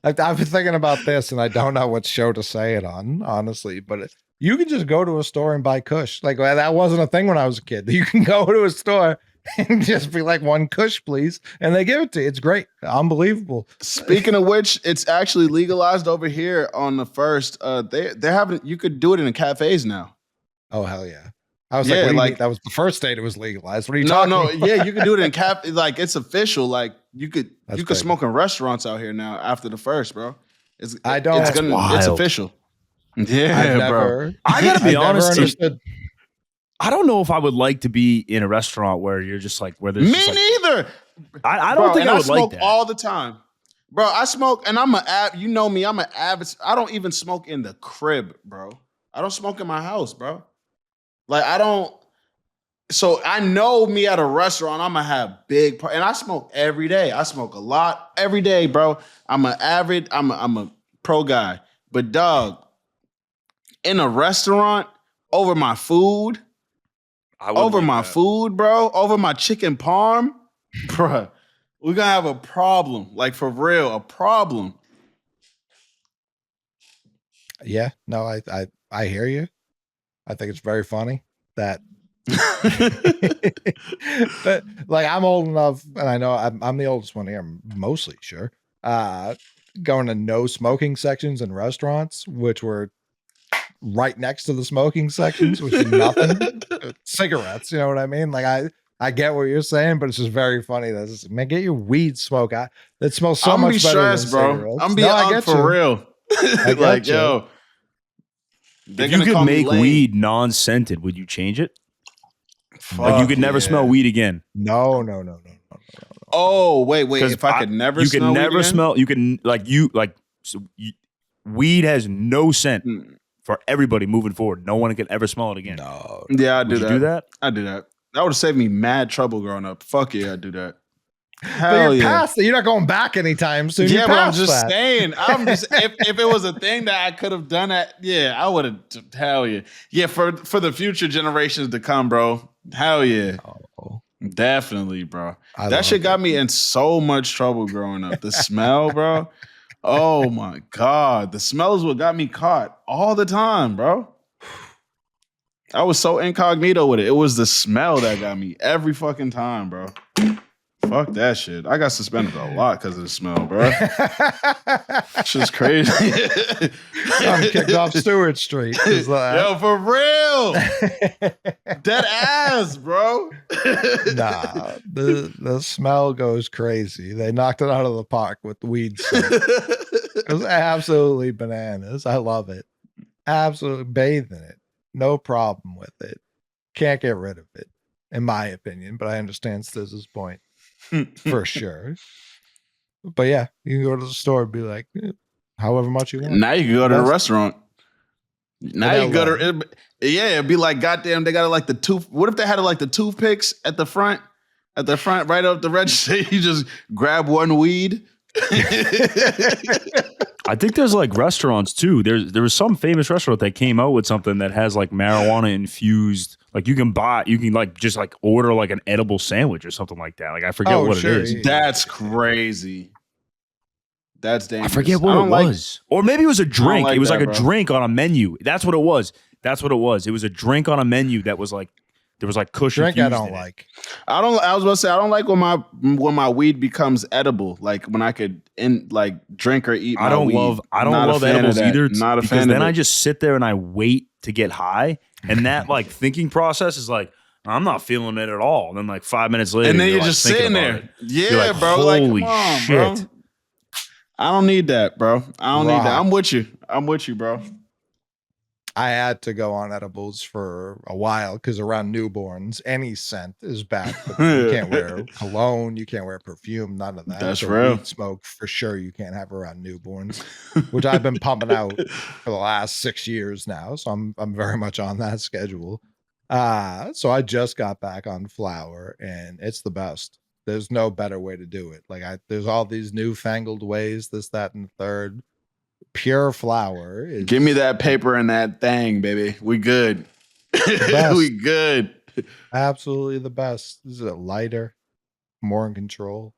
I've been thinking about this, and I don't know what show to say it on, honestly. But you can just go to a store and buy Kush. Like that wasn't a thing when I was a kid. You can go to a store and just be like, 1 Kush, please. And they give it to you. It's great. Unbelievable. Speaking of which, it's actually legalized over here on the 1st. They're having, you could do it in the cafes now. Oh, hell yeah. I was like, that was the first state it was legalized. What are you talking about? Yeah, you can do it in cafe. Like, it's official. Like, you could smoke in restaurants out here now after the 1st, bro. It's official. Yeah, bro. I gotta be honest. I don't know if I would like to be in a restaurant where you're just like, where there's me neither. I don't think I would like that all the time, bro. I smoke, and I'm you know me, I'm an avid. I don't even smoke in the crib, bro. I don't smoke in my house, bro. Like I don't. So I know me at a restaurant, I'm gonna have and I smoke every day. I smoke a lot every day, bro. I'm a pro guy, but dog, in a restaurant over my food. Over my food, bro. Over my chicken parm, bro. We're gonna have a problem, like for real, a problem. Yeah, no, I hear you. I think it's very funny that, but like I'm old enough, and I know I'm the oldest one here. I'm mostly sure. Going to no smoking sections in restaurants, which were right next to the smoking sections, which is nothing. Cigarettes, you know what I mean? Like I get what you're saying, but it's just very funny that man, get your weed smoke. That smells so much better than cigarettes. I'm being for real. Like yo, if you could make weed non-scented, would you change it? Like you could never smell weed again. No. Oh wait. If I could never, you can never smell. You can weed has no scent. For everybody moving forward. No one can ever smell it again. No. Yeah, I do that. You do that? I do that. That would have saved me mad trouble growing up. Fuck yeah, I do that. Hell you're past that. You're not going back anytime soon. Yeah, but I'm just saying. If it was a thing that I could have done that, yeah, I would have. Hell yeah. Yeah, for the future generations to come, bro. Hell yeah. Oh. Definitely, bro. That shit got me in so much trouble growing up. The smell, bro. Oh my God. The smell is what got me caught all the time, bro. I was so incognito with it. It was the smell that got me every fucking time, bro. Fuck that shit. I got suspended a lot because of the smell, bro. It's just crazy. I'm kicked off Stewart Street. Yo, for real. Dead ass, bro. Nah, the smell goes crazy. They knocked it out of the park with the weed scent. It was absolutely bananas. I love it. Absolutely bathe in it. No problem with it. Can't get rid of it, in my opinion, but I understand Stizz's point for sure. But yeah, you can go to the store and be like, however much you want. Now you can go to the restaurant. Now you go to it'd be like, goddamn, they got like the tooth. What if they had like the toothpicks at the front, right up the register? You just grab one weed. I think there's like restaurants too. There was some famous restaurant that came out with something that has like marijuana infused. Like you can like just like order like an edible sandwich or something like that. Like I forget what it is. Yeah. That's crazy. That's dangerous. I forget what it was. Or maybe it was a drink. It was like a drink on a menu. That's what it was. It was a drink on a menu that was like there was like cushion. Drink I don't like. I was about to say I don't like when my weed becomes edible. Like when I could drink or eat. I don't love edibles either. Not a because fan. Then I just sit there and I wait to get high, and that like thinking process is like I'm not feeling it at all. And then like 5 minutes later, and then you're just sitting there. Yeah, like, bro. Holy come on, shit! Bro. I don't need that, bro. I don't need that. I'm with you, bro. I had to go on edibles for a while because around newborns, any scent is bad. You can't wear cologne, you can't wear perfume, none of that. That's real. Weed smoke for sure you can't have around newborns, which I've been pumping out for the last 6 years now. So I'm very much on that schedule. So I just got back on flower, and it's the best. There's no better way to do it. Like there's all these newfangled ways, this, that, and the third. Pure flower is give me that paper and that thing, baby. We good. We good. Absolutely the best. This is a lighter, more in control.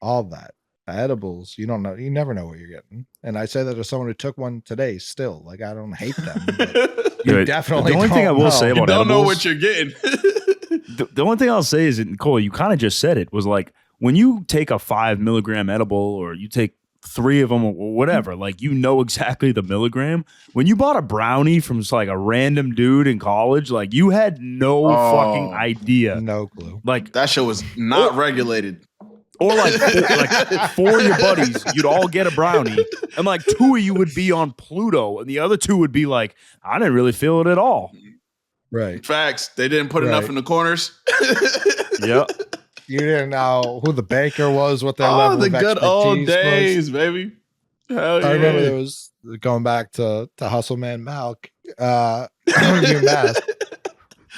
All that. Edibles, you don't know, you never know what you're getting. And I say that as someone who took one today still. Like I don't hate them. But you definitely the only thing I will say about you don't edibles, know what you're getting. the only thing I'll say is, Nicole, you kind of just said it, was like when you take a 5 milligram edible or you take 3 of them or whatever, like you know exactly the milligram. When you bought a brownie from just like a random dude in college, like you had no fucking idea. No clue. Like that shit was not regulated. Or like 4 of your buddies, you'd all get a brownie, and like 2 of you would be on Pluto, and the other 2 would be like, I didn't really feel it at all. Right. Facts. They didn't put enough in the corners. Yep. You didn't know who the baker was, what their level the of good old days, was. baby. Hell yeah. I remember there was going back to Hustle Man Malk. I don't even ask.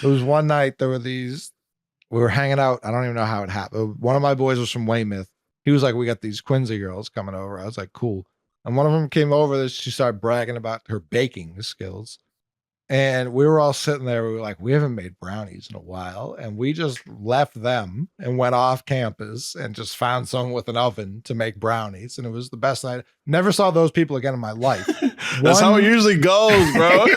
It was one night we were hanging out. I don't even know how it happened. One of my boys was from Weymouth. He was like, we got these Quincy girls coming over. I was like, cool. And one of them came over. She started bragging about her baking skills. And we were all sitting there. We were like, we haven't made brownies in a while. And we just left them and went off campus and just found someone with an oven to make brownies. And it was the best night. Never saw those people again in my life. That's how it usually goes, bro.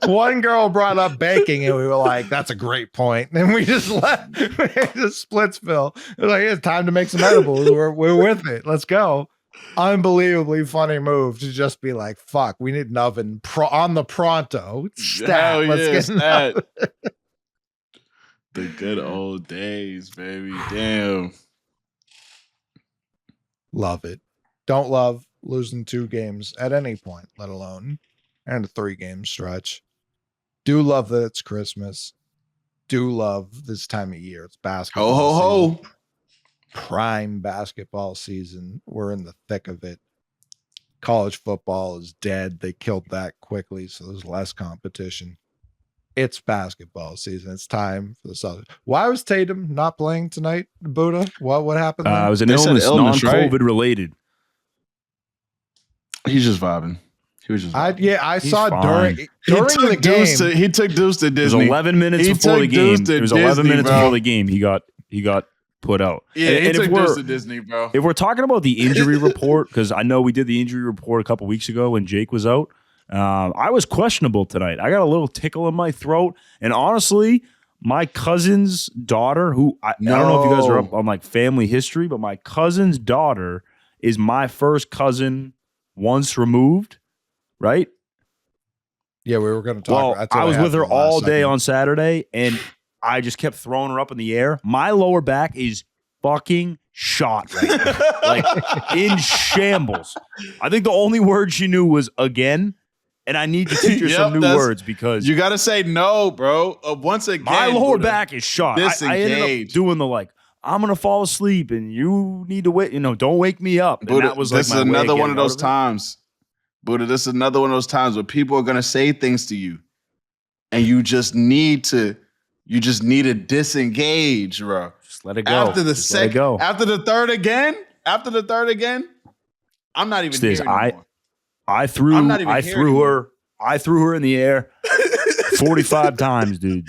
One girl brought up baking and we were like, that's a great point. And we just left. Just Splitsville. It was like, it's time to make some edibles. We're with it. Let's go. Unbelievably funny move to just be like, fuck, we need an oven on the pronto. Stat. Let's get that. The good old days, baby. Damn. Love it. Don't love losing 2 games at any point, let alone and a 3-game stretch. Do love that it's Christmas. Do love this time of year. It's basketball. Ho, ho, ho. Prime basketball season. We're in the thick of it. College football is dead. They killed that quickly, so there's less competition. It's basketball season. It's time for the Celtics. Why was Tatum not playing tonight, Buddha? What happened? It was an illness, non-COVID related. He's just vibing. He was just vibing. I saw during the game. He took Deuce to Disney. It was 11 minutes before the game. It was 11 minutes before the game. He got put out. Yeah, he took Deuce to Disney, bro. If we're talking about the injury report, because I know we did the injury report a couple weeks ago when Jake was out, I was questionable tonight. I got a little tickle in my throat, and honestly, My cousin's daughter, who I don't know if you guys are up on like family history, but my cousin's daughter is my first cousin once removed, right? Yeah, we were going to talk. Well, I was with her all day on Saturday, and I just kept throwing her up in the air. My lower back is fucking shot right now. Like in shambles. I think the only word she knew was again, and I need to teach her some new words because you got to say no, bro. Once again, my lower back is shot. I ended up doing the like, I'm gonna fall asleep, and you need to wait. Don't wake me up. And Buddha, that was this like is my another way of one of those getting out times. Buddha, this is another one of those times where people are gonna say things to you, and you just need to disengage, bro. Just let it go. After the second, after the third again, I'm not even here anymore. I threw her in the air 45 times, dude.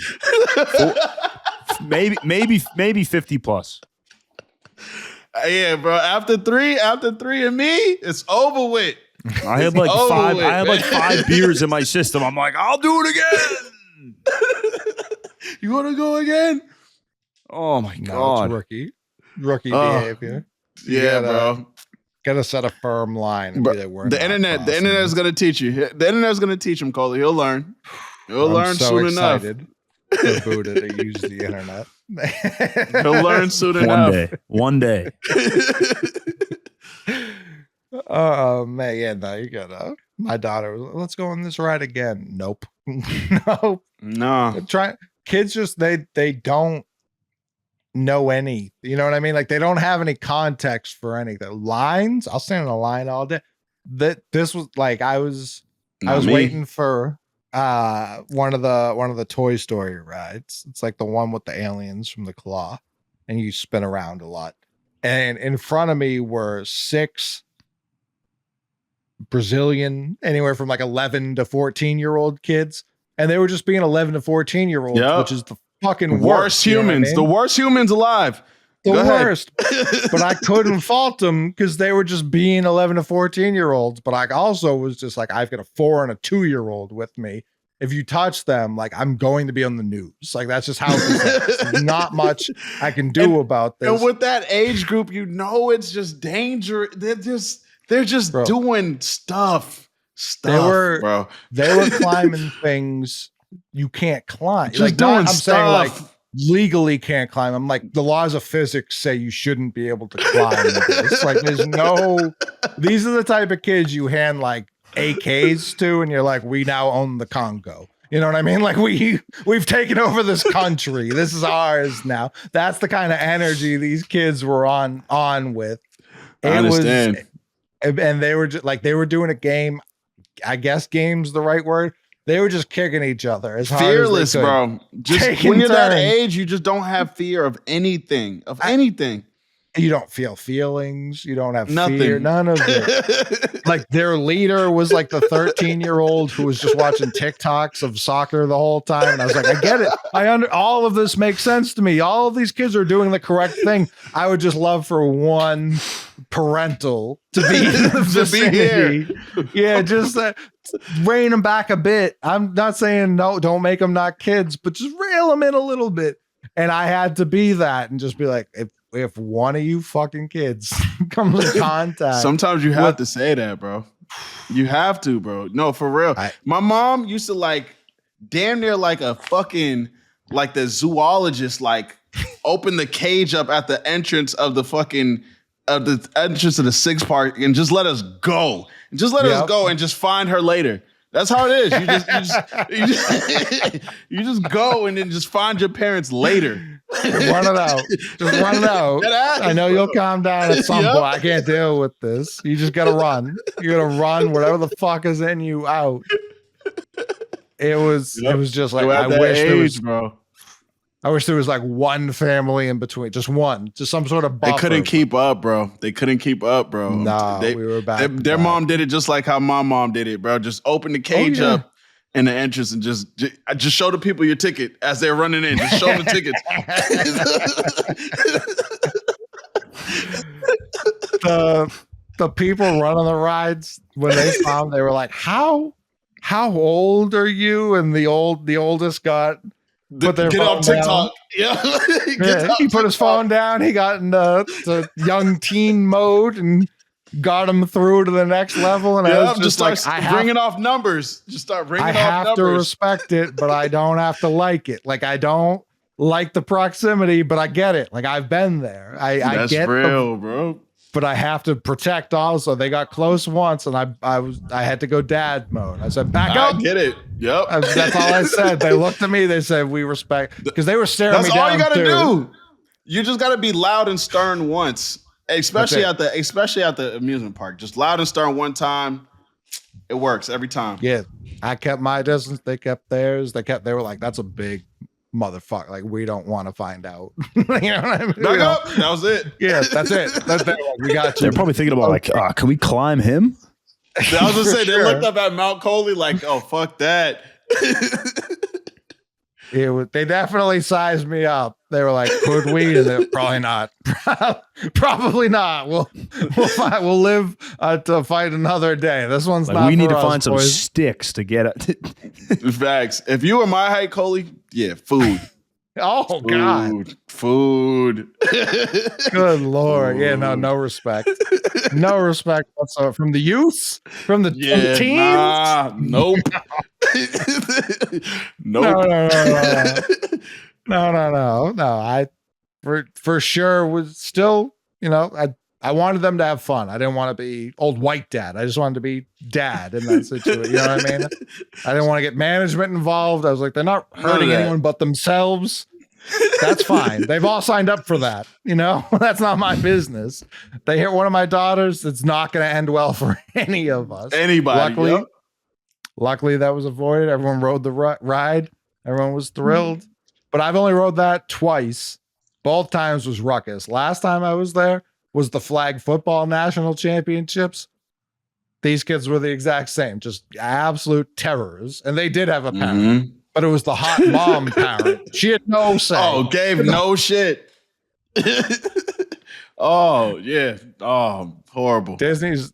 Maybe 50 plus. Yeah, bro. After three of me, it's over with. I had like five beers in my system. I'm like, I'll do it again. You want to go again? Oh my God. It's rookie behavior. Yeah, bro. Gotta set a firm line. And be like, the internet is gonna teach you. The internet's gonna teach him, Coley. He'll learn. He'll learn soon enough. For Buddha to use the internet. He'll learn soon enough. One day. Oh man, yeah, no, you gotta. My daughter, let's go on this ride again. Nope. Nope. No. Kids just they don't know any. You know what I mean? Like they don't have any context for anything. Lines. I'll stand in a line all day. This was like I was waiting for one of the Toy Story rides. It's like the one with the aliens from the claw, and you spin around a lot. And in front of me were 6 Brazilian, anywhere from like 11 to 14-year-old kids, and they were just being 11 to 14-year-olds, which is the fucking worst humans. The worst humans alive. The worst. But I couldn't fault them because they were just being 11 to 14-year-olds. But I also was just like, I've got a 4 and a 2-year-old with me. If you touch them, like I'm going to be on the news. Like that's just how it's not much I can do about this. And with that age group, it's just danger. They're just doing stuff. They were climbing things you can't climb. Just like doing stuff. Saying like legally can't climb. I'm like the laws of physics say you shouldn't be able to climb this. Like there's no. These are the type of kids you hand like AKs to, and you're like, we now own the Congo. You know what I mean? Like we've taken over this country. This is ours now. That's the kind of energy these kids were on with. I understand. And they were just like they were doing a game. I guess game's the right word. They were just kicking each other as fearless, hard as bro. Just when you're that age, you just don't have fear of anything. You don't feel feelings. You don't have nothing. Fear. None of it. Like their leader was like the 13-year-old who was just watching TikToks of soccer the whole time. And I was like, I get it. All of this makes sense to me. All of these kids are doing the correct thing. I would just love for one parental to be in the vicinity. Yeah, just rein them back a bit. I'm not saying no, don't make them not kids, but just reel them in a little bit. And I had to be that and just be like, if one of you fucking kids comes in contact. Sometimes you have to say that, bro. You have to, bro. No, for real. My mom used to like damn near like a fucking, like the zoologist, like open the cage up at the entrance of the entrance of the Six Park and just let us go. Just let us go and just find her later. That's how it is. You just go and then just find your parents later. Run it out. Just run it out. I know you'll calm down at some point. I can't deal with this. You just gotta run. You gotta run whatever the fuck is in you out. It was just like I wish there was, bro. I wish there was like one family in between, just some sort of buffer. They couldn't keep up, bro. Nah, we were back. Their mom did it just like how my mom did it, bro. Just open the cage up in the entrance and just show the people your ticket as they're running in. Just show them the tickets. The people running the rides, when they found, they were like, how old are you? And the oldest got put their Get phone on TikTok. down. Yeah. He put his phone down. He got into the young teen mode and got him through to the next level. And I was just like, bringing off numbers. Just start bringing off numbers. I have to respect it, but I don't have to like it. Like, I don't like the proximity, but I get it. Like, I've been there. I get real, bro. But I have to protect also. They got close once, and I had to go dad mode. I said, back up. I get it. Yep. That's all I said. They looked at me. They said, we respect, because they were staring me down. That's all you got to do. You just got to be loud and stern once, especially at the amusement park. Just loud and stern one time. It works every time. Yeah. I kept my distance. They kept theirs. They were like, that's a big motherfucker. Like, we don't want to find out. You know what I mean? Back up. That was it. Yeah, that's it. We got you. They're probably thinking about can we climb him? I was gonna say they looked up at Mount Coley like, oh fuck that. They definitely sized me up. They were like, could we? And probably not. Probably not. We'll live to fight another day. This one's not. We need to us, find some boys. sticks to get it. Facts. If you were my height, Coley, yeah, food. Oh God. Food. Good Lord. Yeah, no respect. No respect whatsoever. From the youths? From the teens? Nope. No. I for sure was still, I wanted them to have fun. I didn't want to be old white dad. I just wanted to be dad in that situation. You know what I mean? I didn't want to get management involved. I was like, they're not hurting anyone but themselves. That's fine. They've all signed up for that. That's not my business. They hit one of my daughters. It's not going to end well for any of us. Anybody. Luckily that was avoided. Everyone rode the ride. Everyone was thrilled. But I've only rode that twice. Both times was ruckus. Last time I was there was the flag football national championships. These kids were the exact same, just absolute terrors. And they did have a parent, but it was the hot mom parent. She had no say. Oh, gave no shit. Oh, yeah. Oh, horrible. Disney's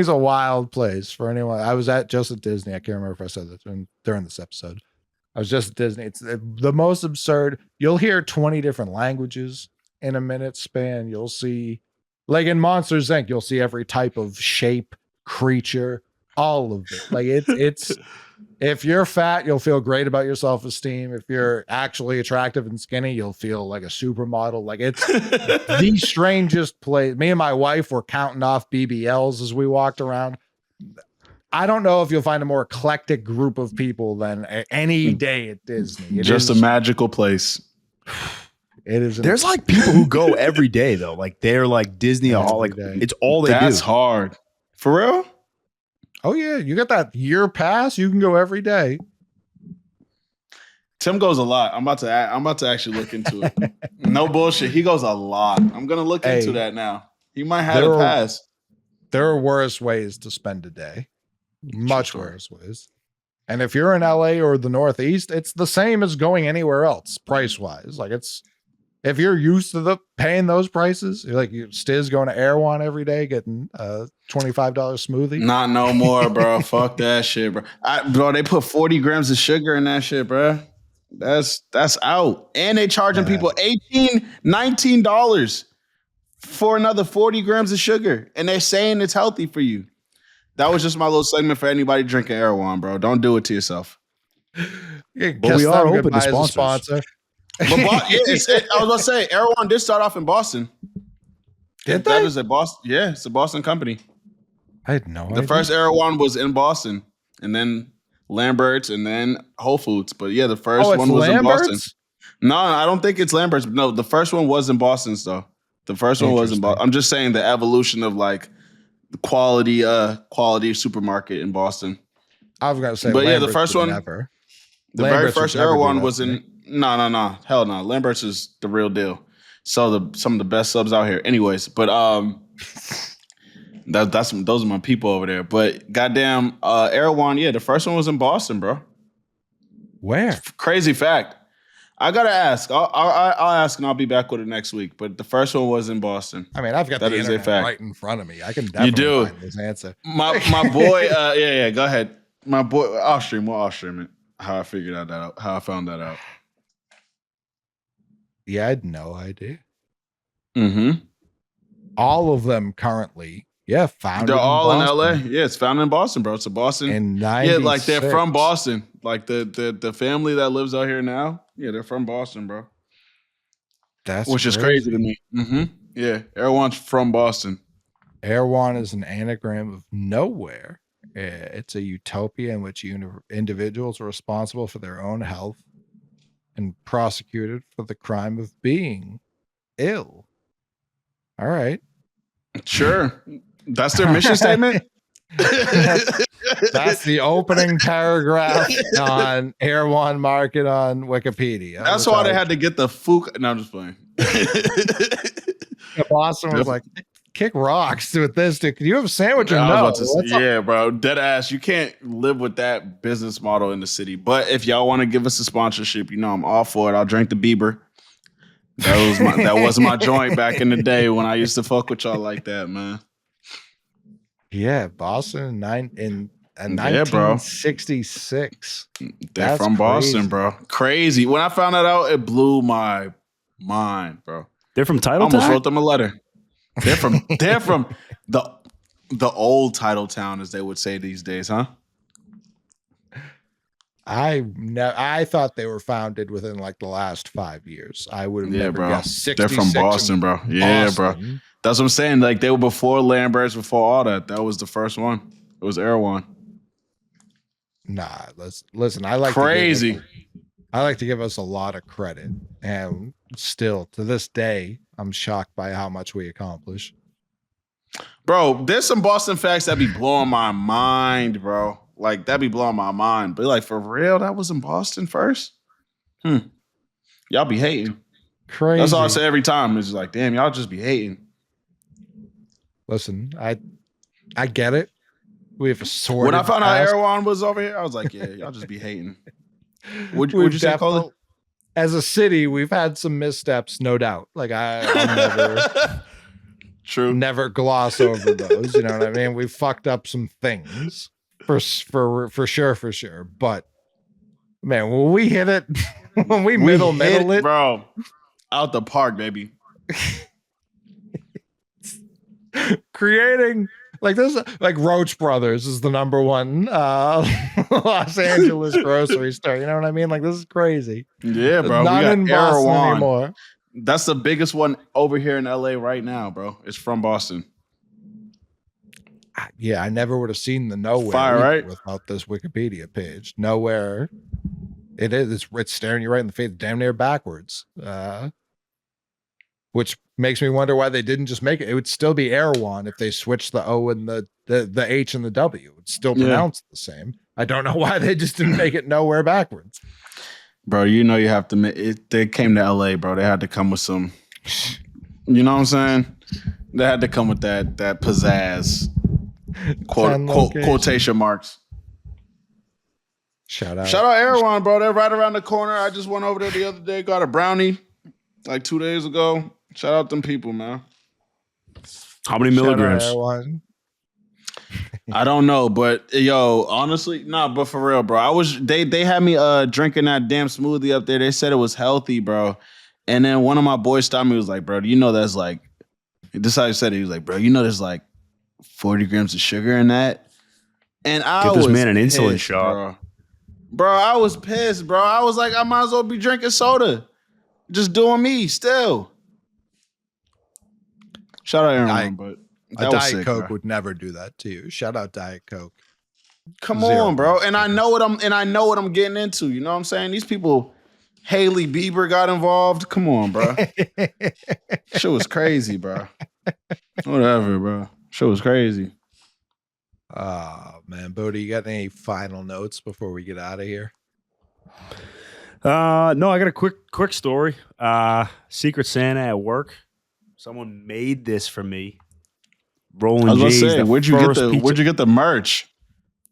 a wild place for anyone. I was at Disney. I can't remember if I said that during this episode. I was just at Disney. It's the most absurd. You'll hear 20 different languages in a minute span. You'll see, like in Monsters Inc., you'll see every type of shape, creature, all of it. Like it's if you're fat, you'll feel great about your self-esteem. If you're actually attractive and skinny, you'll feel like a supermodel. Like it's the strangest place. Me and my wife were counting off BBLs as we walked around. I don't know if you'll find a more eclectic group of people than any day at Disney. Just a magical place. It is. There's like people who go every day though. Like they're like Disney. It's all they do. That's hard. For real? Oh yeah, you got that year pass. You can go every day. Tim goes a lot. I'm about to actually look into it. No bullshit. He goes a lot. I'm gonna look into that now. He might have a pass. There are worse ways to spend a day. Much worse ways. And if you're in LA or the Northeast, it's the same as going anywhere else price wise. Like if you're used to paying those prices, you're like Stiz going to Erewhon every day, getting a $25 smoothie. Not no more, bro. Fuck that shit, bro. Bro, they put 40 grams of sugar in that shit, bro. That's out. And they charging people $18, $19 for another 40 grams of sugar. And they're saying it's healthy for you. That was just my little segment for anybody drinking Erewhon, bro. Don't do it to yourself. Yeah, but we are open to sponsor. But I was about to say, Erewhon did start off in Boston. Did that they? is a Boston. Yeah, it's a Boston company. I had no idea. The first Erewhon was in Boston, and then Lambert's, and then Whole Foods. But yeah, the first one was Lambert's? in Boston. No, I don't think it's Lambert's. No, the first one was in Boston, though. The first one was in Boston. I'm just saying the evolution of like the quality supermarket in Boston. I was gonna say, but Lambert's yeah, the first one, never. The very first Erewhon was in. No, hell no. Lambert's is the real deal. So some of the best subs out here. Anyways, but those are my people over there. But goddamn, Erewhon, yeah, the first one was in Boston, bro. Where? Crazy fact. I gotta ask. I'll ask and I'll be back with it next week. But the first one was in Boston. I mean, I've got that the is internet a fact. right in front of me. I can definitely find this answer. My boy, yeah, go ahead. My boy, We'll stream it. How I figured that out. How I found that out. Yeah, I had no idea. Mm-hmm. All of them currently, founded They're all in Boston. LA. Yeah, it's founded in Boston, bro. It's a Boston. In Yeah, like they're 96. from Boston. Like the family that lives out here now. Yeah, they're from Boston, bro. That's Which is crazy to me. Mm-hmm. Yeah, everyone's from Boston. Erewhon is an anagram of nowhere. It's a utopia in which individuals are responsible for their own health and prosecuted for the crime of being ill. All right. Sure. That's their mission statement? That's the opening paragraph on Erewhon Market on Wikipedia. That's why they had to get the Fook. No, I'm just playing. Boston was like, kick rocks with this, dude. Can you have a sandwich or no? I was about to say, yeah, bro. Dead ass. You can't live with that business model in the city. But if y'all want to give us a sponsorship, I'm all for it. I'll drink the Bieber. That was my joint back in the day when I used to fuck with y'all like that, man. Yeah, Boston in 1966. They're from Boston, bro. Crazy. When I found that out, it blew my mind, bro. They're from Titletown? I almost wrote them a letter. They're from the old Titletown, as they would say these days, huh? I thought they were founded within like the last 5 years. I would have never guessed 66. They're from Boston, bro. Yeah, Boston. Bro. That's what I'm saying. Like they were before Lambert's, before all that. That was the first one. It was Erewhon. Nah, listen. I like crazy. I like to give us a lot of credit, and still to this day, I'm shocked by how much we accomplish. Bro, there's some Boston facts that be blowing my mind, bro. Like that be blowing my mind. But like for real, that was in Boston first. Y'all be hating. Crazy. That's all I say every time. It's just like, damn, y'all just be hating. Listen, I get it. We have a sword. When I found out Erewhon was over here, I was like, yeah, y'all just be hating. Would you say, Colin? As a city, we've had some missteps, no doubt. Like I'll never gloss over those. You know what I mean? We've fucked up some things for sure. But man, when we hit it, when we middle it, bro, out the park, baby. Creating like this, like Roach Brothers is the number one Los Angeles grocery store. You know what I mean? Like this is crazy. Yeah, bro. Not in Boston anymore. That's the biggest one over here in LA right now, bro. It's from Boston. Yeah, I never would have seen the Nowhere right? Without this Wikipedia page. Nowhere. It is. It's staring you right in the face, damn near backwards. Which makes me wonder why they didn't just make it. It would still be Erewhon if they switched the O and the H and the W. It's still pronounced the same. I don't know why they just didn't make it Nowhere backwards. Bro, you have to make it. They came to LA, bro. They had to come with some, you know what I'm saying? They had to come with that pizzazz. Quotation marks. Shout out Erewhon, bro. They're right around the corner. I just went over there the other day, got a brownie like 2 days ago. Shout out them people, man. How many milligrams? I don't know, but yo, honestly, but for real, bro. They had me drinking that damn smoothie up there. They said it was healthy, bro. And then one of my boys stopped me, was like, bro, do you know that's like, this is how he said it. He was like, bro, you know there's like 40 grams of sugar in that? And I was Give this man an insulin pissed, shot. Bro, I was pissed, bro. I was like, I might as well be drinking soda. Just doing me still. Shout out Aaron, but a Diet Coke would never do that to you. Shout out Diet Coke. Come on, bro. And I know what I'm getting into. You know what I'm saying? These people, Hailey Bieber got involved. Come on, bro. Shit was crazy, bro. Whatever, bro. Shit was crazy. Oh man, Bodie, you got any final notes before we get out of here? No, I got a quick story. Secret Santa at work. Someone made this for me. Rollin. I was going to say, where'd you get the merch?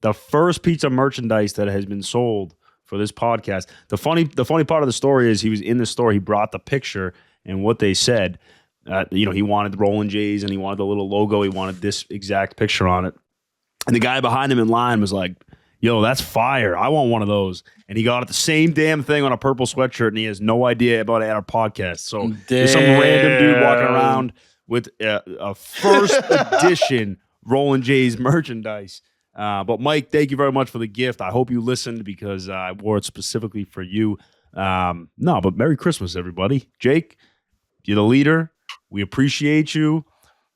The first pizza merchandise that has been sold for this podcast. The funny part of the story is he was in the store. He brought the picture and what they said. He wanted the Rollin J's and he wanted the little logo. He wanted this exact picture on it. And the guy behind him in line was like, Yo, that's fire. I want one of those. And he got it the same damn thing on a purple sweatshirt, and he has no idea about it at our podcast. So there's some random dude walking around with a first edition Rollin J's merchandise. But Mike, thank you very much for the gift. I hope you listened because I wore it specifically for you. But Merry Christmas, everybody. Jake, you're the leader. We appreciate you.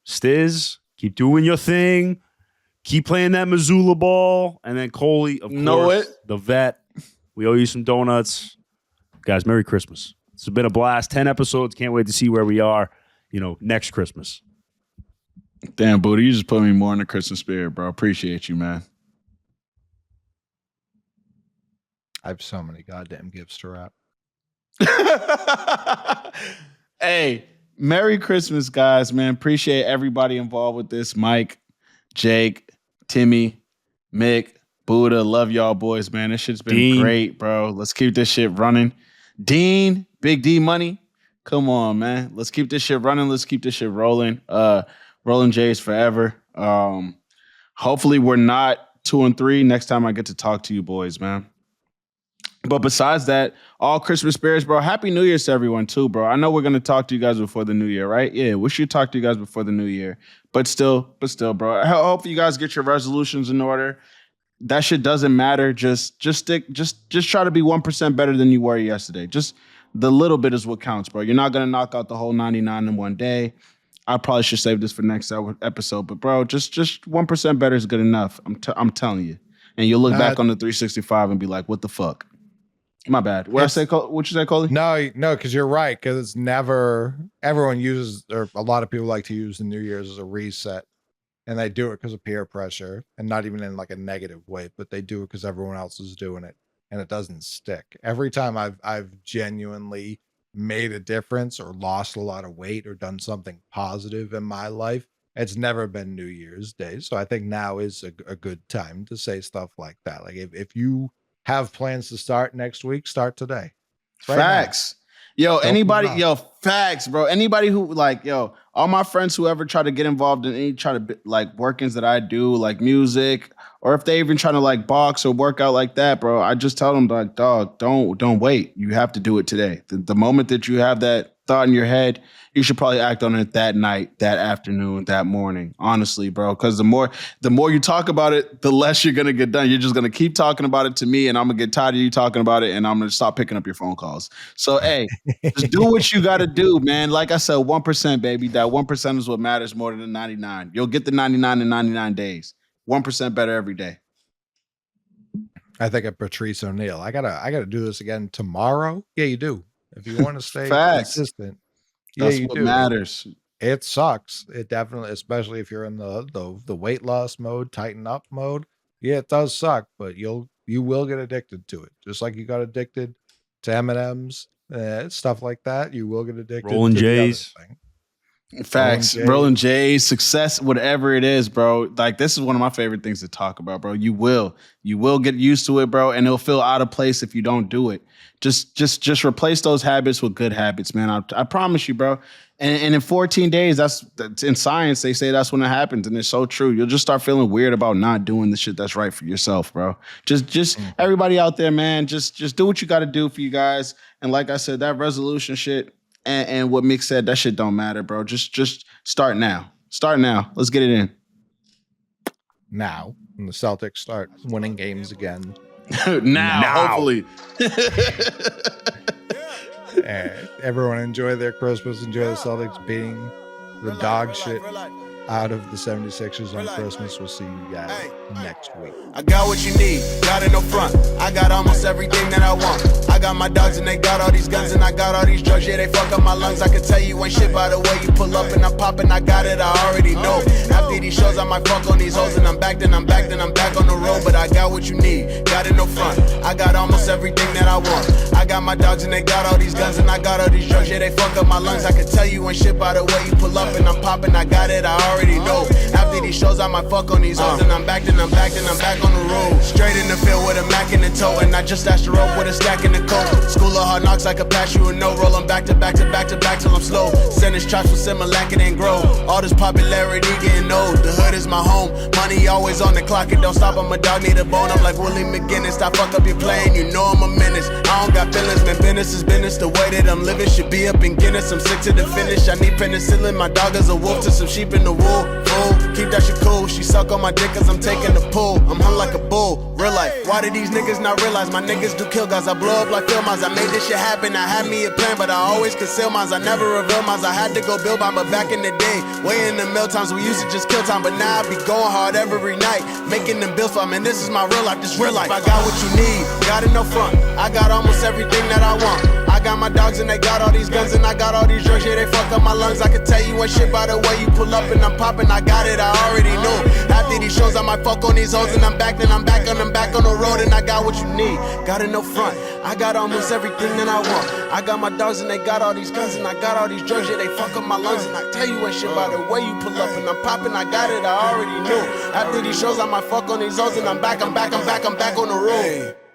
Stiz, keep doing your thing. Keep playing that Missoula ball. And then Coley, of course, the vet. We owe you some donuts. Guys, Merry Christmas. It's been a blast. 10 episodes. Can't wait to see where we are, next Christmas. Damn, Buddha, you just put me more in the Christmas spirit, bro. Appreciate you, man. I have so many goddamn gifts to wrap. Hey, Merry Christmas, guys, man. Appreciate everybody involved with this. Mike, Jake, Timmy, Mick, Buddha. Love y'all boys, man. This shit's been great, bro. Let's keep this shit running. Dean, Big D Money. Come on, man. Let's keep this shit running. Let's keep this shit rolling. Rollin J's forever. Hopefully we're not 2-3 next time I get to talk to you boys, man. But besides that, all Christmas spirits, bro. Happy New Year's to everyone too, bro. I know we're gonna talk to you guys before the new year, right? Yeah, we should talk to you guys before the new year. But still, bro. I hope you guys get your resolutions in order. That shit doesn't matter. Just try to be 1% better than you were yesterday. Just the little bit is what counts, bro. You're not gonna knock out the whole 99 in one day. I probably should save this for next episode, but bro, just 1% better is good enough. I'm telling you, and you'll look back on the 365 and be like, "What the fuck?" My bad. What you say, Coley? No, because you're right. Because it's never everyone uses, or a lot of people like to use the New Year's as a reset, and they do it because of peer pressure, and not even in like a negative way, but they do it because everyone else is doing it, and it doesn't stick. Every time I've genuinely made a difference or lost a lot of weight or done something positive in my life, it's never been New Year's Day. So I think now is a good time to say stuff like that. Like if you have plans to start next week, start today. Facts. Facts, bro. Anybody who all my friends who ever try to get involved in any work-ins that I do, like music, or if they even try to box or work out like that, bro, I just tell them dog, don't wait. You have to do it today. The moment that you have that thought in your head, you should probably act on it that night, that afternoon, that morning. Honestly, bro, because the more you talk about it, the less you're gonna get done. You're just gonna keep talking about it to me, and I'm gonna get tired of you talking about it, and I'm gonna stop picking up your phone calls. So, hey, just do what you gotta do, man. Like I said, 1%, baby. That 1% is what matters more than the 99. You'll get the 99 in 99 days. 1% better every day. I think of Patrice O'Neal. I gotta do this again tomorrow. Yeah, you do. If you want to stay consistent, that's what matters. It sucks. It definitely, especially if you're in the weight loss mode, tighten up mode. Yeah, it does suck, but you will get addicted to it. Just like you got addicted to M&Ms, stuff like that. You will get addicted Rollin to J's. the other thing. Facts. Rollin J's, success, whatever it is, bro. This is one of my favorite things to talk about, bro. You will get used to it, bro, and it'll feel out of place if you don't do it. Just replace those habits with good habits, man. I promise you, bro. And in 14 days, that's in science, they say that's when it happens, and it's so true. You'll just start feeling weird about not doing the shit that's right for yourself, bro. Just everybody out there, man, just do what you got to do for you guys. And like I said, that resolution shit. And what Mick said, that shit don't matter, bro. Just start now. Start now. Let's get it in. Now, when the Celtics start winning games again. now, hopefully. Everyone enjoy their Christmas. Enjoy the Celtics beating the dog shit out of the 76ers on Christmas. We'll see you guys next week. I got what you need, got it no front. I got almost everything that I want. I got my dogs and they got all these guns and I got all these drugs. Yeah, they fuck up my lungs. I can tell you ain't shit by the way you pull up and I'm popping. I got it, I already know. After these shows, I might fuck on these hoes and I'm back, then I'm back on the road. But I got what you need, got it no front. I got almost everything that I want. I got my dogs and they got all these guns and I got all these drugs. Yeah, they fuck up my lungs. I can tell you ain't shit by the way you pull up and I'm popping. I got it, I already already know. After these shows, I might fuck on these hoes. And I'm back, then I'm back, then I'm back on the road. Straight in the field with a Mac in the toe. And I just dashed her up with a stack in the coat. School of hard knocks, I could pass you a no. Rollin' back to back to back to back till I'm slow. Sending traps with Similac, it ain't grow. All this popularity getting old. The hood is my home. Money always on the clock, it don't stop. I'm a dog, need a bone. I'm like Willie McGinnis. Stop fuck up your plane, you know I'm a menace. I don't got feelings, man. Business is business. The way that I'm living should be up in Guinness. I'm sick to the finish. I need penicillin. My dog is a wolf to some sheep in the wool. Fool, keep that shit cool. She suck on my dick cause I'm taking the pull. I'm hung like a bull. Real life. Why did these niggas not realize my niggas do kill guys? I blow up like film mines. I made this shit happen. I had me a plan, but I always conceal mines. I never reveal mines. I had to go build mine, but back in the day, way in the mill times, we used to just kill time. But now I be going hard every night, making them bills for me. Man, this is my real life. This real life. I got what you need. Got it no front. I got almost everything that I want. I got my dogs and they got all these guns and I got all these drugs. Yeah, they fucked up my lungs. I can tell you ain't shit by the way you pull up and I'm popping. I got it. I already know. After these shows, I might fuck on these hoes and I'm back. Then I'm back on them back on the road and I got what you need. Got it no front. I got almost everything that I want. I got my dogs and they got all these guns and I got all these drugs. Yeah, they fuck up my lungs and I tell you ain't shit by the way you pull up and I'm popping. I got it. I already knew. After these shows, I might fuck on these hoes and I'm back on the road.